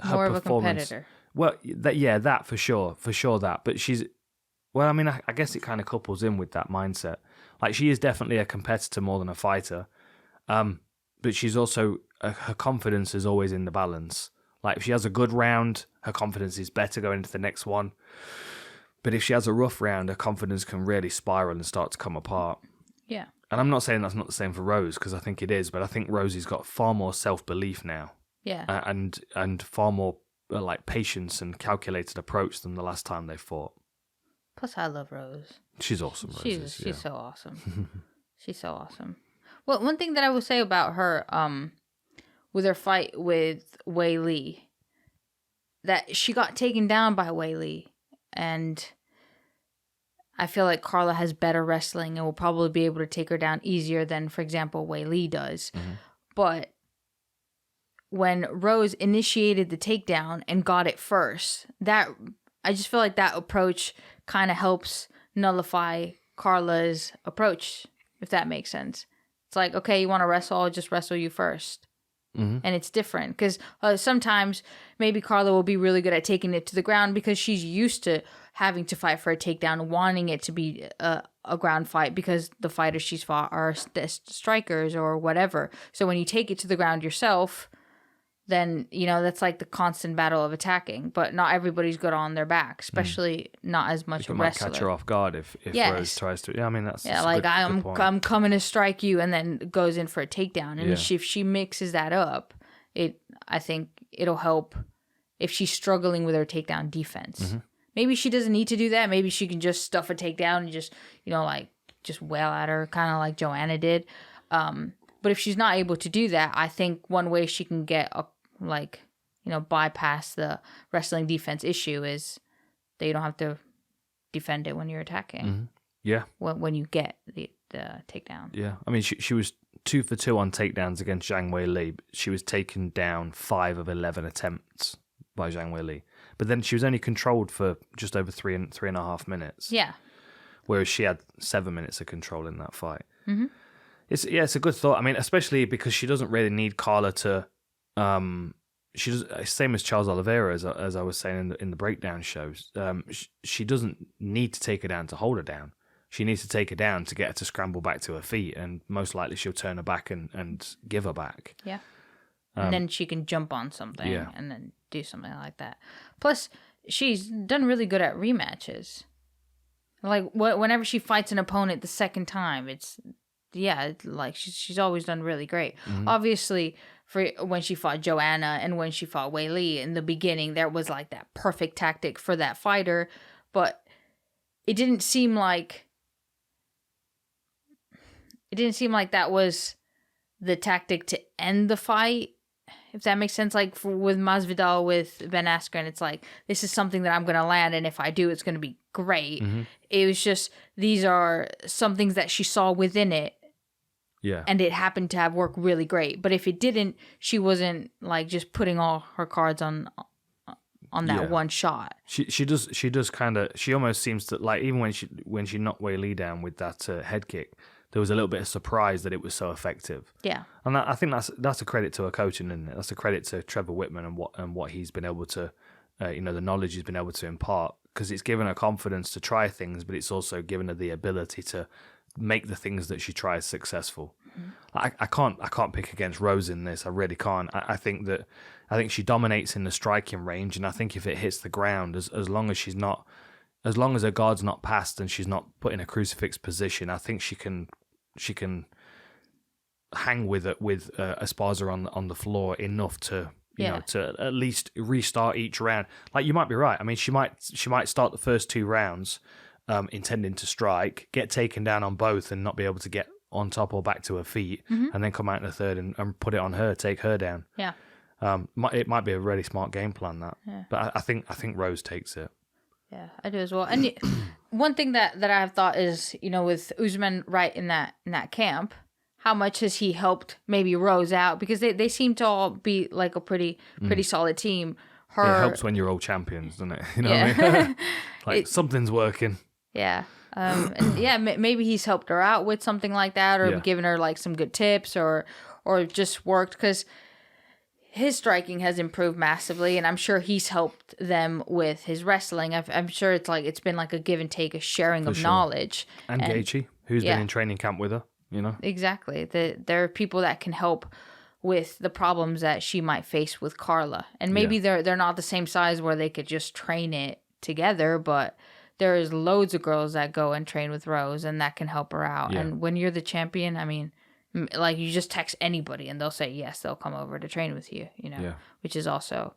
her more of a performance. competitor. Well, that for sure that. But I mean, I guess it kind of couples in with that mindset. Like, she is definitely a competitor more than a fighter. But she's also, her confidence is always in the balance. Like, if she has a good round, her confidence is better going into the next one. But if she has a rough round, her confidence can really spiral and start to come apart. Yeah. And I'm not saying that's not the same for Rose, because I think it is, but I think Rosie's got far more self-belief now. Yeah. And far more like patience and calculated approach than the last time they fought. Plus, I love Rose. She's awesome. She's so awesome. She's so awesome. Well, one thing that I will say about her, with her fight with Wei Li, that she got taken down by Wei Li, and I feel like Carla has better wrestling and will probably be able to take her down easier than, for example, Wei Li does. Mm-hmm. But when Rose initiated the takedown and got it first, I just feel like that approach kind of helps nullify Carla's approach, if that makes sense. It's like, okay, you want to wrestle, I'll just wrestle you first. Mm-hmm. And it's different because sometimes maybe Carla will be really good at taking it to the ground because she's used to having to fight for a takedown, wanting it to be a ground fight because the fighters she's fought are strikers or whatever. So when you take it to the ground yourself, then, you know, that's like the constant battle of attacking. But not everybody's good on their back, especially not as much a wrestler. Might catch her off guard if Rose tries to. Yeah, I mean, that's like, good I'm coming to strike you, and then goes in for a takedown. And if she mixes that up, I think it'll help if she's struggling with her takedown defense. Mm-hmm. Maybe she doesn't need to do that. Maybe she can just stuff a takedown and just, you know, like just wail at her, kind of like Joanna did. But if she's not able to do that, I think one way she can get bypass the wrestling defense issue is that you don't have to defend it when you're attacking. Mm-hmm. Yeah. When you get the takedown. Yeah. I mean, she was 2 for 2 on takedowns against Zhang Weili. She was taken down 5 of 11 attempts by Zhang Weili. But then she was only controlled for just over 3.5 minutes. Yeah. Whereas she had 7 minutes of control in that fight. Mm-hmm. It's a good thought. I mean, especially because she doesn't really need Carla to. She does same as Charles Oliveira, as I was saying in the breakdown shows. She doesn't need to take her down to hold her down. She needs to take her down to get her to scramble back to her feet, and most likely she'll turn her back and give her back. Yeah, and then she can jump on something and then do something like that. Plus, she's done really good at rematches. Like whenever she fights an opponent the second time, she's always done really great. Mm-hmm. Obviously, for when she fought Joanna and when she fought Wei Li in the beginning, there was like that perfect tactic for that fighter, but it didn't seem like it didn't seem like that was the tactic to end the fight, if that makes sense. Like with Masvidal, with Ben Askren, it's like, this is something that I'm going to land, and if I do, it's going to be great. Mm-hmm. It was just, these are some things that she saw within it. Yeah. And it happened to have worked really great. But if it didn't, she wasn't like just putting all her cards on that one shot. She does kind of, she almost seems to, like, even when she knocked Weili down with that head kick, there was a little bit of surprise that it was so effective. Yeah. And I think that's a credit to her coaching, isn't it? That's a credit to Trevor Whitman and what he's been able to, the knowledge he's been able to impart, because it's given her confidence to try things, but it's also given her the ability to make the things that she tries successful. Mm-hmm. I can't pick against Rose in this. I really can't. I think she dominates in the striking range, and I think if it hits the ground, as long as her guard's not passed and she's not put in a crucifix position, I think she can hang with Esparza on the floor enough to to at least restart each round. Like, you might be right. I mean, she might start the first 2 rounds intending to strike, get taken down on both, and not be able to get on top or back to her feet, and then come out in the third and put it on her, take her down. Yeah. It might be a really smart game plan, that. Yeah. But I think Rose takes it. Yeah, I do as well. And one thing that I've thought is, with Usman right in that camp, how much has he helped maybe Rose out? Because they seem to all be like a pretty solid team. It helps when you're all champions, doesn't it? You know what I mean? Like, something's working. Yeah. And yeah, maybe he's helped her out with something like that, or given her like some good tips, or just worked, because his striking has improved massively, and I'm sure he's helped them with his wrestling. I'm sure it's been like a give and take, a sharing of knowledge. And Gaethje, who's been in training camp with her, Exactly. There are people that can help with the problems that she might face with Carla, and maybe they're not the same size where they could just train it together, but there's loads of girls that go and train with Rose, and that can help her out. Yeah. And when you're the champion, I mean, like, you just text anybody and they'll say yes, they'll come over to train with you, which is also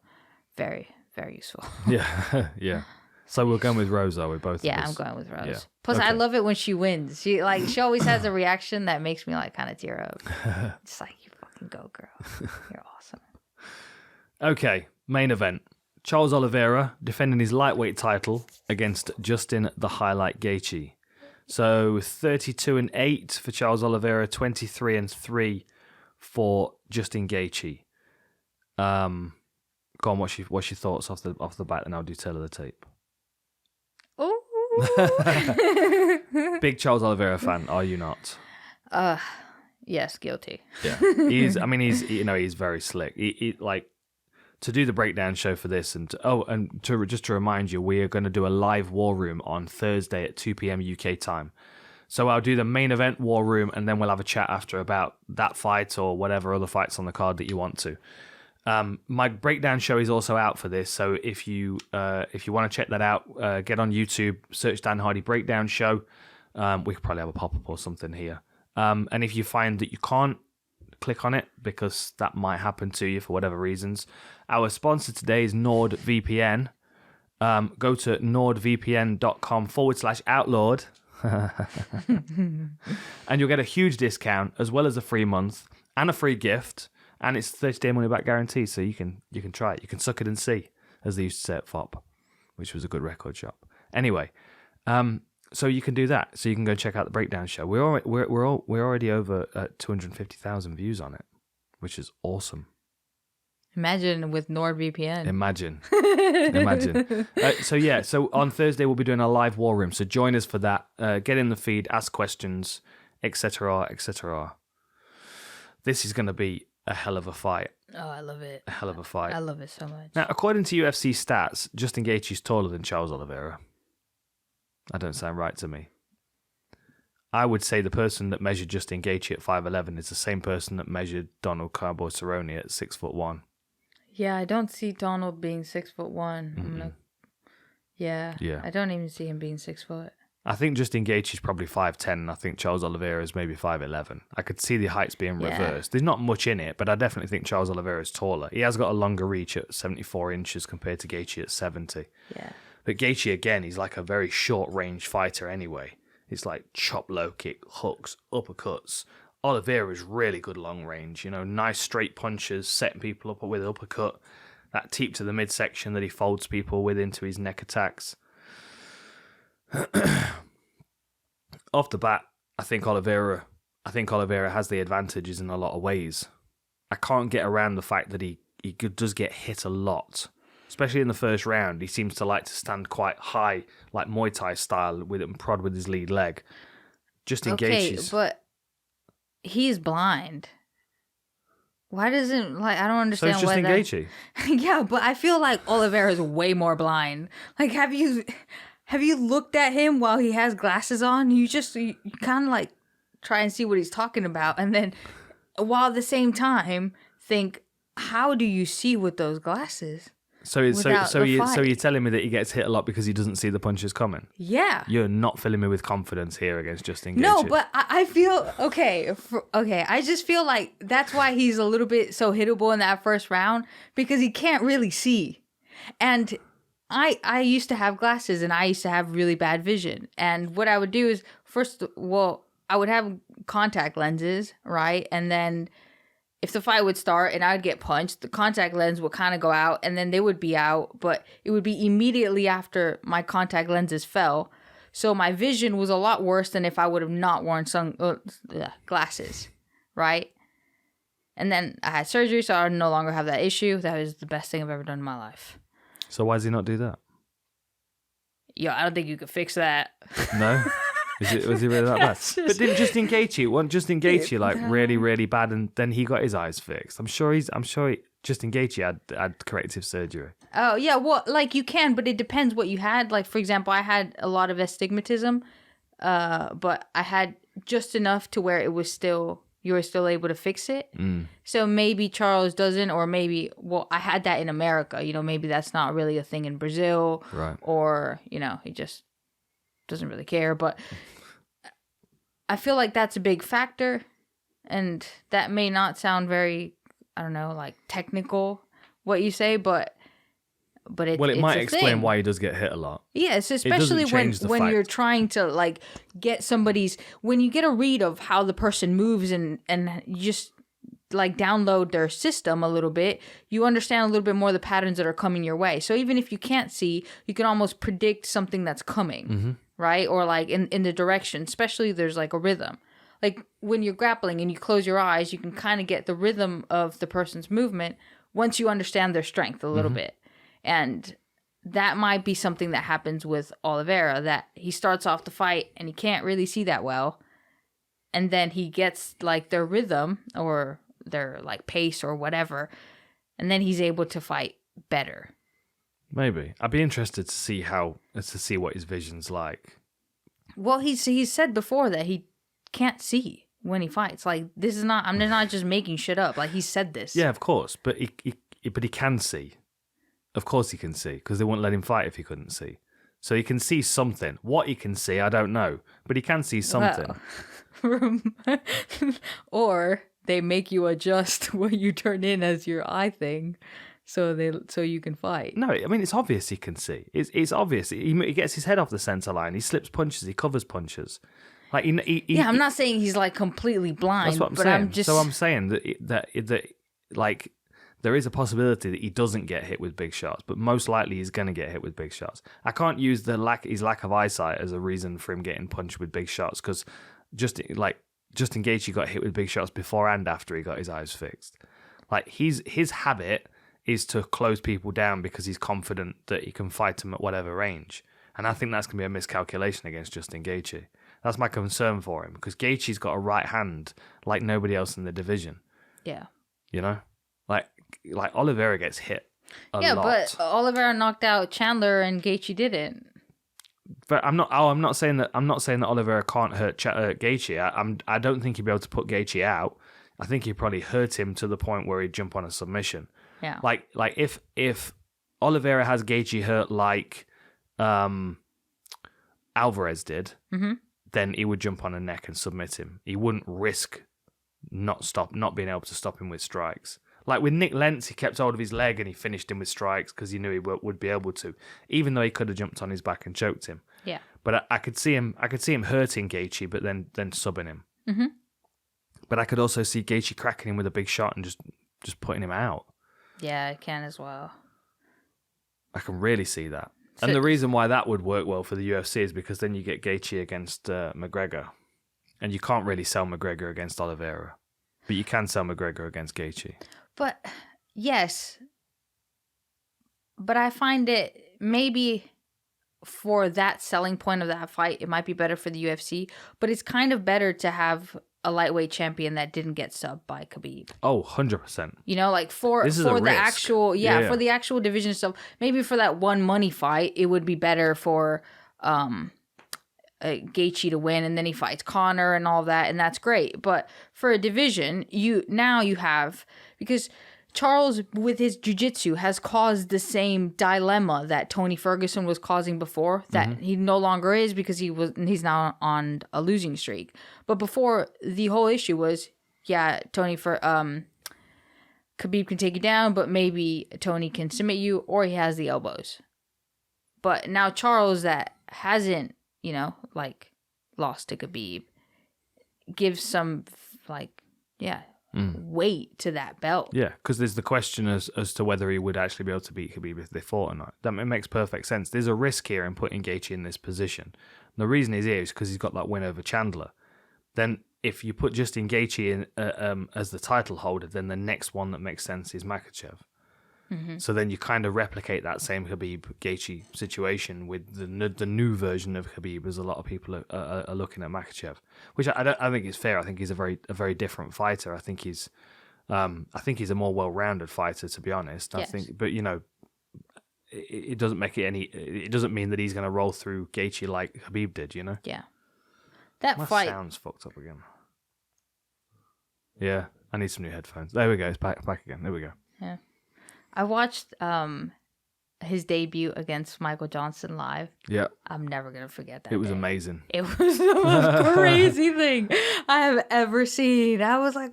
very, very useful. Yeah, yeah. So we're going with Rose, are we both? Yeah, I'm going with Rose. Yeah. Plus, I love it when she wins. She always has a reaction that makes me like kind of tear up. It's like, you fucking go, girl. You're awesome. Okay, main event. Charles Oliveira defending his lightweight title against Justin the Highlight Gaethje. So 32-8 for Charles Oliveira, 23-3 for Justin Gaethje. Go on, what's your thoughts off the bat, and I'll do tail of the tape. Ooh. Big Charles Oliveira fan, are you not? Yes, guilty. Yeah, he's very slick. He to do the breakdown show for this, and just to remind you, we are going to do a live War Room on Thursday at 2 p.m. UK time. So I'll do the main event War Room, and then we'll have a chat after about that fight or whatever other fights on the card that you want to. My breakdown show is also out for this, so if you want to check that out, get on YouTube, search Dan Hardy Breakdown Show. We could probably have a pop-up or something here. And if you find that you can't click on it, because that might happen to you for whatever reasons, our sponsor today is NordVPN. Go to nordvpn.com/outlawed and you'll get a huge discount, as well as a free month and a free gift, and it's 30-day money-back guarantee, so you can try it. You can suck it and see, as they used to say at FOP, which was a good record shop. Anyway, so you can do that. So you can go check out the breakdown show. We're already over 250,000 views on it, which is awesome. Imagine with NordVPN. Imagine. So on Thursday we'll be doing a live War Room. So join us for that. Get in the feed, ask questions, etc., etc. This is going to be a hell of a fight. Oh, I love it. A hell of a fight. I love it so much. Now, according to UFC stats, Justin Gaethje is taller than Charles Oliveira. That don't sound right to me. I would say the person that measured Justin Gaethje at 5'11" is the same person that measured Donald Cowboy Cerrone at 6'1". Yeah, I don't see Donald being 6'1". Yeah. I don't even see him being 6 foot. I think Justin Gaethje is probably 5'10", and I think Charles Oliveira is maybe 5'11". I could see the heights being reversed. There's not much in it, but I definitely think Charles Oliveira is taller. He has got a longer reach at 74 inches compared to Gaethje at 70. Yeah. But Gaethje, again, he's like a very short-range fighter anyway. It's like chop, low kick, hooks, uppercuts. Oliveira's really good long range. Nice straight punches, setting people up with uppercut. That teep to the midsection that he folds people with into his neck attacks. Off the bat, I think Oliveira has the advantages in a lot of ways. I can't get around the fact that he does get hit a lot. Especially in the first round, he seems to like to stand quite high, like Muay Thai style, with it and prod with his lead leg. Justin Gaethje's... but he's blind. Why doesn't I don't understand so why Gaethje. Yeah, but I feel like Oliveira is way more blind. Like, have you looked at him while he has glasses on? You kind of like try and see what he's talking about, and then while at the same time think, how do you see with those glasses? So you're telling me that he gets hit a lot because he doesn't see the punches coming? Yeah. You're not filling me with confidence here against Justin Gaethje. No, but I feel okay. I just feel like that's why he's a little bit so hittable in that first round, because he can't really see. And I used to have glasses and I used to have really bad vision. And what I would do is I would have contact lenses, right? And then if the fight would start and I'd get punched, the contact lens would kind of go out and then they would be out, but it would be immediately after my contact lenses fell. So my vision was a lot worse than if I would have not worn glasses, right? And then I had surgery, so I no longer have that issue. That was the best thing I've ever done in my life. So why does he not do that? Yo, I don't think you could fix that. No? Was he really that bad? But didn't Justin Gaethje like really, really bad, and then he got his eyes fixed? I'm sure Justin Gaethje had corrective surgery. Oh yeah, well, like you can, but it depends what you had. Like for example, I had a lot of astigmatism, but I had just enough to where you were still able to fix it. So maybe Charles doesn't, or maybe I had that in America. Maybe that's not really a thing in Brazil, right? Or he just doesn't really care. But I feel like that's a big factor, and that may not sound very, I don't know, like technical what you say, but it might explain thing. Why he does get hit a lot. Yes, especially when you're trying to like get when you get a read of how the person moves and you just like download their system a little bit, you understand a little bit more the patterns that are coming your way. So even if you can't see, you can almost predict something that's coming, right? Or like in the direction, especially there's like a rhythm. Like when you're grappling and you close your eyes, you can kind of get the rhythm of the person's movement once you understand their strength a little bit. And that might be something that happens with Oliveira, that he starts off the fight and he can't really see that well. And then he gets like their rhythm or their like pace or whatever. And then he's able to fight better. Maybe. I'd be interested to see what his vision's like. Well, he's said before that he can't see when he fights. Like I'm not just making shit up. Like he said this. Yeah, of course. But he can see. Of course he can see, because they wouldn't let him fight if he couldn't see. So he can see something. What he can see, I don't know. But he can see something. Well, or they make you adjust what you turn in as your eye thing so you can fight. No, I mean, it's obvious he can see. It's obvious. He gets his head off the center line. He slips punches. He covers punches. Like I'm not saying he's like completely blind. That's what I'm saying. So I'm saying that like, there is a possibility that he doesn't get hit with big shots, but most likely he's going to get hit with big shots. I can't use his lack of eyesight as a reason for him getting punched with big shots, because Justin Gaethje got hit with big shots before and after he got his eyes fixed. Like his habit is to close people down because he's confident that he can fight them at whatever range, and I think that's going to be a miscalculation against Justin Gaethje. That's my concern for him, because Gaethje's got a right hand like nobody else in the division. Yeah, Like Oliveira gets hit a lot. But Oliveira knocked out Chandler and Gaethje didn't. But I'm not saying that Oliveira can't hurt Gaethje. I don't think he'd be able to put Gaethje out. I think he'd probably hurt him to the point where he'd jump on a submission. Yeah. Like if Oliveira has Gaethje hurt like Alvarez did, then he would jump on a neck and submit him. He wouldn't risk not being able to stop him with strikes. Like with Nick Lentz, he kept hold of his leg and he finished him with strikes because he knew he would be able to, even though he could have jumped on his back and choked him. Yeah. But I could see him hurting Gaethje, but then subbing him. Mm-hmm. But I could also see Gaethje cracking him with a big shot and just putting him out. Yeah, I can as well. I can really see that. And the reason why that would work well for the UFC is because then you get Gaethje against McGregor. And you can't really sell McGregor against Oliveira. But you can sell McGregor against Gaethje. But, yes. But I find it maybe for that selling point of that fight, it might be better for the UFC. But it's kind of better to have a lightweight champion that didn't get subbed by Khabib. Oh, 100%. You know, like for the risk. actual, for the actual division stuff, maybe for that one money fight, it would be better for Gaethje to win, and then he fights Conor and all that, and that's great. But for a division, you have, because Charles with his jiu-jitsu has caused the same dilemma that Tony Ferguson was causing before, that he no longer is because he's now on a losing streak. But before, the whole issue was, Khabib can take you down, but maybe Tony can submit you, or he has the elbows. But now Charles, that hasn't, lost to Khabib, gives some, weight to that belt. Yeah, because there's the question as to whether he would actually be able to beat Khabib if they fought or not. That makes perfect sense. There's a risk here in putting Gaethje in this position. And the reason he's here is because he's got that win over Chandler. Then if you put Justin Gaethje in as the title holder, then the next one that makes sense is Makhachev. Mm-hmm. So then you kind of replicate that same Khabib-Gaethje situation with the new version of Khabib, as a lot of people are looking at Makhachev, which I think is fair. I think he's a very different fighter. I think he's a more well-rounded fighter, to be honest. Yes. I think, but it doesn't make it any. It doesn't mean that he's going to roll through Gaethje like Khabib did. Yeah, that My fight sound's fucked up again. Yeah, I need some new headphones. There we go. It's back again. There we go. Yeah. I watched his debut against Michael Johnson live. Yeah. I'm never going to forget that. It was day. amazing. It was the most crazy thing I have ever seen. I was like,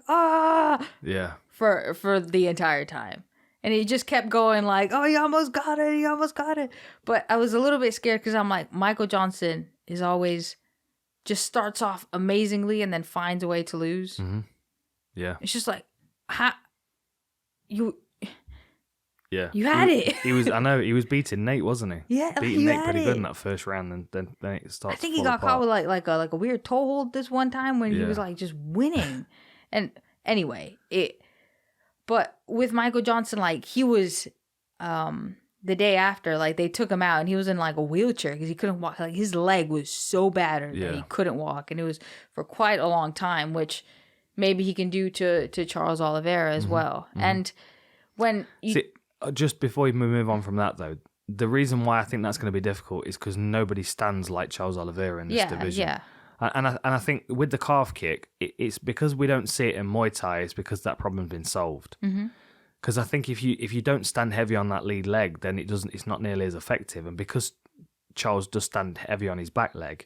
Yeah. For the entire time. And he just kept going like, oh, you almost got it. You almost got it. But I was a little bit scared because I'm like, Michael Johnson is always just starts off amazingly and then finds a way to lose. Mm-hmm. Yeah. It's just like, Yeah, you had it. He was. I know he was beating Nate, wasn't he? Yeah, beating Nate pretty good in that first round, and then it starts. I think he got caught with like a weird toe hold this one time when he was like just winning. And anyway, but with Michael Johnson, like he was, the day after, like they took him out and he was in like a wheelchair because he couldn't walk. Like his leg was so bad that he couldn't walk, and it was for quite a long time, which maybe he can do to Charles Oliveira as well. Mm-hmm. And when you. Just before we move on from that, though, the reason why I think that's going to be difficult is because nobody stands like Charles Oliveira in this division. Yeah. And I think with the calf kick, it's because we don't see it in Muay Thai. It's because that problem's been solved. Because I think if you don't stand heavy on that lead leg, then it's not nearly as effective. And because Charles does stand heavy on his back leg,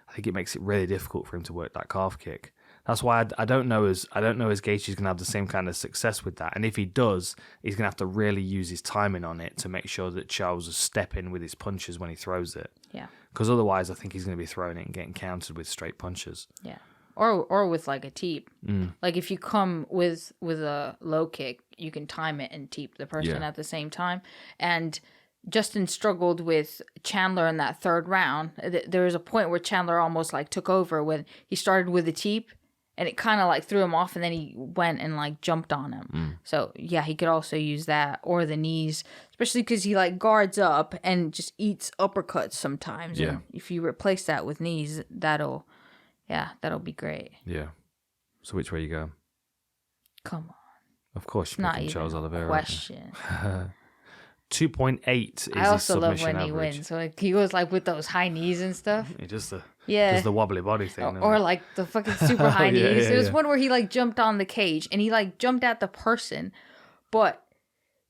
I think it makes it really difficult for him to work that calf kick. That's why I don't know as Gaethje's going to have the same kind of success with that. And if he does, he's going to have to really use his timing on it to make sure that Charles is stepping with his punches when he throws it. Yeah. Because otherwise, I think he's going to be throwing it and getting countered with straight punches. Yeah. Or with like a teep. Like if you come with a low kick, you can time it and teep the person at the same time. And Justin struggled with Chandler in that third round. There was a point where Chandler almost like took over when he started with a teep. And it kind of like threw him off, and then he went and like jumped on him. So yeah, he could also use that or the knees, especially because he like guards up and just eats uppercuts sometimes. Yeah. And if you replace that with knees, that'll be great. Yeah. So which way you go? Come on. Of course, you're picking Charles Oliveira. Question. 2.8 is I also his love submission when he average. wins. So like, he goes like with those high knees and stuff. He does the wobbly body thing. Or like the fucking super high knees. There was one where he like jumped on the cage and he like jumped at the person. But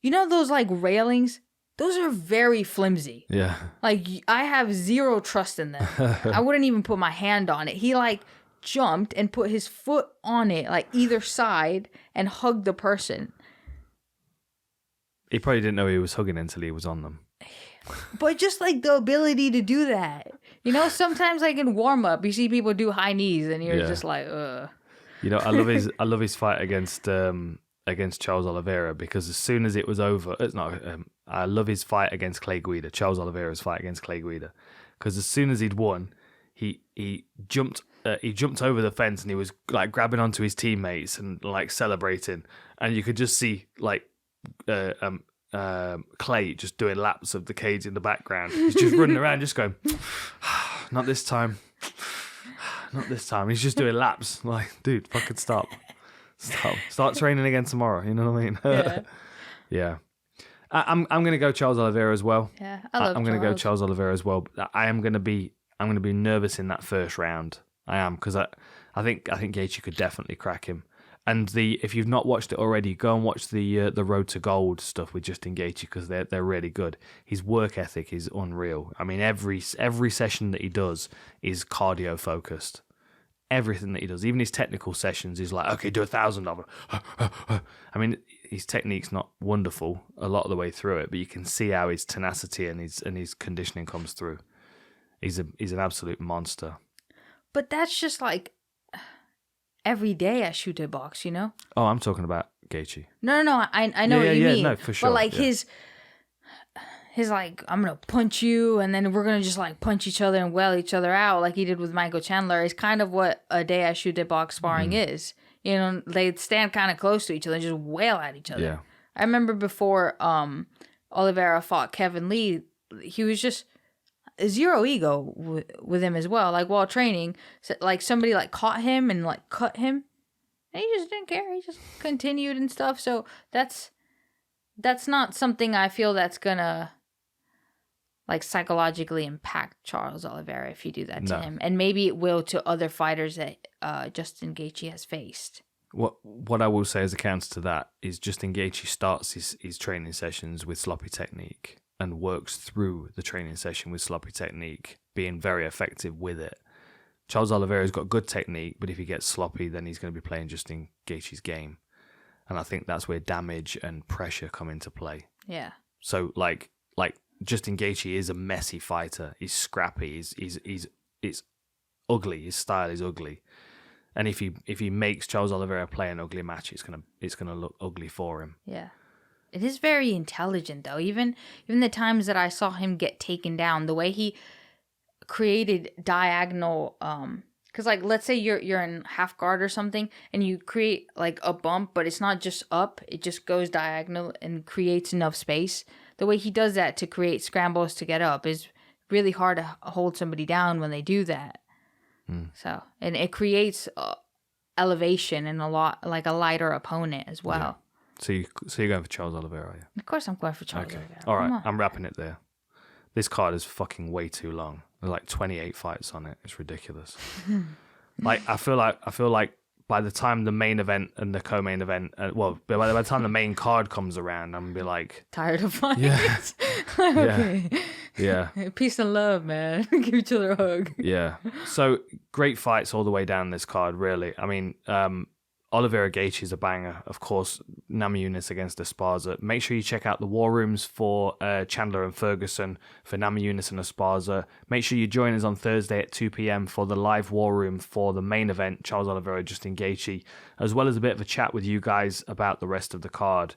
you know those like railings? Those are very flimsy. Yeah. Like I have zero trust in them. I wouldn't even put my hand on it. He like jumped and put his foot on it, like either side, and hugged the person. He probably didn't know he was hugging until he was on them. But just like the ability to do that. You know, sometimes like in warm up, you see people do high knees, and you're Yeah. just like, ugh. You know, I love his fight against Charles Oliveira, because as soon as it was over, I love his fight against Clay Guida, Charles Oliveira's fight against Clay Guida, because as soon as he'd won, he jumped over the fence and he was like grabbing onto his teammates and like celebrating, and you could just see like Clay just doing laps of the cage in the background. He's just running around, just going, not this time. Not this time. He's just doing laps. Like, dude, fucking stop. Start training again tomorrow. You know what I mean? Yeah. Yeah. I'm gonna go Charles Oliveira as well. Yeah, I'm gonna go Charles Oliveira as well. But I'm gonna be nervous in that first round. I am, because I think Gaethje could definitely crack him. And if you've not watched it already, go and watch the Road to Gold stuff with Justin Gaethje, because they're really good. His work ethic is unreal. I mean, every session that he does is cardio focused. Everything that he does, even his technical sessions, is like, okay, do 1,000 of them. I mean, his technique's not wonderful a lot of the way through it, but you can see how his tenacity and his conditioning comes through. He's an absolute monster. But that's just like every day I shoot a box, you know? Oh, I'm talking about Gaethje. No, I know what you mean. No, for sure. But like yeah. his like, I'm gonna punch you, and then we're gonna just like punch each other and wail each other out like he did with Michael Chandler is kind of what a day I shoot a box sparring is. You know, they stand kind of close to each other and just wail at each other. Yeah. I remember before Oliveira fought Kevin Lee, he was just zero ego with him as well. Like while training, so, like somebody like caught him and like cut him, and he just didn't care. He just continued and stuff. So that's not something I feel that's gonna like psychologically impact Charles Oliveira if you do that to him, and maybe it will to other fighters that Justin Gaethje has faced. What I will say as a counter to that is Justin Gaethje starts his training sessions with sloppy technique and works through the training session with sloppy technique, being very effective with it. Charles Oliveira's got good technique, but if he gets sloppy, then he's going to be playing Justin Gaethje's game. And I think that's where damage and pressure come into play. Yeah. So like Justin Gaethje is a messy fighter. He's scrappy. He's ugly. His style is ugly. And if he makes Charles Oliveira play an ugly match, it's gonna look ugly for him. Yeah. It is very intelligent though. Even the times that I saw him get taken down, the way he created diagonal because like let's say you're in half guard or something and you create like a bump, but it's not just up, it just goes diagonal and creates enough space. The way he does that to create scrambles to get up is really hard to hold somebody down when they do that. So, and it creates elevation and a lot like a lighter opponent as well. Yeah. So you're going for Charles Oliveira, are you? Of course I'm going for Charles Okay. Oliveira. All right, I'm wrapping it there. This card is fucking way too long. There's like 28 fights on it. It's ridiculous. Like I feel like by the time the main event and the co-main event, by the time the main card comes around, I'm gonna be like tired of fights. Yeah. Okay. Yeah. Peace and love, man. Give each other a hug. Yeah. So great fights all the way down this card, really. I mean, Oliveira Gaethje is a banger. Of course, Namajunas against Esparza. Make sure you check out the War Rooms for Chandler and Ferguson, for Namajunas and Esparza. Make sure you join us on Thursday at 2 p.m. for the live War Room for the main event, Charles Oliveira, Justin Gaethje, as well as a bit of a chat with you guys about the rest of the card.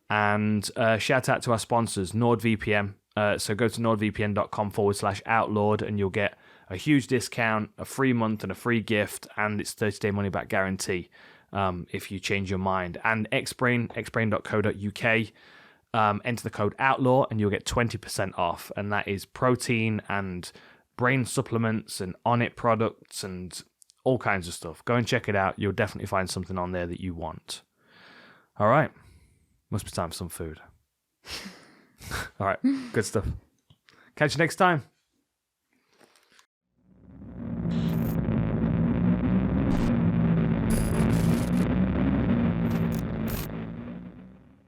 And shout out to our sponsors, NordVPN. So go to nordvpn.com/outlawed and you'll get a huge discount, a free month and a free gift, and it's 30-day money-back guarantee if you change your mind. And xbrain.co.uk, enter the code OUTLAW and you'll get 20% off. And that is protein and brain supplements and on-it products and all kinds of stuff. Go and check it out. You'll definitely find something on there that you want. All right. Must be time for some food. All right. Good stuff. Catch you next time.